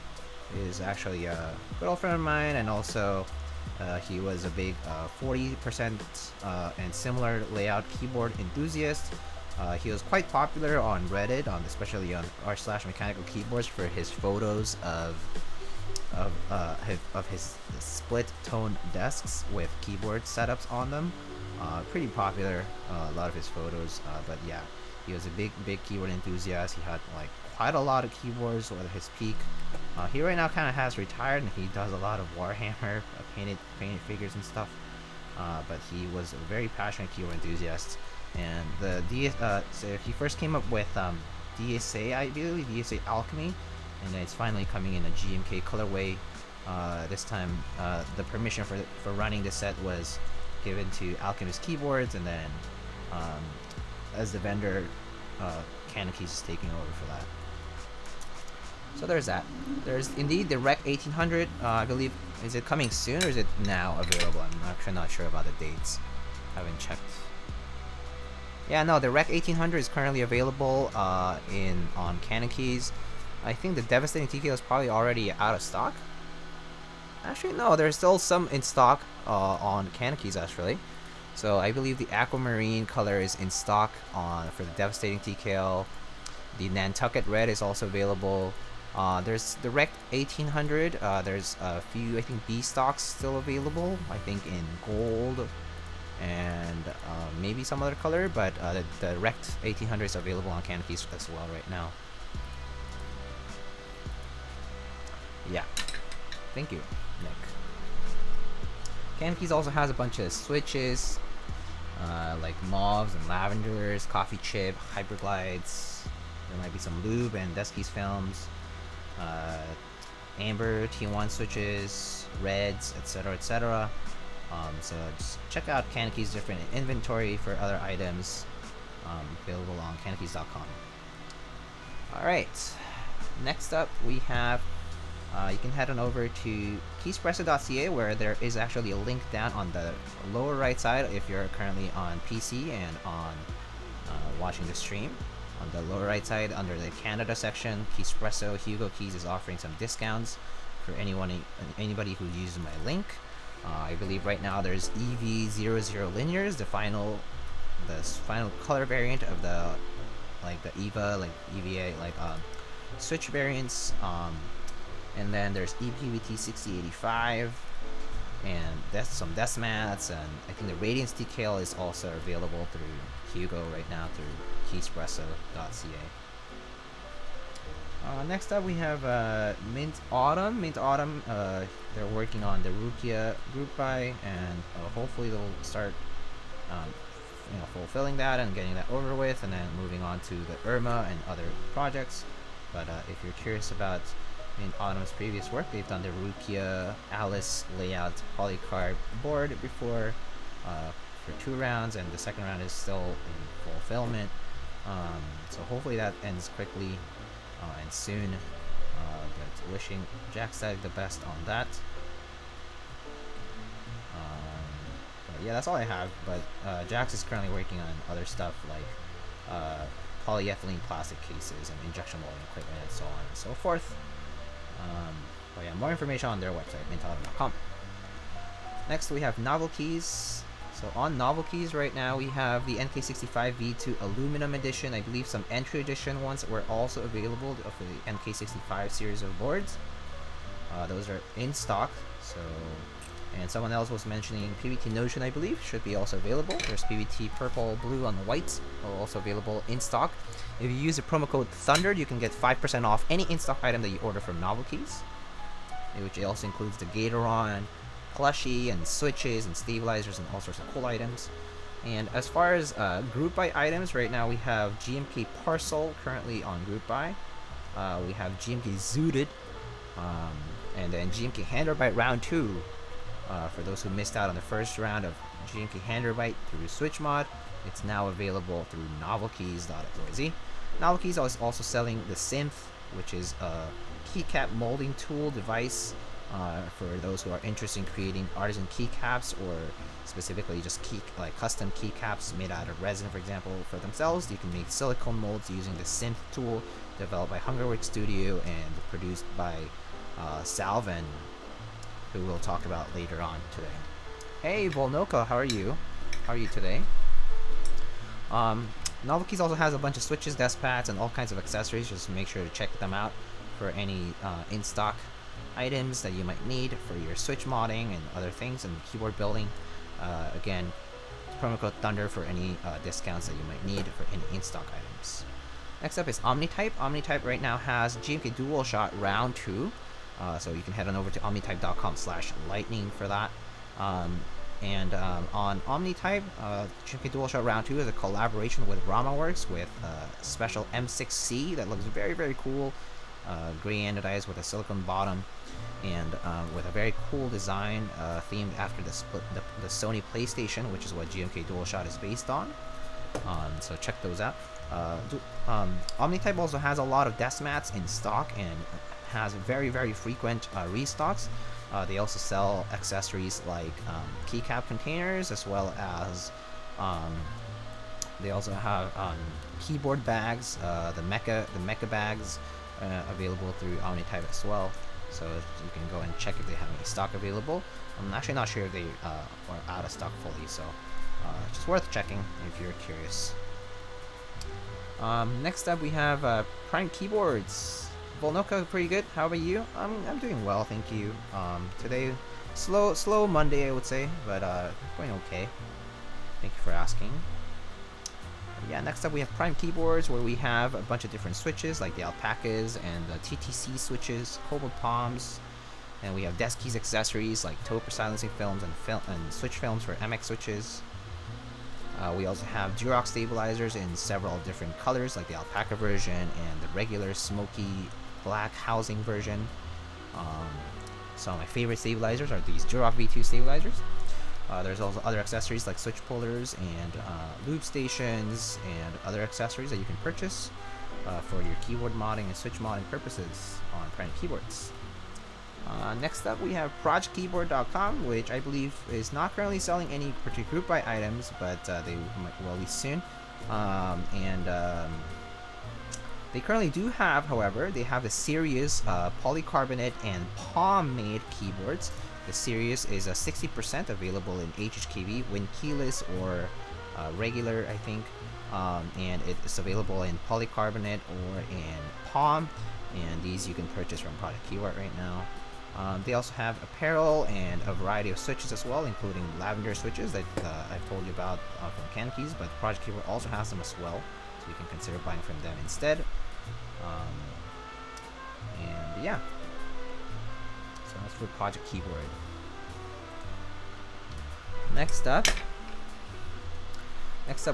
A: is actually a good old friend of mine, and also he was a big 40% and similar layout keyboard enthusiast. He was quite popular on Reddit, especially on r/mechanical keyboards, for his photos of his split tone desks with keyboard setups on them. Pretty popular, a lot of his photos. But yeah, he was a big keyboard enthusiast. He had like quite a lot of keyboards at his peak. He right now kind of has retired, and he does a lot of Warhammer painted figures and stuff. But he was a very passionate keyboard enthusiast. And so he first came up with DSA, I believe, DSA Alchemy, and then it's finally coming in a GMK colorway. This time, the permission for running this set was given to Alchemist Keyboards, and then as the vendor, Canon Keys is taking over for that. So there's that. There's indeed the Rec 1800. I believe, is it coming soon or is it now available? I'm actually not sure about the dates. Haven't checked. Yeah, no, the Rec 1800 is currently available on Canon Keys. I think the Devastating TKO is probably already out of stock. Actually, no, there's still some in stock on Canon Keys actually. So I believe the Aquamarine color is in stock for the Devastating TKO. The Nantucket Red is also available. There's the Rec 1800. There's a few, I think, B stocks still available. I think in gold and maybe some other color, but the Rec 1800 is available on Canon Keys as well right now. Yeah, thank you, Nick. Canon Keys also has a bunch of switches, like Mauves and Lavenders, Coffee Chip, Hyperglides. There might be some Lube and Deskey's films, Amber, T1 switches, Reds, etc., etc. So just check out Canon Keys' different inventory for other items available on canonkeys.com. Alright, next up we have, you can head on over to keyspresso.ca, where there is actually a link down on the lower right side if you're currently on PC and on watching the stream. On the lower right side, under the Canada section, Keyspresso Hugo Keys is offering some discounts for anybody who uses my link. I believe right now there's EV00 linears, the final color variant of the EVA, like EVA, switch variants. And then there's EPVT 6085, and some desk mats, and I think the Radiance decal is also available through Hugo right now through keyspresso.ca. Next up we have Mint Autumn. They're working on the Rukia group buy, and hopefully they'll start fulfilling that and getting that over with, and then moving on to the Irma and other projects. But if you're curious about Mint Autumn's previous work, they've done the Rukia Alice layout polycarb board before for 2 rounds, and the second round is still in fulfillment. So hopefully that ends quickly and soon. But wishing Jackstag the best on that. But yeah, that's all I have. But Jax is currently working on other stuff like polyethylene plastic cases and injection molding equipment and so on and so forth. But yeah, more information on their website, mintautumn.com. Next we have Novel Keys. So on Novel Keys right now we have the NK65 V2 Aluminum Edition. I believe some Entry Edition ones were also available for the NK65 series of boards. Those are in stock. So, and someone else was mentioning PVT Notion, I believe, should be also available. There's PVT Purple, Blue on the white, also available in stock. If you use the promo code Thunder, you can get 5% off any in-stock item that you order from Novel Keys, which also includes the Gatoron plushie and switches and stabilizers and all sorts of cool items. And as far as group buy items, right now we have GMK Parcel currently on group buy. We have GMK Zooted, and then GMK Handarbeit Round 2. For those who missed out on the first round of GMK Handarbeit through Switch Mod, it's now available through novelkeys.org. Novel Keys is also selling the Synth, which is a keycap molding tool device for those who are interested in creating artisan keycaps, or specifically just custom keycaps made out of resin, for example, for themselves. You can make silicone molds using the synth tool developed by Hungerworks Studio and produced by Salvin, who we'll talk about later on today. Hey Volnoka, how are you? How are you today? Novelkeys also has a bunch of switches, desk pads, and all kinds of accessories. Just make sure to check them out for any in-stock items that you might need for your switch modding and other things, and keyboard building. Again, promo code Thunder for any discounts that you might need for any in-stock items. Next up is Omnitype. Omnitype right now has GMK DualShot Round 2, so you can head on over to omnitype.com/lightning for that. On Omnitype, GMK DualShot Round 2 is a collaboration with RamaWorks with a special M6C that looks very, very cool. Gray anodized with a silicone bottom, and with a very cool design themed after the Sony PlayStation, which is what GMK DualShot is based on. So check those out. Omnitype also has a lot of desk mats in stock and has very, very frequent restocks. They also sell accessories like keycap containers, as well as they also have keyboard bags, the mecha bags available through Omnitype as well. So you can go and check if they have any stock available. I'm actually not sure if they are out of stock fully, so just worth checking if you're curious. Next up we have Prime Keyboards. Volnoka, pretty good. How about you? I'm doing well, thank you. Today, slow Monday, I would say, but going okay. Thank you for asking. Yeah, next up we have Prime Keyboards, where we have a bunch of different switches, like the alpacas and the TTC switches, Cobalt Palms, and we have desk keys accessories like Toper silencing films and switch films for MX switches. We also have Durock stabilizers in several different colors, like the alpaca version and the regular smoky black housing version. Some of my favorite stabilizers are these Durock V2 stabilizers. There's also other accessories like switch pullers and lube stations and other accessories that you can purchase for your keyboard modding and switch modding purposes on Prime Keyboards. Next up we have ProjectKeyboard.com, which I believe is not currently selling any particular group buy items, but they will be soon. They currently do have, however, they have the Sirius polycarbonate and palm-made keyboards. The Sirius is a 60% available in HHKB, when keyless or regular, I think, and it's available in polycarbonate or in palm, and these you can purchase from Project Keyboard right now. They also have apparel and a variety of switches as well, including lavender switches that I've told you about from Cankeys, but Project Keyboard also has them as well, so you can consider buying from them instead. And yeah, so that's for Project Keyboard. Next up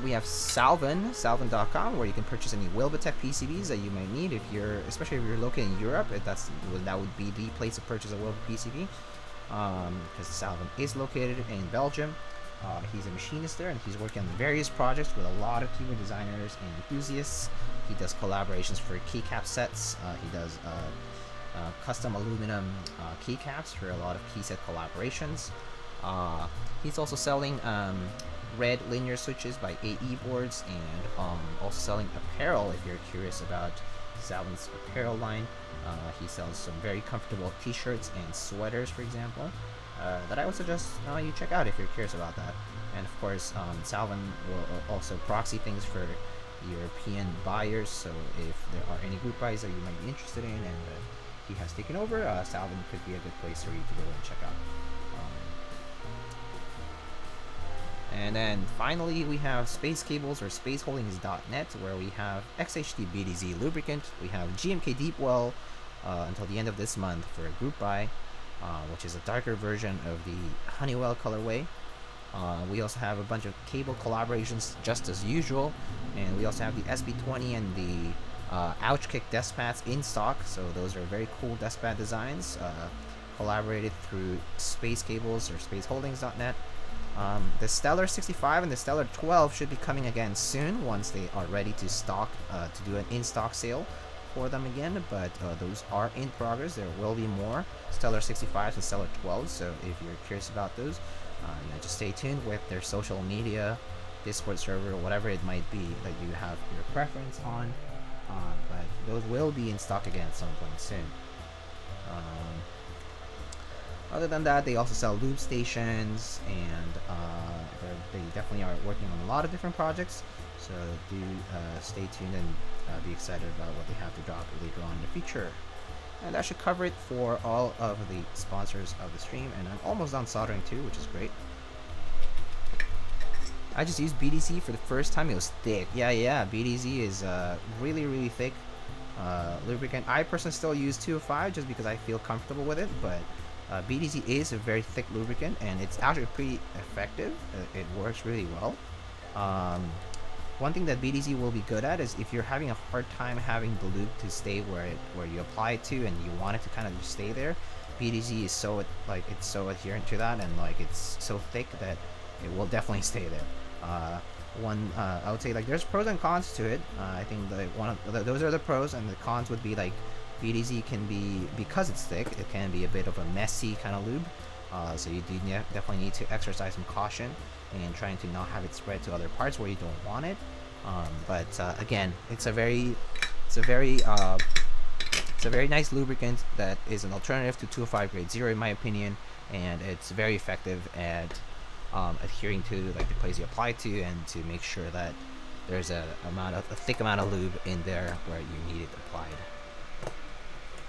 A: we have Salvin.com, where you can purchase any Wilbitech PCBs that you might need especially if you're located in Europe. That would be the place to purchase a Wilbit PCB, because Salvin is located in Belgium. He's a machinist there, and he's working on various projects with a lot of keyboard designers and enthusiasts. He does collaborations for keycap sets. He does custom aluminum keycaps for a lot of key set collaborations. He's also selling red linear switches by AE boards, and also selling apparel if you're curious about Salvin's apparel line. He sells some very comfortable t-shirts and sweaters, for example, that I would suggest you check out if you're curious about that. And of course, Salvin will also proxy things for European buyers, so if there are any group buys that you might be interested in and he has taken over, Salvin could be a good place for you to go and check out. And then finally we have Space Cables or spaceholdings.net, where we have XHD BDZ lubricant, we have GMK Deepwell until the end of this month for a group buy, which is a darker version of the Honeywell colorway. We also have a bunch of cable collaborations just as usual, and we also have the SB20 and the Ouch Kick desk pads in stock, so those are very cool desk pad designs collaborated through Space Cables or spaceholdings.net. The Stellar 65 and the Stellar 12 should be coming again soon once they are ready to stock to do an in-stock sale for them again, but those are in progress. There will be more Stellar 65s and Stellar 12s, so if you're curious about those, just stay tuned with their social media, Discord server, whatever it might be that you have your preference on. But those will be in stock again at some point soon. Other than that, they also sell lube stations, and they definitely are working on a lot of different projects. So do stay tuned and be excited about what they have to drop later on in the future. And that should cover it for all of the sponsors of the stream. And I'm almost done soldering too, which is great. I just used BDC for the first time. It was thick. Yeah. BDC is really, really thick lubricant. I personally still use 205 just because I feel comfortable with it, but BDC is a very thick lubricant, and it's actually pretty effective. It works really well. One thing that BDC will be good at is if you're having a hard time having the lube to stay where you apply it to, and you want it to kind of just stay there, BDC is so it's so adherent to that, and it's so thick that it will definitely stay there. I would say there's pros and cons to it. I think those are the pros, and the cons would be BDC can be, because it's thick, it can be a bit of a messy kind of lube. So you do definitely need to exercise some caution and trying to not have it spread to other parts where you don't want it. But again, it's a very nice lubricant that is an alternative to 205 grade 0 in my opinion, and it's very effective at adhering to the place you apply to, and to make sure that there's a thick amount of lube in there where you need it applied.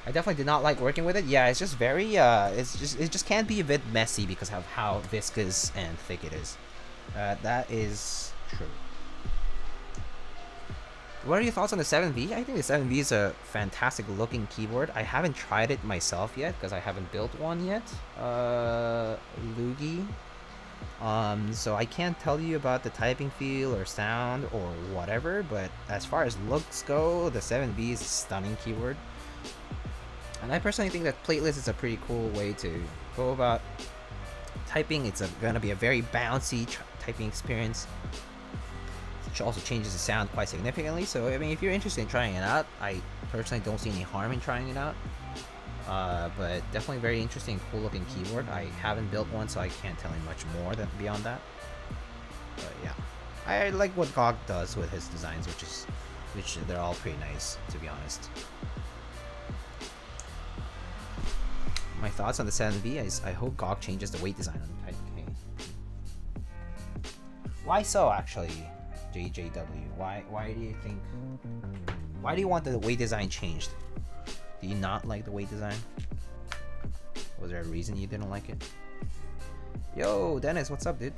A: I definitely did not like working with it. Yeah, it's just very it just can be a bit messy because of how viscous and thick it is. That is true. What are your thoughts on the 7V? I think the 7V is a fantastic looking keyboard. I haven't tried it myself yet because I haven't built one yet. Loogie. So I can't tell you about the typing feel or sound or whatever, but as far as looks go, the 7V is a stunning keyboard. And I personally think that plateless is a pretty cool way to go about typing. It's gonna be a very bouncy typing experience, which also changes the sound quite significantly. So I mean, if you're interested in trying it out, I personally don't see any harm in trying it out. But definitely very interesting, cool looking keyboard. I haven't built one, so I can't tell you much more beyond that. But yeah, I like what GOG does with his designs, which they're all pretty nice, to be honest. My thoughts on the 7V is I hope GOG changes the weight design on the Type K. Why so, actually, JJW? Why do you think? Why do you want the weight design changed? Do you not like the weight design? Was there a reason you didn't like it? Yo, Dennis, what's up, dude?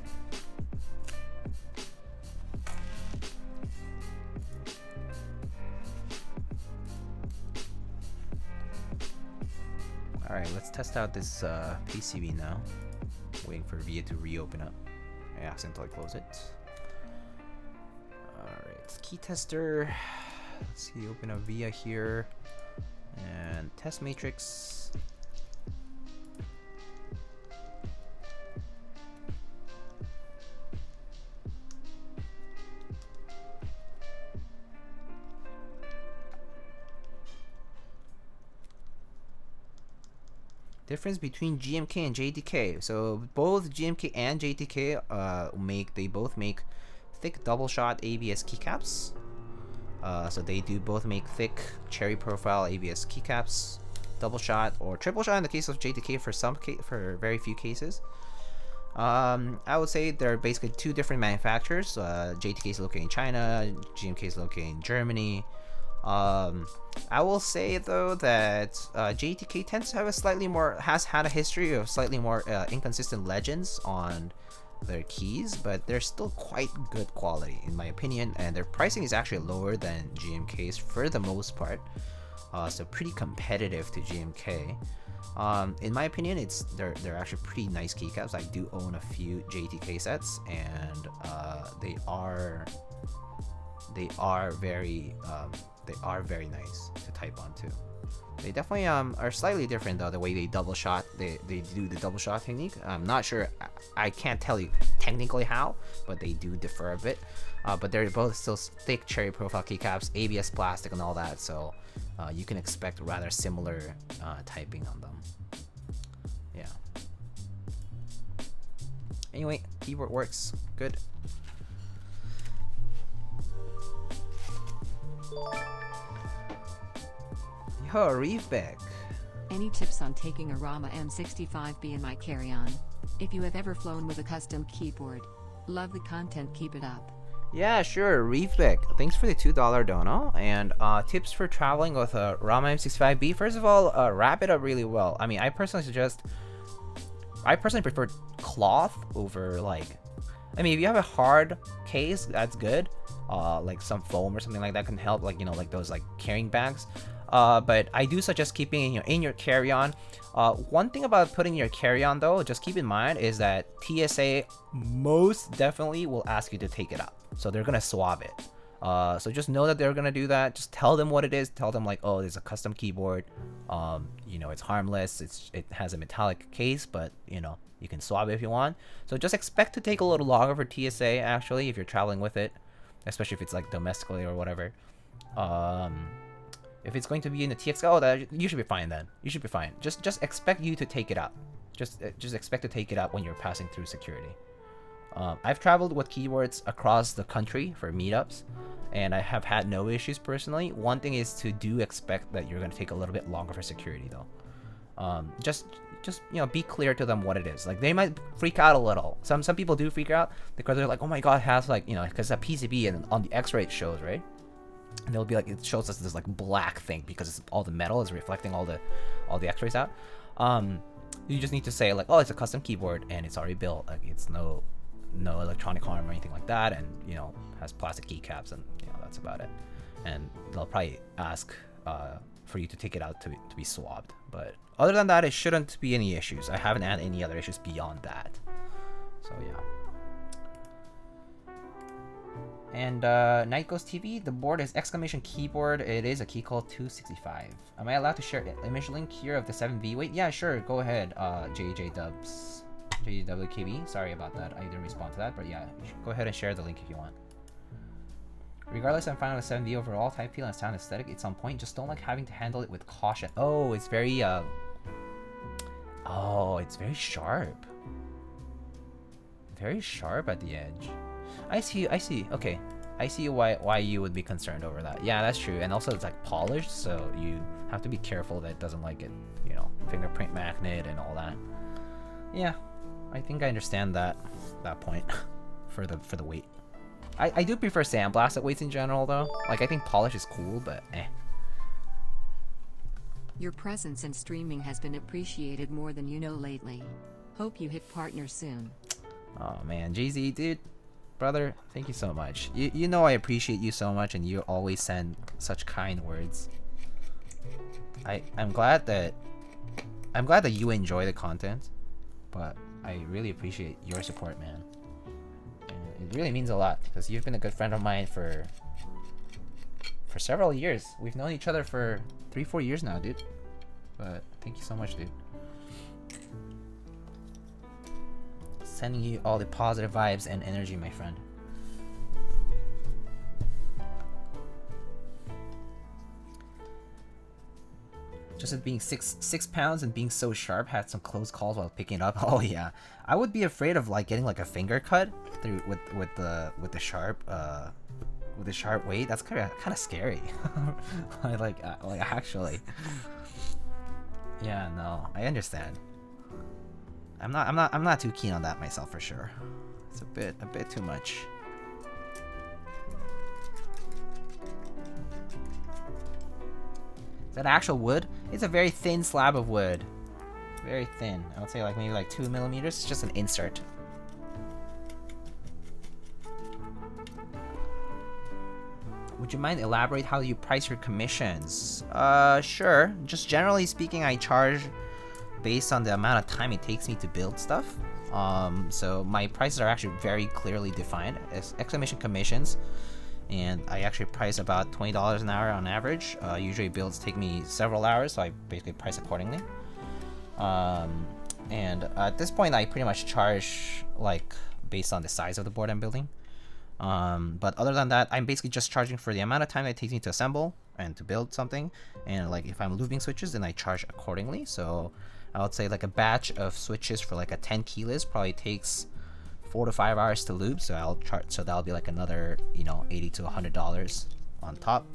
A: Alright, let's test out this PCB now. Waiting for VIA to reopen up. I accidentally closed it. Alright, key tester. Let's see, open up VIA here. And test matrix. Difference between GMK and Jdk. So both GMK and Jdk both make thick double shot ABS keycaps. So they do both make thick cherry profile ABS keycaps, double shot or triple shot in the case of Jdk for very few cases. I would say they're basically two different manufacturers. Jdk is located in China, GMK is located in Germany. I will say though that Jdk tends to have has had a history of slightly more inconsistent legends on their keys, but they're still quite good quality in my opinion, and their pricing is actually lower than GMK's for the most part, so pretty competitive to GMK. In my opinion, they're actually pretty nice keycaps. I do own a few JTK sets, and they are very nice to type on too. They definitely are slightly different though. The way they double shot, they do the double shot technique. I'm not sure. I can't tell you technically how, but they do differ a bit. But they're both still thick cherry profile keycaps, ABS plastic, and all that. So you can expect rather similar typing on them. Yeah. Anyway, keyboard works good. Yo, Reefbeck.
B: Any tips on taking a Rama M65B in my carry-on? If you have ever flown with a custom keyboard. Love the content, keep it up.
A: Yeah, sure, Reefbeck. Thanks for the $2 dono. And tips for traveling with a Rama M65B. First of all, wrap it up really well. I mean, I personally prefer cloth over like, I mean, if you have a hard case, that's good. Like some foam or something like that can help, like, you know, like those like carrying bags. But I do suggest keeping it in your carry-on. One thing about putting your carry-on though, just keep in mind, is that TSA most definitely will ask you to take it out. So they're gonna swab it. So just know that they're gonna do that. Just tell them what it is. Tell them like, oh, there's a custom keyboard. You know, it's harmless. It has a metallic case, but you know, you can swab it if you want. So just expect to take a little longer for TSA actually if you're traveling with it, especially if it's like domestically or whatever. If it's going to be in the TX, oh, that you should be fine then. You should be fine. Just expect you to take it out. Just expect to take it out when you're passing through security. I've traveled with keyboards across the country for meetups, and I have had no issues personally. One thing is to do expect that you're going to take a little bit longer for security though. Just you know, be clear to them what it is. Like they might freak out a little. Some people do freak out because they're like, oh my god, it has like, you know, because a PCB and on the X-ray it shows, right? And they'll be like, it shows us this like black thing because it's, all the metal is reflecting all the X-rays out. You just need to say like, oh, it's a custom keyboard and it's already built. Like it's no electronic harm or anything like that, and you know, has plastic keycaps, and you know, that's about it. And they'll probably ask for you to take it out to be swabbed. But other than that, it shouldn't be any issues. I haven't had any other issues beyond that. So yeah. And Night Ghost TV, the board is exclamation keyboard. It is a key code 265. Am I allowed to share image link here of the 7V weight? Yeah, sure. Go ahead, JJWKB. Sorry about that. I didn't respond to that, but yeah, you should go ahead and share the link if you want. Regardless, I'm fine with 7V overall. Type feel and sound aesthetic, it's on point. Just don't like having to handle it with caution. Oh, it's very it's very sharp. Very sharp at the edge. I see. Okay, I see why you would be concerned over that. Yeah, that's true. And also, it's like polished, so you have to be careful that it doesn't like it, you know, fingerprint magnet and all that. Yeah, I think I understand that point for the weight. I do prefer sandblasted weights in general, though. Like, I think polish is cool, but eh.
B: Your presence in streaming has been appreciated more than you know lately. Hope you hit partner soon.
A: Oh man, GZ, dude. Brother, thank you so much. You know I appreciate you so much, and you always send such kind words. I'm glad that you enjoy the content, but I really appreciate your support, man. And it really means a lot because you've been a good friend of mine for several years. We've known each other for 3-4 years now, dude. But thank you so much, dude. Sending you all the positive vibes and energy, my friend. Just as being six pounds and being so sharp, had some close calls while picking it up. Oh yeah, I would be afraid of like getting like a finger cut through with the sharp weight. That's kind of scary. like actually. Yeah, no, I understand. I'm not too keen on that myself for sure. It's a bit too much. Is that actual wood? It's a very thin slab of wood. Very thin. I would say like maybe like 2 millimeters. It's just an insert. Would you mind elaborate how you price your commissions? Sure. Just generally speaking, I charge based on the amount of time it takes me to build stuff. So my prices are actually very clearly defined as exclamation commissions. and I actually price about $20 an hour on average. Usually builds take me several hours, so I basically price accordingly. And at this point, I pretty much charge like based on the size of the board I'm building. But other than that, I'm basically just charging for the amount of time that it takes me to assemble and to build something. And like if I'm lubing switches, then I charge accordingly. So I would say like a batch of switches for like a 10 key list probably takes 4 to 5 hours to lube. So I'll charge, so that'll be like another, you know, $80 to $100 on top.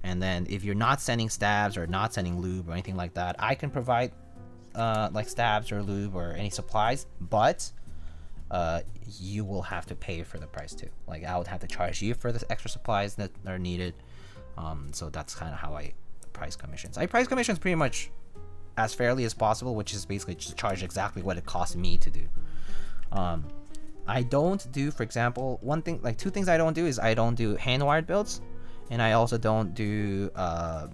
A: And then if you're not sending stabs or not sending lube or anything like that, I can provide like stabs or lube or any supplies, but you will have to pay for the price too. Like I would have to charge you for the extra supplies that are needed. So that's kind of how I price commissions. I price commissions pretty much as fairly as possible, which is basically just charge exactly what it costs me to do. I don't do, for example, two things I don't do is I don't do hand wired builds, and I also don't do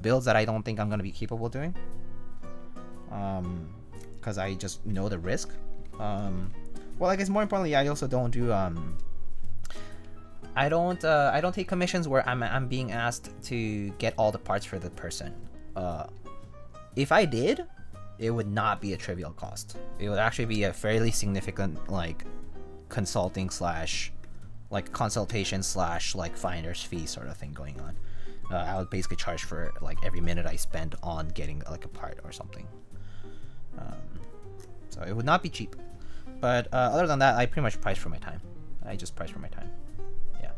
A: builds that I don't think I'm going to be capable of doing. Because I just know the risk. Well, I guess more importantly, I also don't do I don't take commissions where I'm being asked to get all the parts for the person. If I did, it would not be a trivial cost. It would actually be a fairly significant like consulting slash like consultation slash like finder's fee sort of thing going on. I would basically charge for like every minute I spend on getting like a part or something. So it would not be cheap. But other than that, I pretty much price for my time. I just price for my time. Yeah.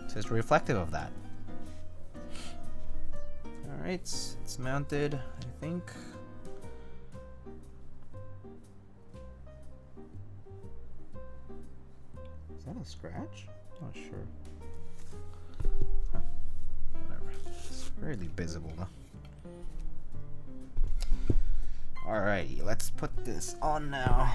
A: So it's reflective of that. Alright, it's mounted, I think. Is that a scratch? Not sure. Huh. Whatever. It's fairly visible though. Alrighty, let's put this on now.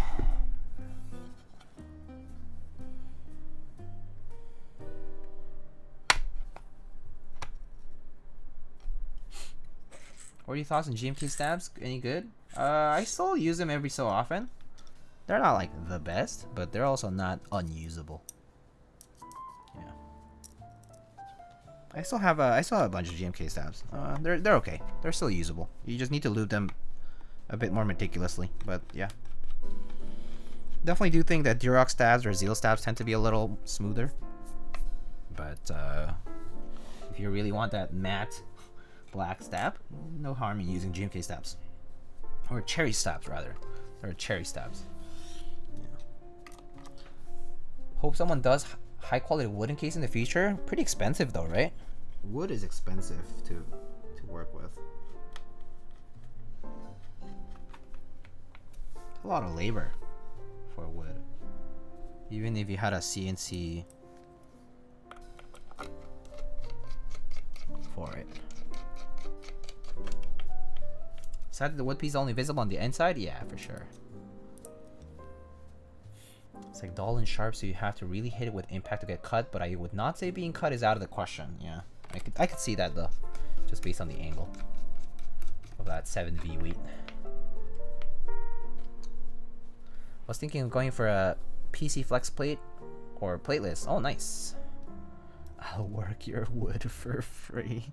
A: What are your thoughts on GMK stabs? Any good? I still use them every so often. They're not like the best, but they're also not unusable. Yeah. I still have a bunch of GMK stabs. They're okay. They're still usable. You just need to lube them a bit more meticulously, but yeah. Definitely do think that Durock stabs or Zeal stabs tend to be a little smoother. But if you really want that matte black stab, no harm in using GMK stabs. Or cherry stabs, rather. Or cherry stabs. Yeah. Hope someone does high quality wooden case in the future. Pretty expensive though, right? Wood is expensive to work with. A lot of labor for wood. Even if you had a CNC for it. Is the wood piece only visible on the inside? Yeah, for sure. It's like dull and sharp, so you have to really hit it with impact to get cut, but I would not say being cut is out of the question. Yeah, I could see that though, just based on the angle of that 7V weight. I was thinking of going for a PC flex plate or plateless. Oh, nice. I'll work your wood for free.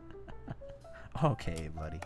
A: Okay, buddy.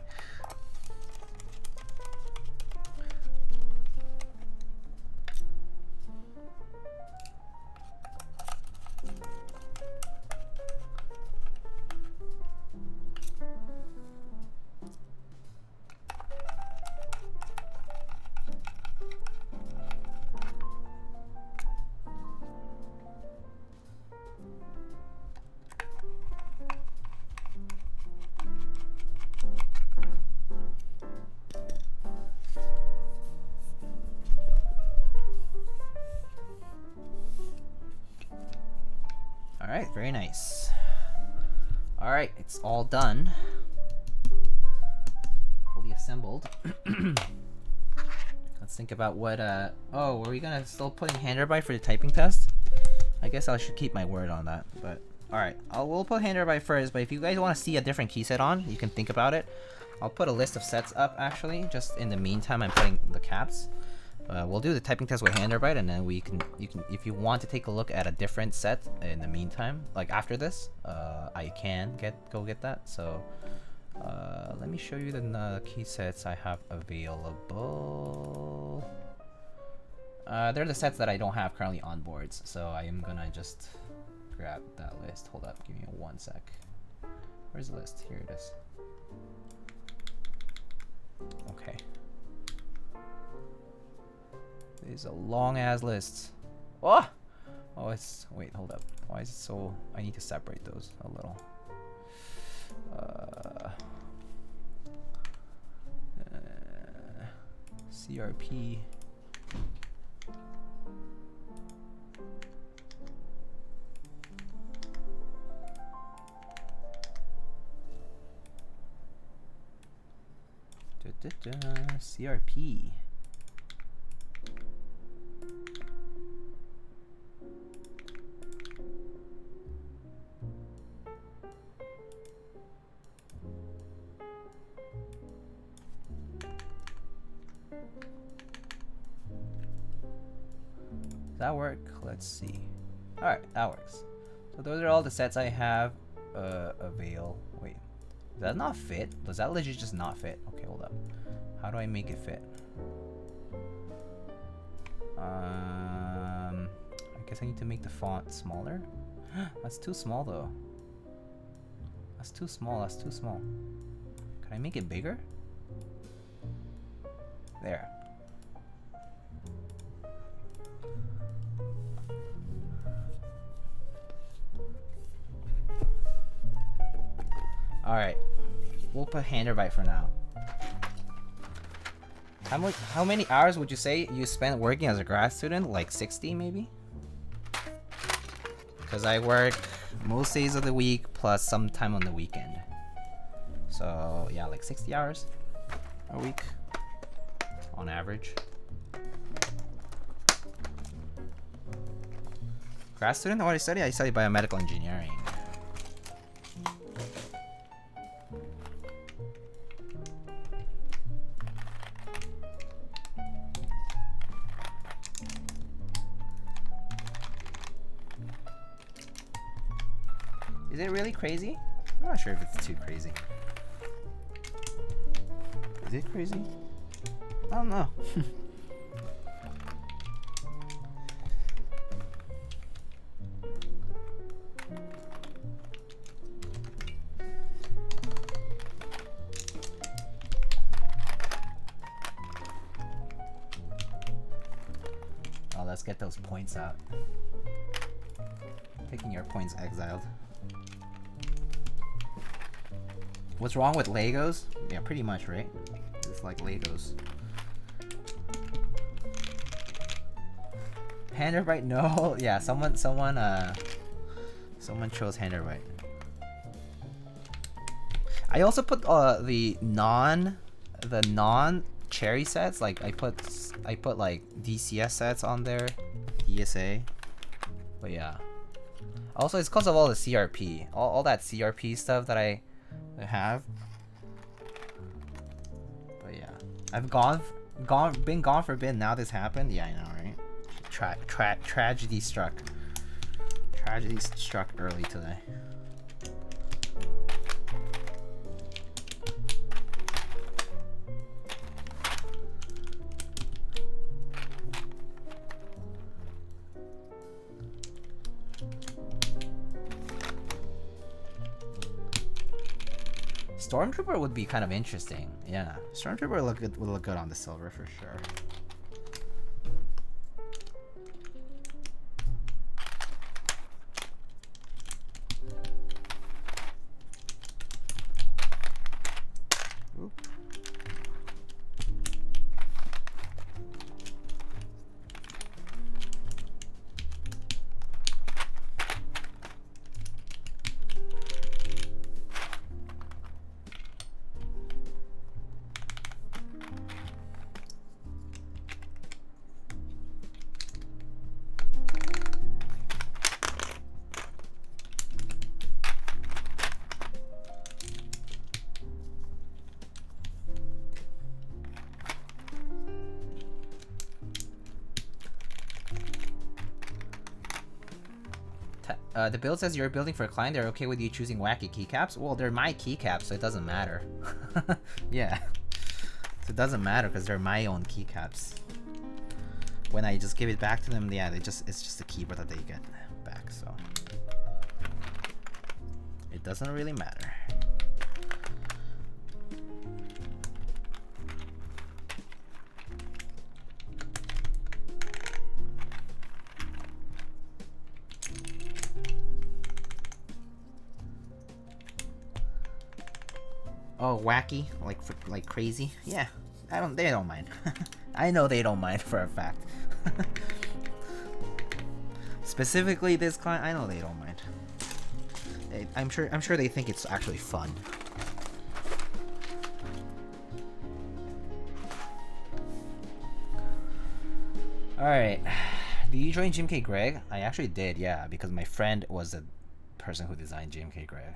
A: Alright, very nice. Alright, it's all done. Fully assembled. Let's think about what, oh, were we gonna still putting Handarbeit for the typing test? I guess I should keep my word on that, but alright. We'll put Handarbeit first, but if you guys want to see a different key set on, you can think about it. I'll put a list of sets up, actually. Just in the meantime, I'm putting the caps. we'll do the typing test with Handarbeit, and then you can if you want to take a look at a different set in the meantime, like after this, I can go get that. So let me show you the key sets I have available. They're the sets that I don't have currently on boards, so I am gonna just grab that list. Hold up, give me 1 sec. Where's the list? Here it is. Okay. These are long ass lists. Oh! Oh, it's. Wait, hold up. Why is it so. I need to separate those a little. CRP. CRP. Does that work? Let's see. Alright, that works. So those are all the sets I have avail. Wait. Does that not fit? Does that legit just not fit? Okay, hold up. How do I make it fit? I guess I need to make the font smaller. That's too small though. That's too small. That's too small. Can I make it bigger? There. Alright. We'll put Handarbeit for now. How many hours would you say you spent working as a grad student? Like 60 maybe? Because I work most days of the week plus some time on the weekend. So yeah, like 60 hours a week on average. Grad student? What do I study? I study biomedical engineering. Is it really crazy? I'm not sure if it's too crazy. Is it crazy? I don't know. Oh, let's get those points out. Taking your points exiled. What's wrong with Legos? Yeah, pretty much, right? It's like Legos. Handarbeit? No. Yeah, someone chose Handarbeit. I also put the non cherry sets. Like I put like DCS sets on there, DSA. But yeah. Also, it's because of all the CRP, all that CRP stuff that I have. But yeah, I've been gone for a bit. Now this happened. Yeah, I know, right? Tragedy struck. Tragedy struck early today. Stormtrooper would be kind of interesting. Yeah, Stormtrooper would look good on the silver for sure. Oop. The build says you're building for a client. They're okay with you choosing wacky keycaps. Well, they're my keycaps, so it doesn't matter. Yeah, so it doesn't matter because they're my own keycaps. When I just give it back to them, yeah, it's just a keyboard that they get back. So it doesn't really matter. Oh, wacky, like crazy. Yeah, they don't mind. I know they don't mind for a fact. Specifically this client, I know they don't mind. I'm sure they think it's actually fun. All right, did you join Gmk Greg? I actually did, yeah, because my friend was the person who designed Gmk Greg.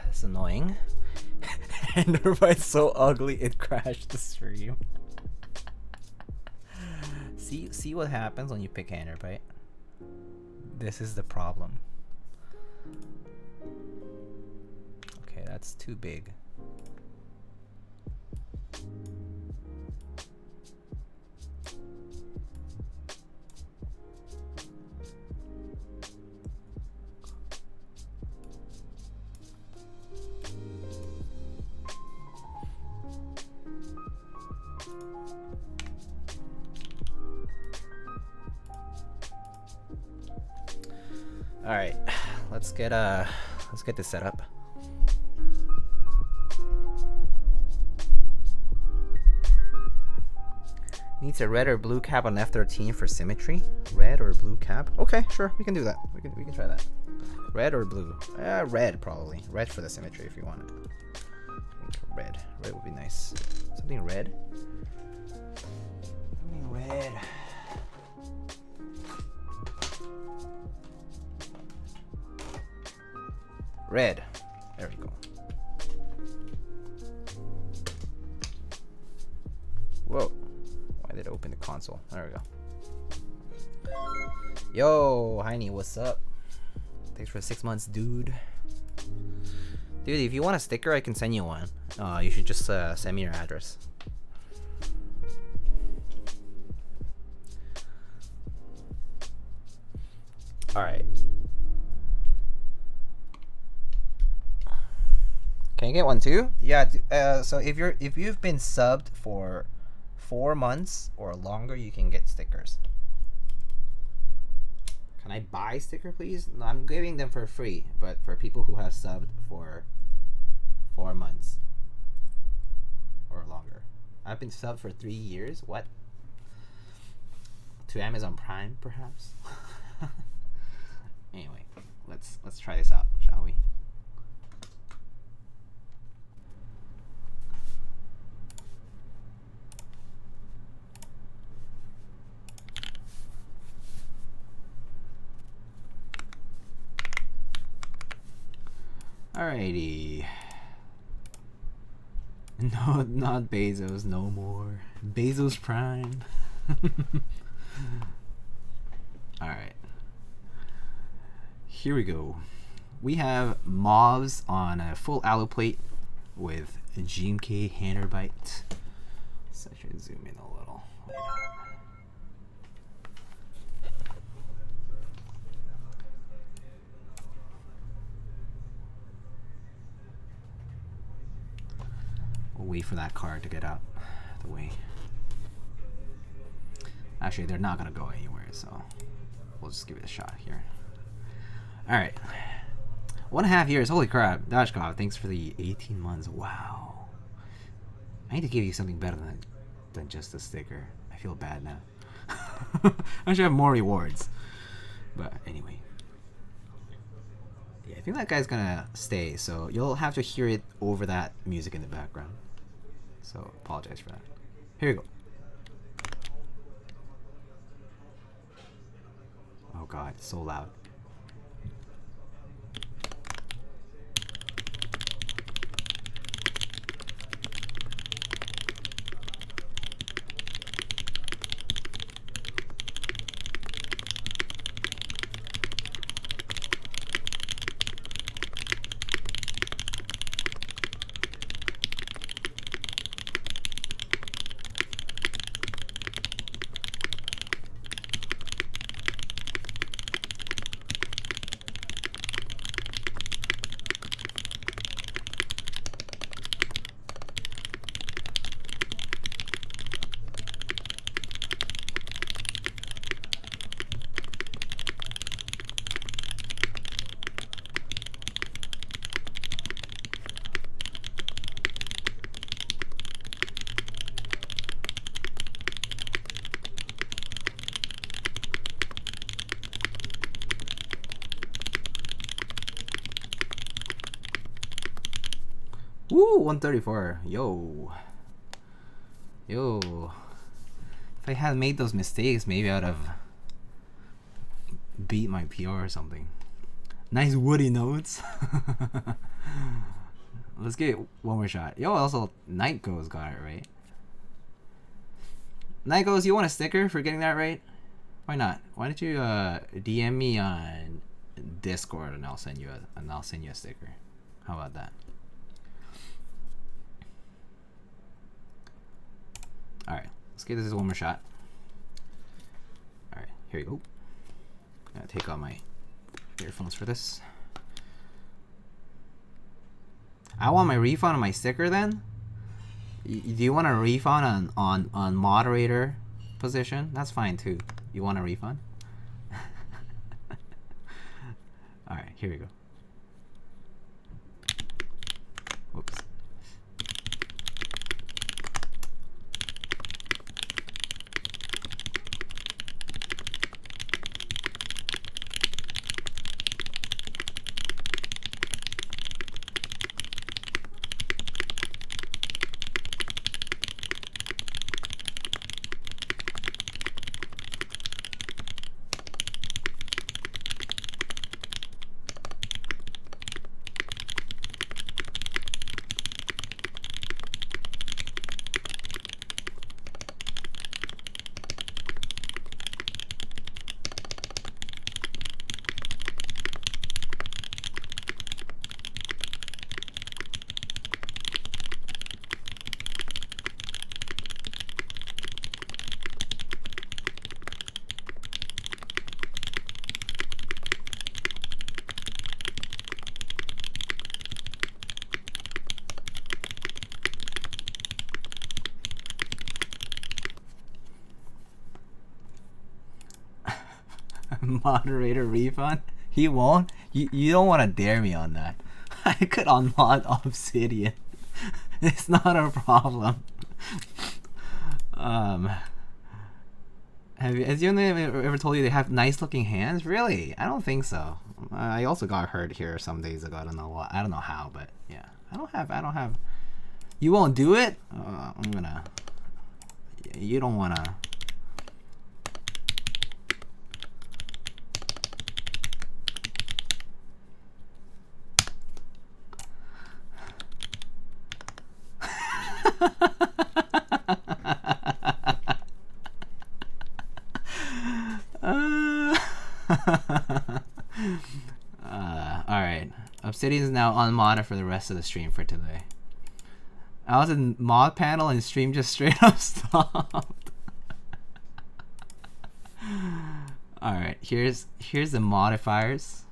A: It's annoying. Handarbeit so ugly it crashed the stream. See what happens when you pick Handarbeit. This is the problem. Okay, that's too big. All right, let's get this set up. Needs a red or blue cap on F13 for symmetry. Red or blue cap? Okay, sure, we can do that. We can try that. Red or blue? Red probably. Red for the symmetry if you want it. I think red would be nice. Something red. Something red. Red. There we go. Whoa. Why did it open the console? There we go. Yo, Heine, what's up? Thanks for 6 months, dude. Dude, if you want a sticker, I can send you one. You should just send me your address. Alright. Can you get one too? Yeah. So if you've been subbed for 4 months or longer, you can get stickers. Can I buy a sticker, please? No, I'm giving them for free, but for people who have subbed for 4 months or longer. I've been subbed for 3 years. What? To Amazon Prime, perhaps. Anyway, let's try this out, shall we? Alrighty. No, not Bezos, no more. Bezos Prime. Alright. Here we go. We have Mauves on a full allo plate with a GMK Handarbeit. So I should zoom in a little. Wait on. We'll wait for that card to get out of the way. Actually, they're not gonna go anywhere, so we'll just give it a shot here. Alright. 1.5 years, holy crap. Dashkov, thanks for the 18 months. Wow. I need to give you something better than just a sticker. I feel bad now. I should have more rewards. But anyway. Yeah, I think that guy's gonna stay, so you'll have to hear it over that music in the background. So apologize for that. Here you go. Oh god, it's so loud. Woo, 134. Yo. Yo. If I had made those mistakes, maybe I'd have beat my PR or something. Nice woody notes. Let's get one more shot. Yo, also, Night Goes got it right. Night Goes, you want a sticker for getting that right? Why not? Why don't you DM me on Discord and I'll send you a sticker. How about that? Alright, let's give this one more shot. Alright, here you go. I'm gonna take out my earphones for this. I want my refund on my sticker then? Do you want a refund on moderator position? That's fine too. You want a refund? Alright, here we go. Whoops. Moderator refund? He won't? You don't want to dare me on that. I could unmod Obsidian. It's not a problem. Has you ever told you they have nice looking hands? Really? I don't think so. I also got hurt here some days ago. I don't know how, but yeah. I don't have. You won't do it? I'm gonna. You don't wanna. Alright. Obsidian is now unmodded for the rest of the stream for today. I was in mod panel and stream just straight up stopped. Alright, here's the modifiers.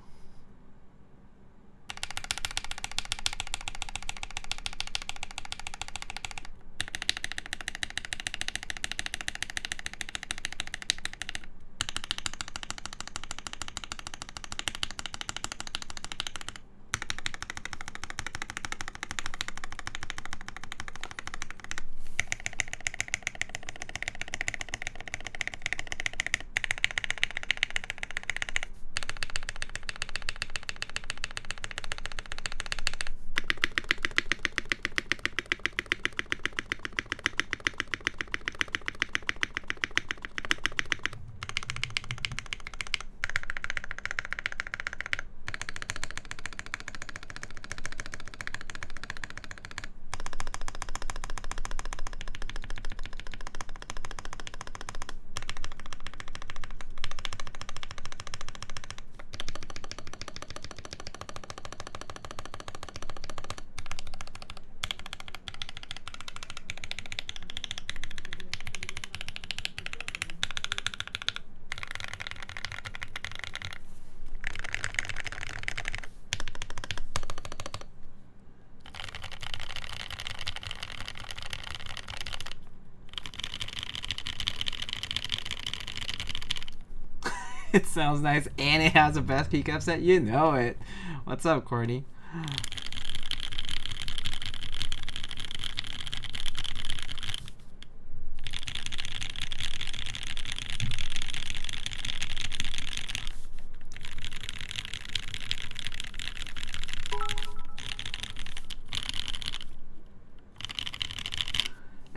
A: It sounds nice, and it has the best keycap set. You know it. What's up, Courtney?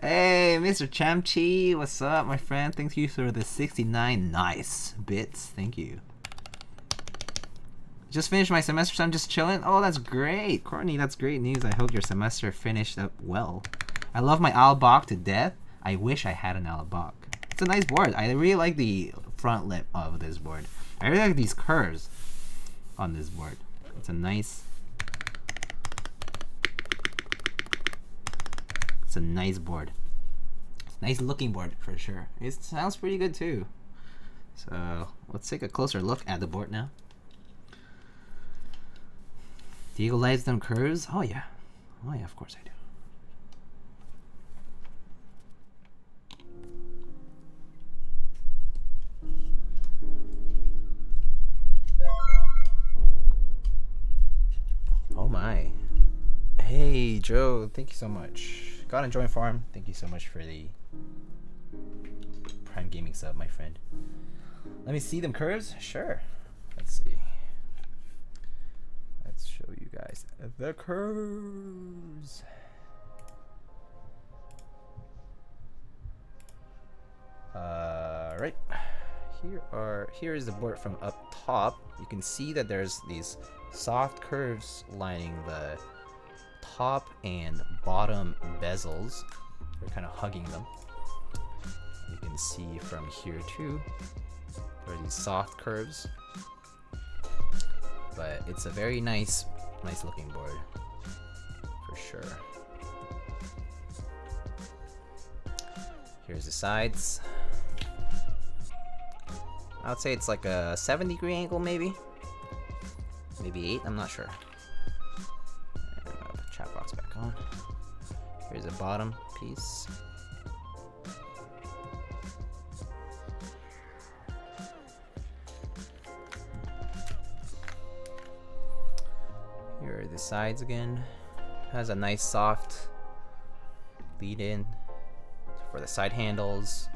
A: Hey, Mr. Chamchi, what's up, my friend? Thank you for the 69 nice bits. Thank you. Just finished my semester, so I'm just chilling. Oh, that's great, Courtney. That's great news. I hope your semester finished up well. I love my AL.BOK to death. I wish I had an AL.BOK. It's a nice board. I really like the front lip of this board. I really like these curves on this board. It's a nice. It's a nice board. It's a nice looking board for sure. It sounds pretty good too. So let's take a closer look at the board now. Diego lights them curves? Oh yeah. Oh yeah, of course I do. Oh my. Hey Joe, thank you so much. God enjoy farm. Thank you so much for the Prime Gaming sub, my friend. Let me see them curves. Sure. Let's see. Let's show you guys the curves. Right. Here is the board from up top. You can see that there's these soft curves lining the top and bottom bezels. They're kind of hugging them. You can see from here too, there are these soft curves. But it's a very nice looking board for sure. Here's the sides. I would say it's like a 7-degree angle, maybe 8. I'm not sure. And I'll put chat box back on. Here's the bottom piece. Here are the sides again. Has a nice soft lead in for the side handles.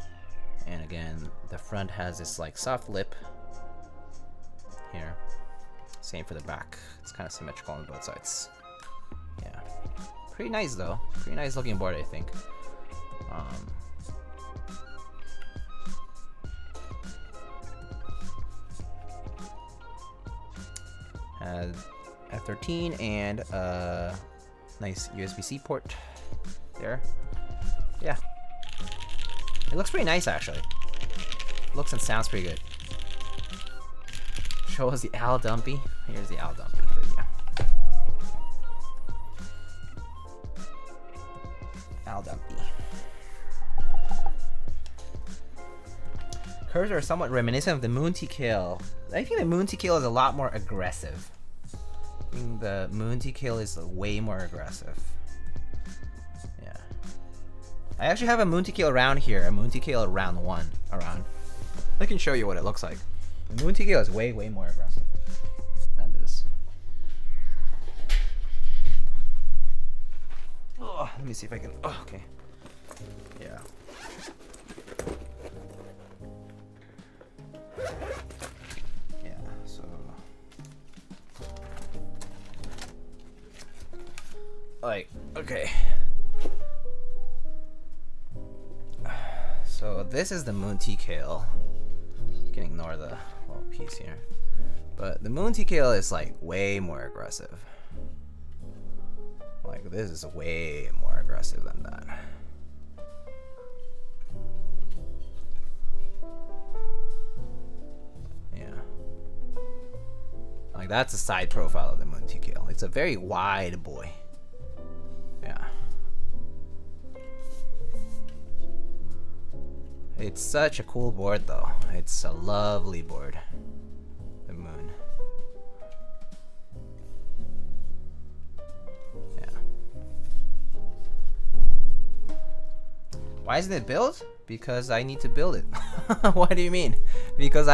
A: And again, the front has this like soft lip here. Same for the back. It's kind of symmetrical on both sides. Yeah. Pretty nice though. Pretty nice looking board, I think. Has F13 and a nice USB-C port there. Yeah. It looks pretty nice actually. Looks and sounds pretty good. Show us the Al Dumpy. Here's the Al Dumpy for you. Al Dumpy. Curves are somewhat reminiscent of the Moon TKL. I think the Moon TKL is a lot more aggressive. I think the Moon TKL is way more aggressive. Yeah. I actually have a Moon TKL round here, a Moon TKL round 1 around. I can show you what it looks like. The Moon TKL is way more aggressive than this. Oh, let me see if I can. Oh, okay. Yeah. Yeah. So. Like, okay. So this is the Moon TKL. You can ignore the little piece here. But the Moon TKL is like way more aggressive. Like this is way more aggressive than that. Yeah. Like that's the side profile of the Moon TKL. It's a very wide boy. Yeah. It's such a cool board though. It's a lovely board. The Moon. Yeah. Why isn't it built? Because I need to build it. What do you mean? Because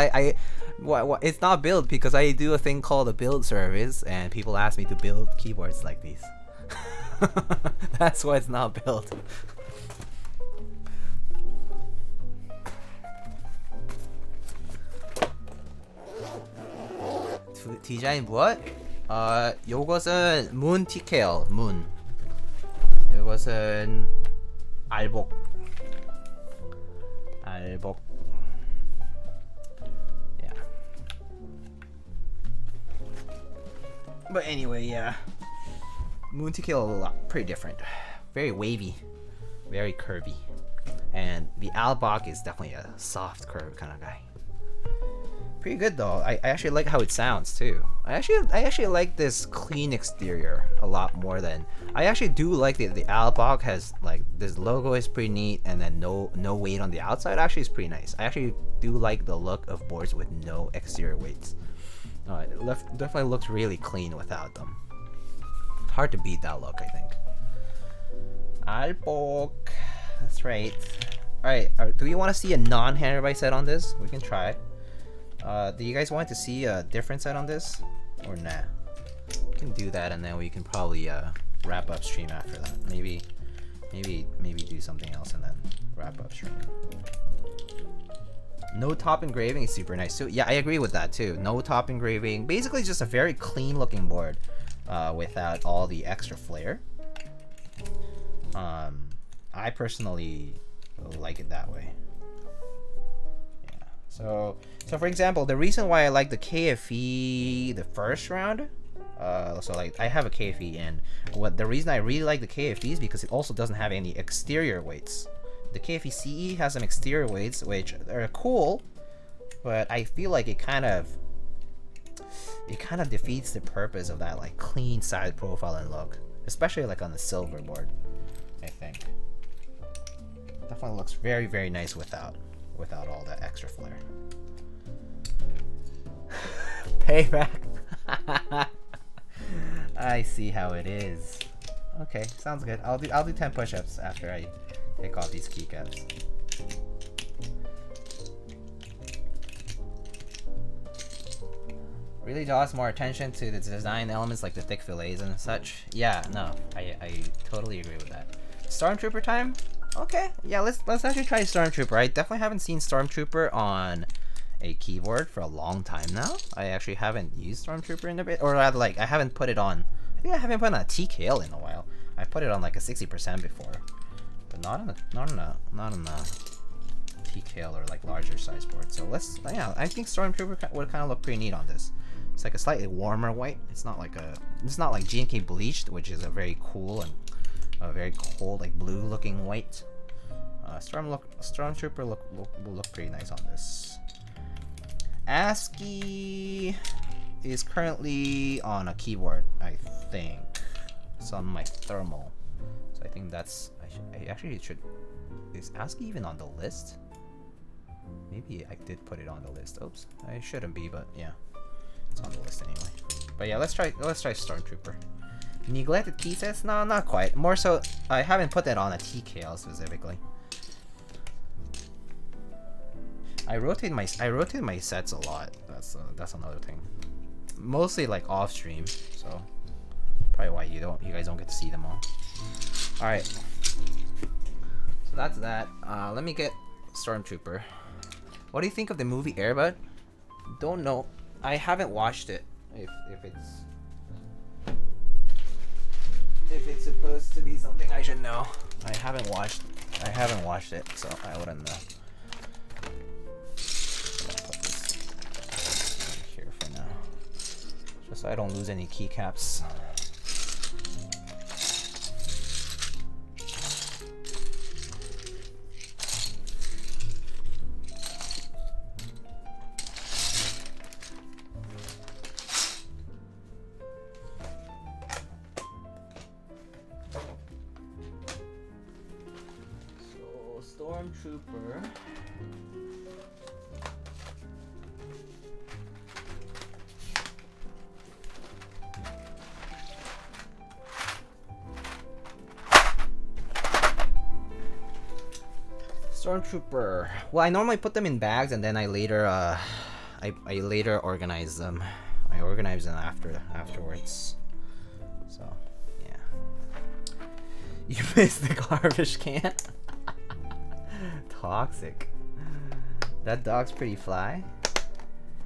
A: What? It's not build because I do a thing called a build service, and people ask me to build keyboards like these. That's why it's not built. 디자인 무엇? 요것은 문 티케어 문. 요것은 알복. Yeah. But anyway, yeah. Moon TKO pretty different. Very wavy, very curvy. And the AL.BOK is definitely a soft curve kind of guy. Pretty good though. I actually like how it sounds too. I actually like this clean exterior a lot more than I actually do like the AL.BOK has like this logo is pretty neat, and then no weight on the outside actually is pretty nice. I actually do like the look of boards with no exterior weights. It definitely looks really clean without them. Hard to beat that look, I think. AL.BOK. That's right. Alright, do we want to see a non-Handarbeit set on this? We can try. Do you guys want to see a different set on this? Or nah? We can do that, and then we can probably wrap up stream after that. Maybe do something else and then wrap up stream. No top engraving is super nice. So yeah, I agree with that too. No top engraving. Basically just a very clean looking board without all the extra flair. I personally like it that way. Yeah. So for example, the reason why I like the KFE the first round, so like I have a KFE, and the reason I really like the KFE is because it also doesn't have any exterior weights. The KFE CE has some exterior weights which are cool, but I feel like it kind of defeats the purpose of that like clean side profile and look, especially like on the silver board. I think definitely looks very, very nice without all that extra flair. Payback. I see how it is. Okay, sounds good. I'll do 10 push-ups after I take off these keycaps. Really draws more attention to the design elements like the thick fillets and such. Yeah, no, I totally agree with that. Stormtrooper time? Okay, yeah, let's actually try Stormtrooper. I definitely haven't seen Stormtrooper on a keyboard for a long time now. I actually haven't used Stormtrooper in a bit, or rather, like I haven't put it on. I think I haven't put it on a TKL in a while. I put it on like a 60% before, but not on a TKL or like larger size board. So yeah, I think Stormtrooper would kind of look pretty neat on this. It's like a slightly warmer white. It's not like GMK bleached, which is a very cool and a very cold like blue looking white. Stormtrooper will look pretty nice on this. ASCII is currently on a keyboard, I think. It's on my thermal, so I think that's. I actually should. Is ASCII even on the list? Maybe I did put it on the list. Oops, I shouldn't be, but yeah, it's on the list anyway. But yeah, let's try Stormtrooper. Neglected key sets? No, not quite. More so, I haven't put that on a TKL specifically. I rotate my sets a lot. That's another thing. Mostly like off stream, so probably why you guys don't get to see them all. All right, so that's that. Let me get Stormtrooper. What do you think of the movie Airbud? Don't know. I haven't watched it. If it's supposed to be something I should know. I haven't watched it, so I wouldn't know. Just so I don't lose any keycaps. So, Stormtrooper. Stormtrooper. Well, I normally put them in bags and then I later I later organized them. I organized them afterwards. So yeah. You missed the garbage can. Toxic. That dog's pretty fly.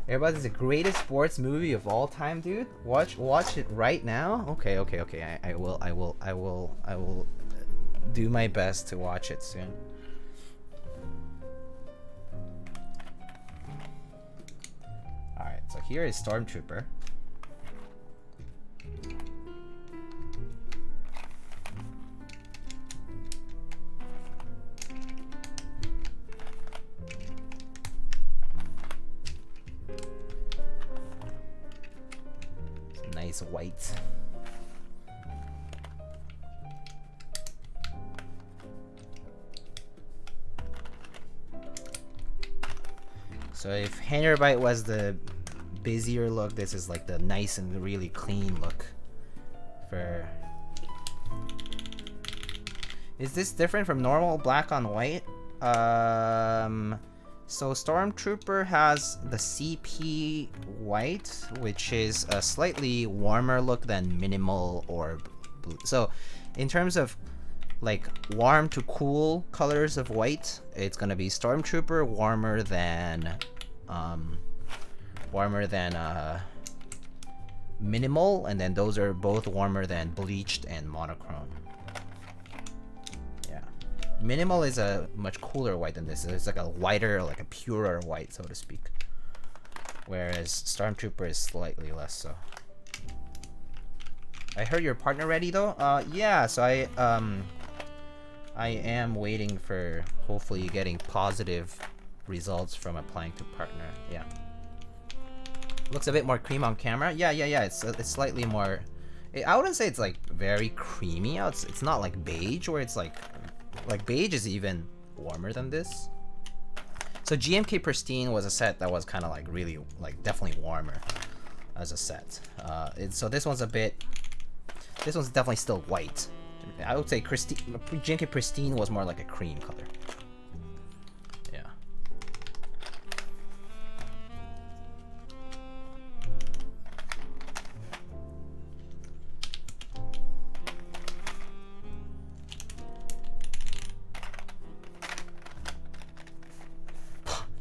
A: Everybody's the greatest sports movie of all time, dude. Watch it right now. Okay. I will do my best to watch it soon. All right, so here is Stormtrooper. Nice white. So if Handarbeit was the busier look, this is like the nice and really clean look. Is this different from normal black on white? So Stormtrooper has the CP white, which is a slightly warmer look than minimal or blue. So in terms of like warm to cool colors of white, it's gonna be Stormtrooper warmer than minimal, and then those are both warmer than bleached and monochrome. Yeah, minimal is a much cooler white than this. It's like a whiter, like a purer white, so to speak, whereas Stormtrooper is slightly less so. I heard your partner ready though. Yeah, so I am waiting for hopefully getting positive results from applying to partner. Yeah, looks a bit more cream on camera. Yeah. It's slightly more. I wouldn't say it's like very creamy. It's not like beige, where it's like beige is even warmer than this. So GMK Pristine was a set that was kind of like really like definitely warmer as a set. So this one's definitely still white. I would say GMK Pristine was more like a cream color. Yeah.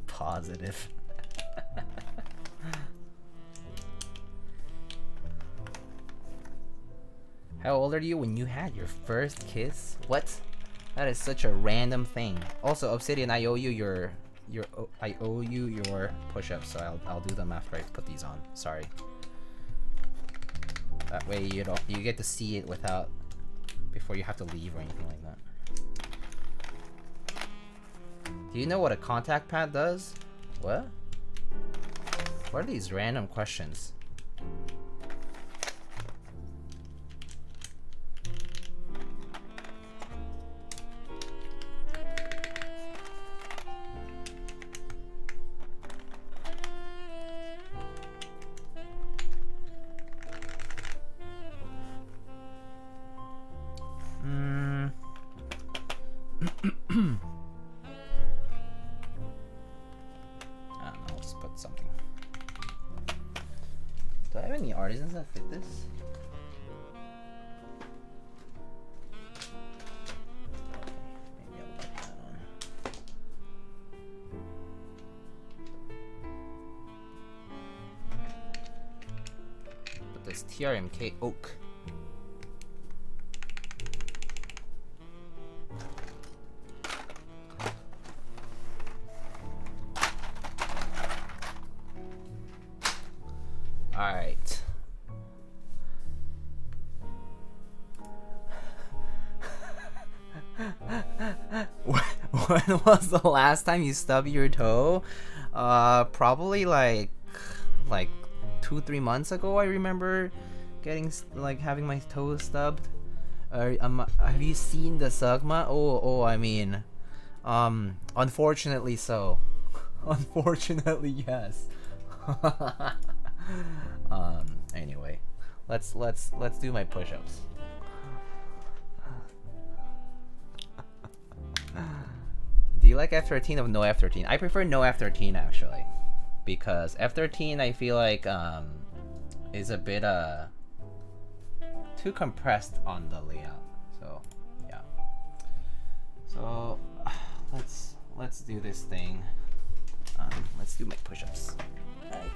A: Positive. How old are you when you had your first kiss? What? That is such a random thing. Also, Obsidian, I owe you your push-ups, so I'll do them after I put these on. Sorry. That way you get to see it before you have to leave or anything like that. Do you know what a contact pad does? What? What are these random questions? I'll just put something. Do I have any artisans that fit this? Maybe I'll put that on. Put this TRMK oak. Alright. When was the last time you stubbed your toe? Probably like 2-3 months ago. I remember having my toe stubbed. Have you seen the Sugma? Oh, I mean, unfortunately so. Unfortunately, yes. Anyway, let's do my push-ups. Do you like F13 or no F13? I prefer no F13 actually. because F13 I feel like is a bit too compressed on the layout. So yeah. So let's do this thing. Let's do my push-ups. Alright.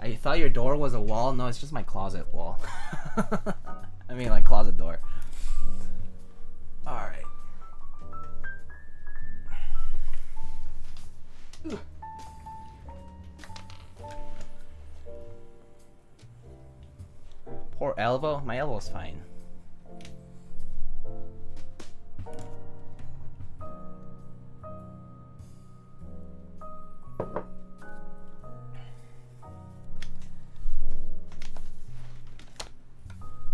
A: I thought your door was a wall. No, it's just my closet wall. I mean, like closet door. All right. Poor elbow. My elbow's fine.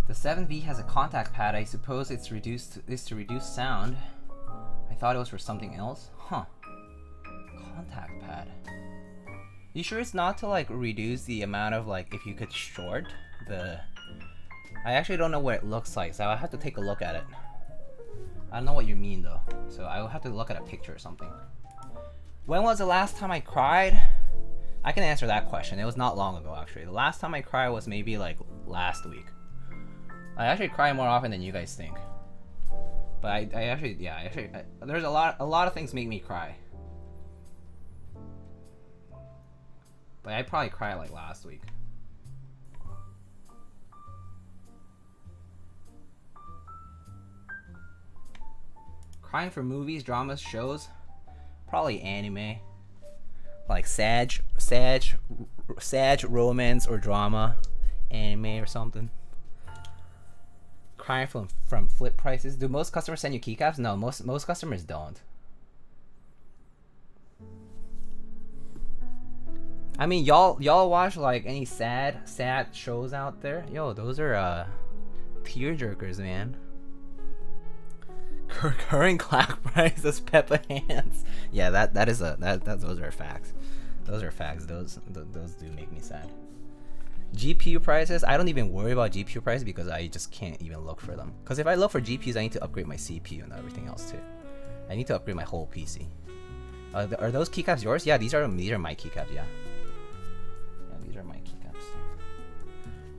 A: The 7V has a contact pad. I suppose it's to reduce sound. I thought it was for something else. Huh. Contact pad. You sure it's not to like reduce the amount of like if you could short the... I actually don't know what it looks like, so I'll have to take a look at it. I don't know what you mean though, so I will have to look at a picture or something. When was the last time I cried? I can answer that question. It was not long ago actually. The last time I cried was maybe like last week. I actually cry more often than you guys think. But I actually, yeah, there's a lot of things make me cry. But I probably cried like last week. Crying for movies, dramas, shows, probably anime. Like sad romance or drama, anime or something. Crying from flip prices. Do most customers send you keycaps? No, most customers don't. I mean, y'all watch like any sad shows out there? Yo, those are tear jerkers, man. Current clack prices, Peppa Hands. Yeah, those are facts. Those are facts. Those do make me sad. GPU prices, I don't even worry about GPU prices because I just can't even look for them. Because if I look for GPUs, I need to upgrade my CPU and everything else too. I need to upgrade my whole PC. Are those keycaps yours? Yeah, these are my keycaps. Yeah, these are my keycaps.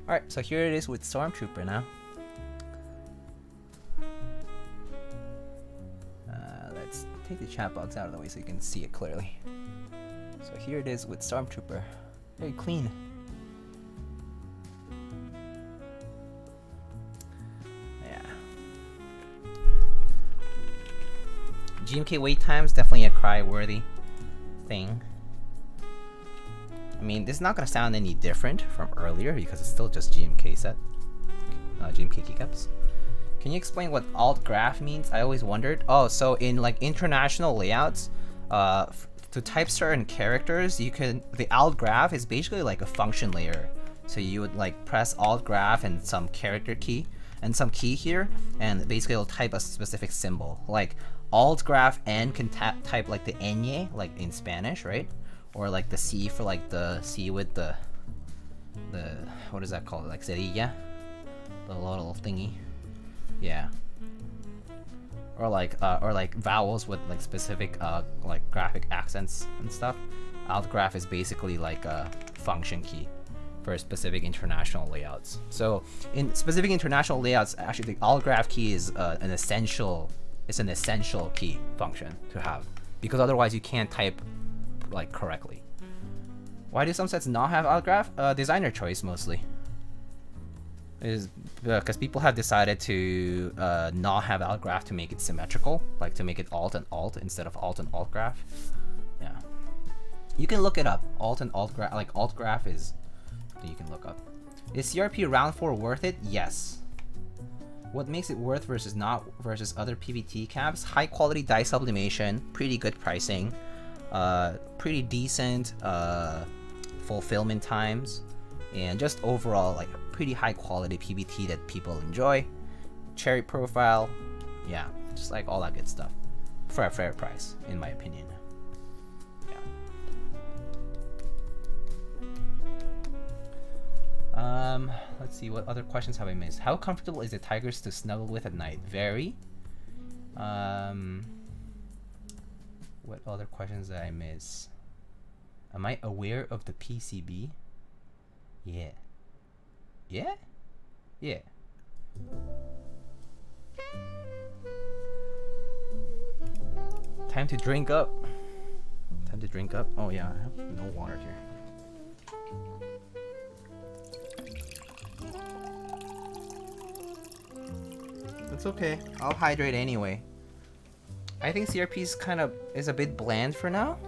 A: All right, so here it is with Stormtrooper now. Let's take the chat box out of the way so you can see it clearly. So here it is with Stormtrooper. Very clean. GMK wait times, definitely a cry-worthy thing. I mean, this is not gonna sound any different from earlier because it's still just GMK set. GMK keycaps. Can you explain what alt graph means? I always wondered. Oh, so in like international layouts, to type certain characters, the alt graph is basically like a function layer. So you would like press alt graph and some character key and some key here, and basically it'll type a specific symbol. Like alt graph N can type like the ñ, like in Spanish, right? Or like the C for like the C with the what is that called? Like cerilla, the little thingy. Yeah. Or like vowels with like specific like graphic accents and stuff. Alt graph is basically like a function key for specific international layouts. So in specific international layouts, actually the alt graph key is an essential key function to have, because otherwise you can't type like correctly. Why do some sets not have alt graph? Designer choice mostly. Is because people have decided to not have alt graph to make it symmetrical, like to make it alt and alt instead of alt and alt graph. Yeah, you can look it up. Alt and alt graph, like alt graph is, you can look up. Is CRP round 4 worth it? Yes. What makes it worth versus not versus other PVT caps? High quality dye sublimation, pretty good pricing, pretty decent fulfillment times, and just overall like a pretty high quality PVT that people enjoy. cherry profile. Yeah, just like all that good stuff for a fair price, in my opinion. Yeah. Let's see, what other questions have I missed? How comfortable is the Tigers to snuggle with at night? Very. What other questions did I miss? Am I aware of the PCB? Yeah. Yeah? Yeah. Time to drink up. Time to drink up. Oh yeah, I have no water here. It's okay. I'll hydrate anyway. I think CRP is a bit bland for now.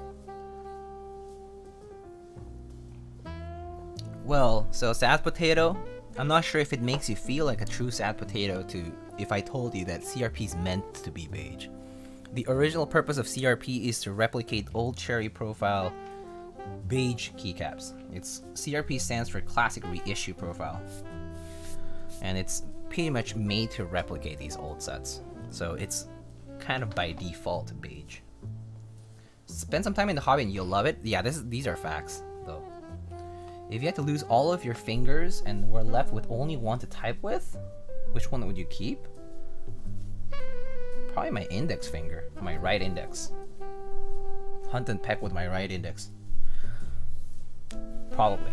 A: Well, so sad potato. I'm not sure if it makes you feel like a true sad potato if I told you that CRP is meant to be beige. The original purpose of CRP is to replicate old cherry profile beige keycaps. CRP stands for Classic Reissue Profile, and it's pretty much made to replicate these old sets. So it's kind of by default beige. Spend some time in the hobby and you'll love it. Yeah, these are facts though. If you had to lose all of your fingers and were left with only one to type with, which one would you keep? Probably my index finger, my right index. Hunt and peck with my right index. Probably.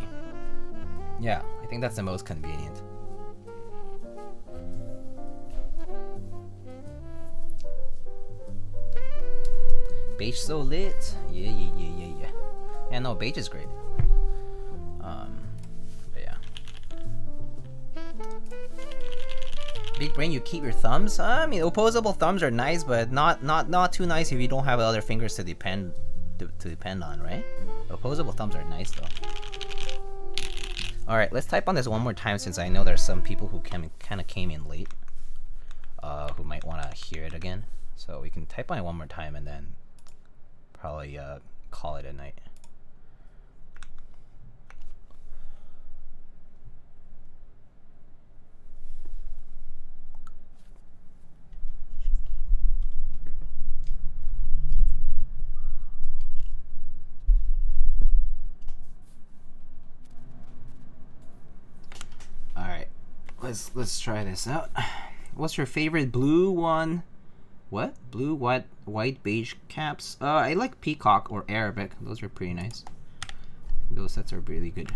A: Yeah, I think that's the most convenient. Beige so lit. Yeah. Yeah, no, beige is great. But yeah. Big brain, you keep your thumbs? I mean, opposable thumbs are nice, but not too nice if you don't have other fingers to depend on, right? Opposable thumbs are nice though. All right, let's type on this one more time since I know there's some people who kind of came in late, who might want to hear it again. So we can type on it one more time and then probably call it a night. Let's try this out. What's your favorite blue one? What? Blue, white, beige caps? I like Peacock or Arabic. Those are pretty nice. Those sets are really good.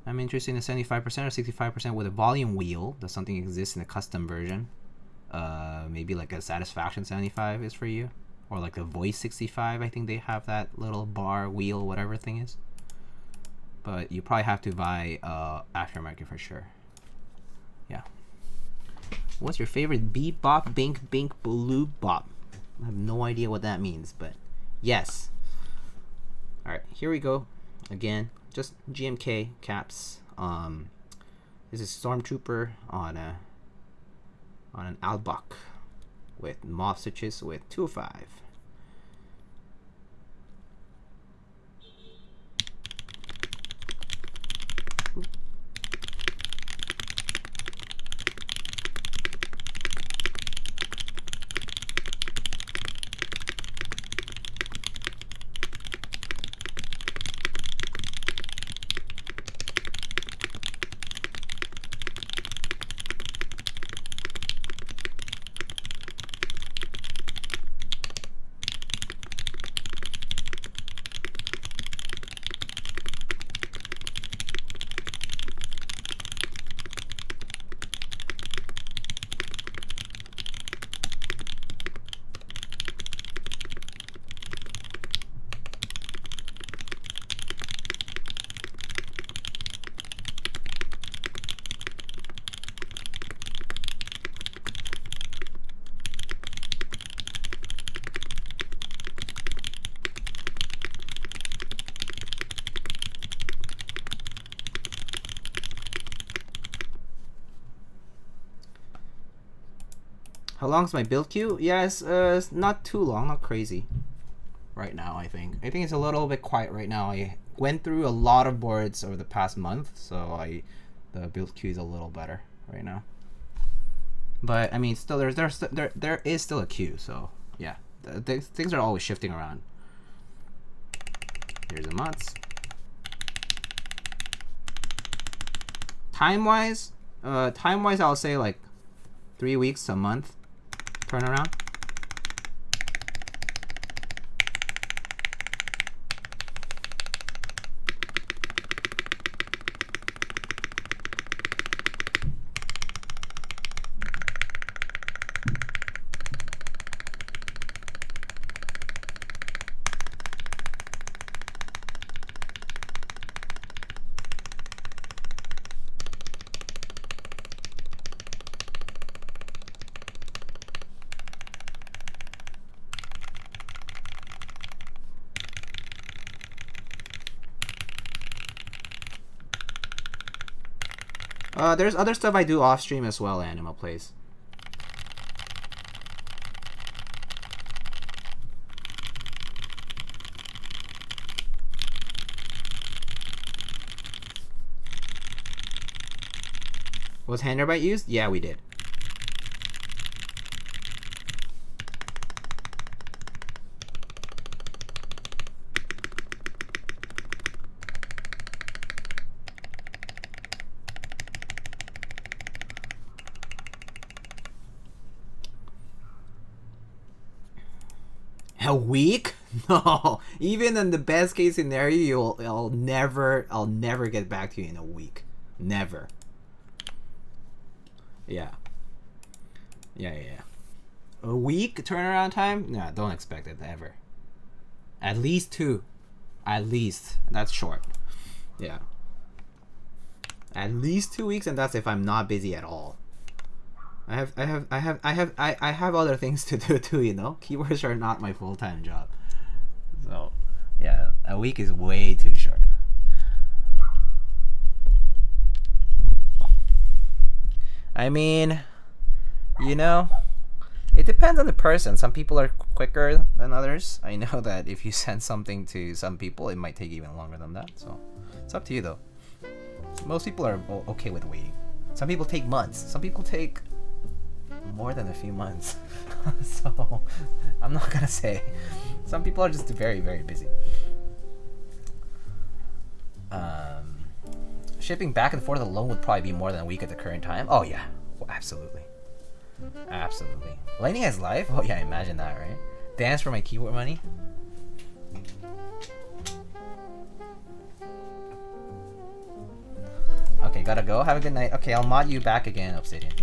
A: I'm interested in a 75% or 65% with a volume wheel. Does something exist in a custom version? Maybe like a Satisfaction 75 is for you. Or like the Voice 65. I think they have that little bar, wheel, whatever thing is. But you probably have to buy aftermarket for sure. Yeah. What's your favorite beep bop bink bink blue bop? I have no idea what that means, but yes. All right, here we go. Again, just GMK caps. This is Stormtrooper on an AL.BOK with Mauve switches with 205. How long's my build queue? Yeah, it's not too long, not crazy. Right now, I think it's a little bit quiet right now. I went through a lot of boards over the past month, so I The build queue is a little better right now. But I mean, still there is still a queue. So yeah, things are always shifting around. Here's a months. Time-wise, I'll say like 3 weeks to a month turnaround. There's other stuff I do off stream as well, Anima plays. Was Handarbeit used? Yeah, we did. A week? No. Even in the best case scenario, I'll never get back to you in a week. Never. Yeah. Yeah. A week turnaround time? Nah, don't expect it ever. At least 2. At least. That's short. Yeah. At least 2 weeks, and that's if I'm not busy at all. I have other things to do too, you know? Keywords are not my full-time job. So, yeah, a week is way too short. I mean, you know, it depends on the person. Some people are quicker than others. I know that if you send something to some people, it might take even longer than that. So, it's up to you though. Most people are okay with waiting. Some people take months. Some people take more than a few months. So I'm not gonna say. Some people are just very, very busy. Shipping back and forth alone would probably be more than a week at the current time. Oh yeah, well, absolutely. Lightning has life? Oh yeah, imagine that, right? Dance for my keyword money. Okay, gotta go. Have a good night. Okay, I'll mod you back again, Obsidian.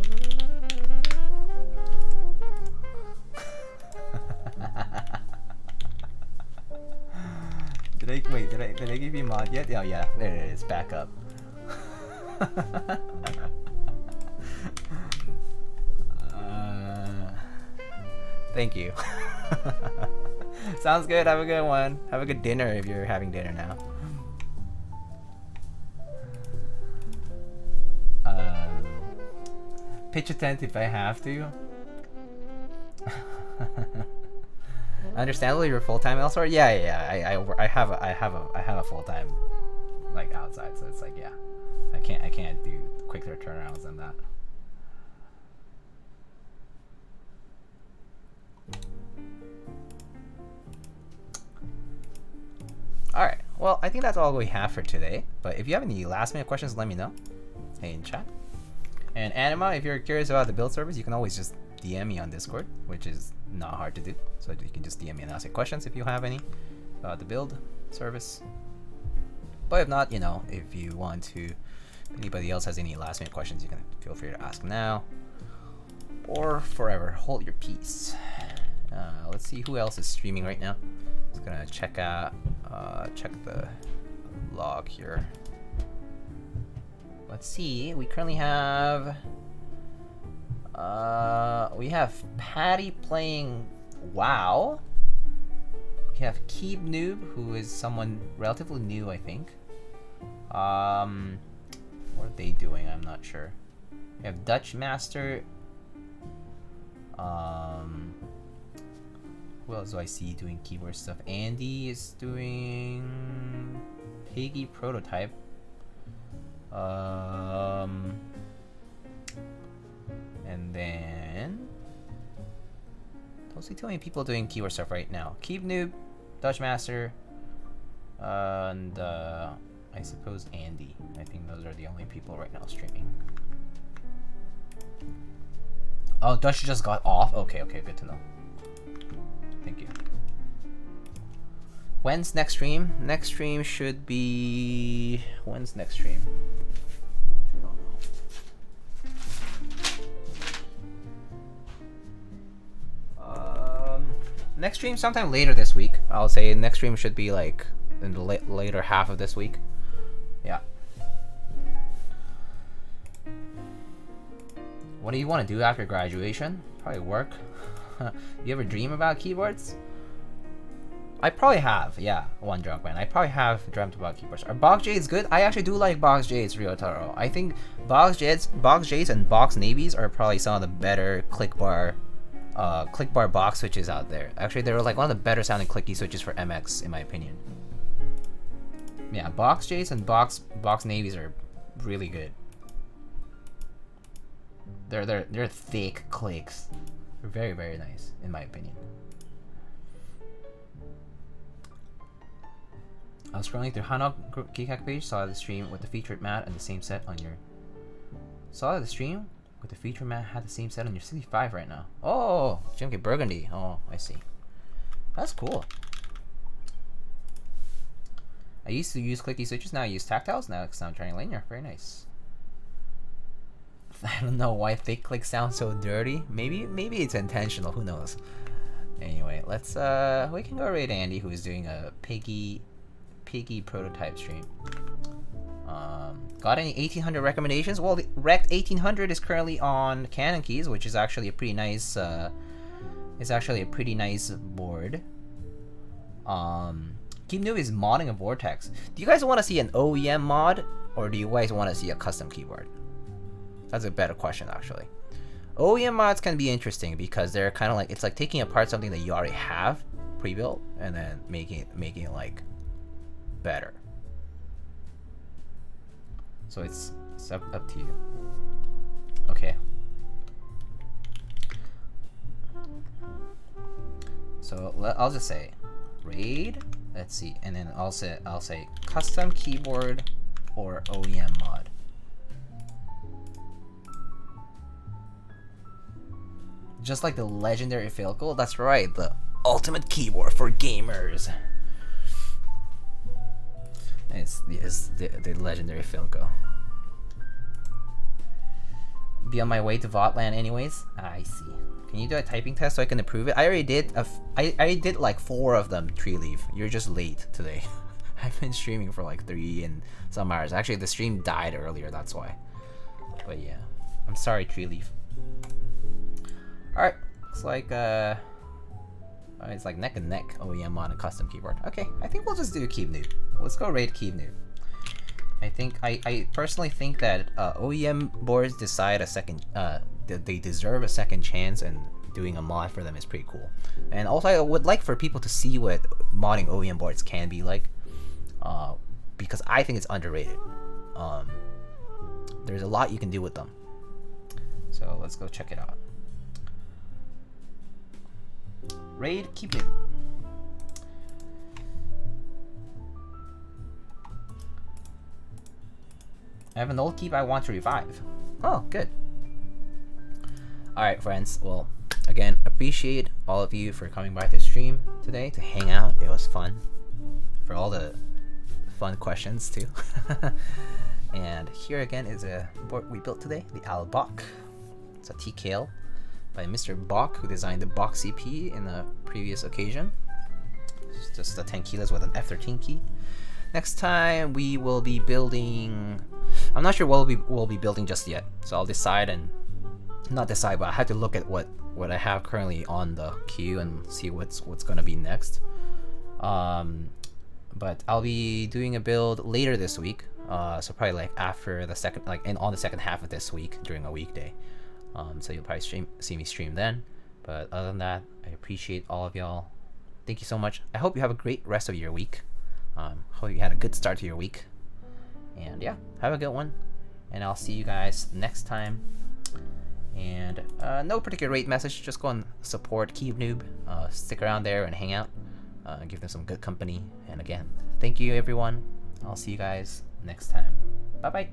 A: Did I give you mod yet? Oh yeah, there it is, back up. Thank you. Sounds good, have a good one. Have a good dinner if you're having dinner now. Pitch a tent if I have to. Understandably, you're full time elsewhere. Yeah. I have a full time like outside, so it's like yeah, I can't do quicker turnarounds than that. All right. Well, I think that's all we have for today. But if you have any last minute questions, let me know in chat. And Anima, if you're curious about the build service, you can always just DM me on Discord, which is not hard to do. So you can just DM me and ask me questions if you have any about the build service. But if not, you know, if you want to, if anybody else has any last minute questions, you can feel free to ask now or forever hold your peace. Let's see who else is streaming right now. Just gonna check the log here. Let's see. We currently have Patty playing WoW. We have Keep Noob, who is someone relatively new, I think. What are they doing? I'm not sure. We have Dutch Master. Who else do I see doing keyword stuff? Andy is doing Piggy Prototype. And then don't see too many people doing keyword stuff right now. Keep Noob, Dutch Master, and I suppose Andy. I think those are the only people right now streaming. Oh, Dutch just got off. Okay, okay, good to know. Thank you. When's next stream? Next stream should be... When's next stream? I don't know. Next stream sometime later this week. I'll say next stream should be like in the later half of this week. Yeah. What do you want to do after graduation? Probably work. You ever dream about keyboards? I probably have, yeah, one drunk man. I probably have dreamt about keyboards. Are box Jades good? I actually do like box Jades, Ryotaro. I think box Jades and box navies are probably some of the better click bar box switches out there. Actually, they're like one of the better sounding clicky switches for MX, in my opinion. Yeah, box Jades and box navies are really good. They're thick clicks. They're very, very nice, in my opinion. I was scrolling through Hanok Keycaps page, saw the stream with the featured mat and the same set on your... Saw the stream with the featured mat had the same set on your 65 right now. Oh, GMK Burgundy. Oh, I see. That's cool. I used to use clicky switches, now I use tactiles, now because I'm trying linear. Very nice. I don't know why thick click sounds so dirty. Maybe it's intentional, who knows. Anyway, let's we can go raid Andy, who is doing a piggy prototype stream. Got any 1800 recommendations? Well, the Rect 1800 is currently on Canon Keys, which is actually a pretty nice board. Keep Noob is modding a Vortex. Do you guys want to see an OEM mod, or do you guys want to see a custom keyboard? That's a better question, actually. OEM mods can be interesting because they're kind of like, it's like taking apart something that you already have pre-built and then making it like better. So it's up to you. Okay. So I'll just say raid. Let's see, and then I'll say custom keyboard or OEM mod. Just like the legendary Filco, that's right, the ultimate keyboard for gamers. It's the legendary Filco. Be on my way to Votland anyways. I see. Can you do a typing test so I can approve it? I already did. I already did like 4 of them. Tree Leaf, you're just late today. I've been streaming for like 3 and some hours. Actually, the stream died earlier. That's why. But yeah, I'm sorry, Tree Leaf. All right, looks like it's like neck and neck OEM on a custom keyboard. Okay, I think we'll just do Keep Noob. Let's go raid Keep Noob. I personally think that OEM boards decide a second. They deserve a second chance, and doing a mod for them is pretty cool. And also, I would like for people to see what modding OEM boards can be like, because I think it's underrated. There's a lot you can do with them. So let's go check it out. Raid Keep Noob. I have an old keep I want to revive. Oh, good. Alright, friends. Well, again, appreciate all of you for coming by the stream today to hang out. It was fun. For all the fun questions, too. And here again is a board we built today, the AL.BOK. It's a TKL by Mr. BOK, who designed the BOK CP in a previous occasion. It's just a 10 kilos with an F13 key. Next time we will be building... I'm not sure what we'll be building just yet, so I'll decide and... Not decide, but I have to look at what I have currently on the queue and see what's gonna be next. But I'll be doing a build later this week, so probably like after the second, like on the second half of this week during a weekday. So you'll probably see me stream then. But other than that, I appreciate all of y'all. Thank you so much. I hope you have a great rest of your week. Hope you had a good start to your week. And yeah, have a good one, and I'll see you guys next time. And no particular rate message, just go and support KeyNoob. Stick around there and hang out. Give them some good company. And again, thank you everyone. I'll see you guys next time. Bye bye.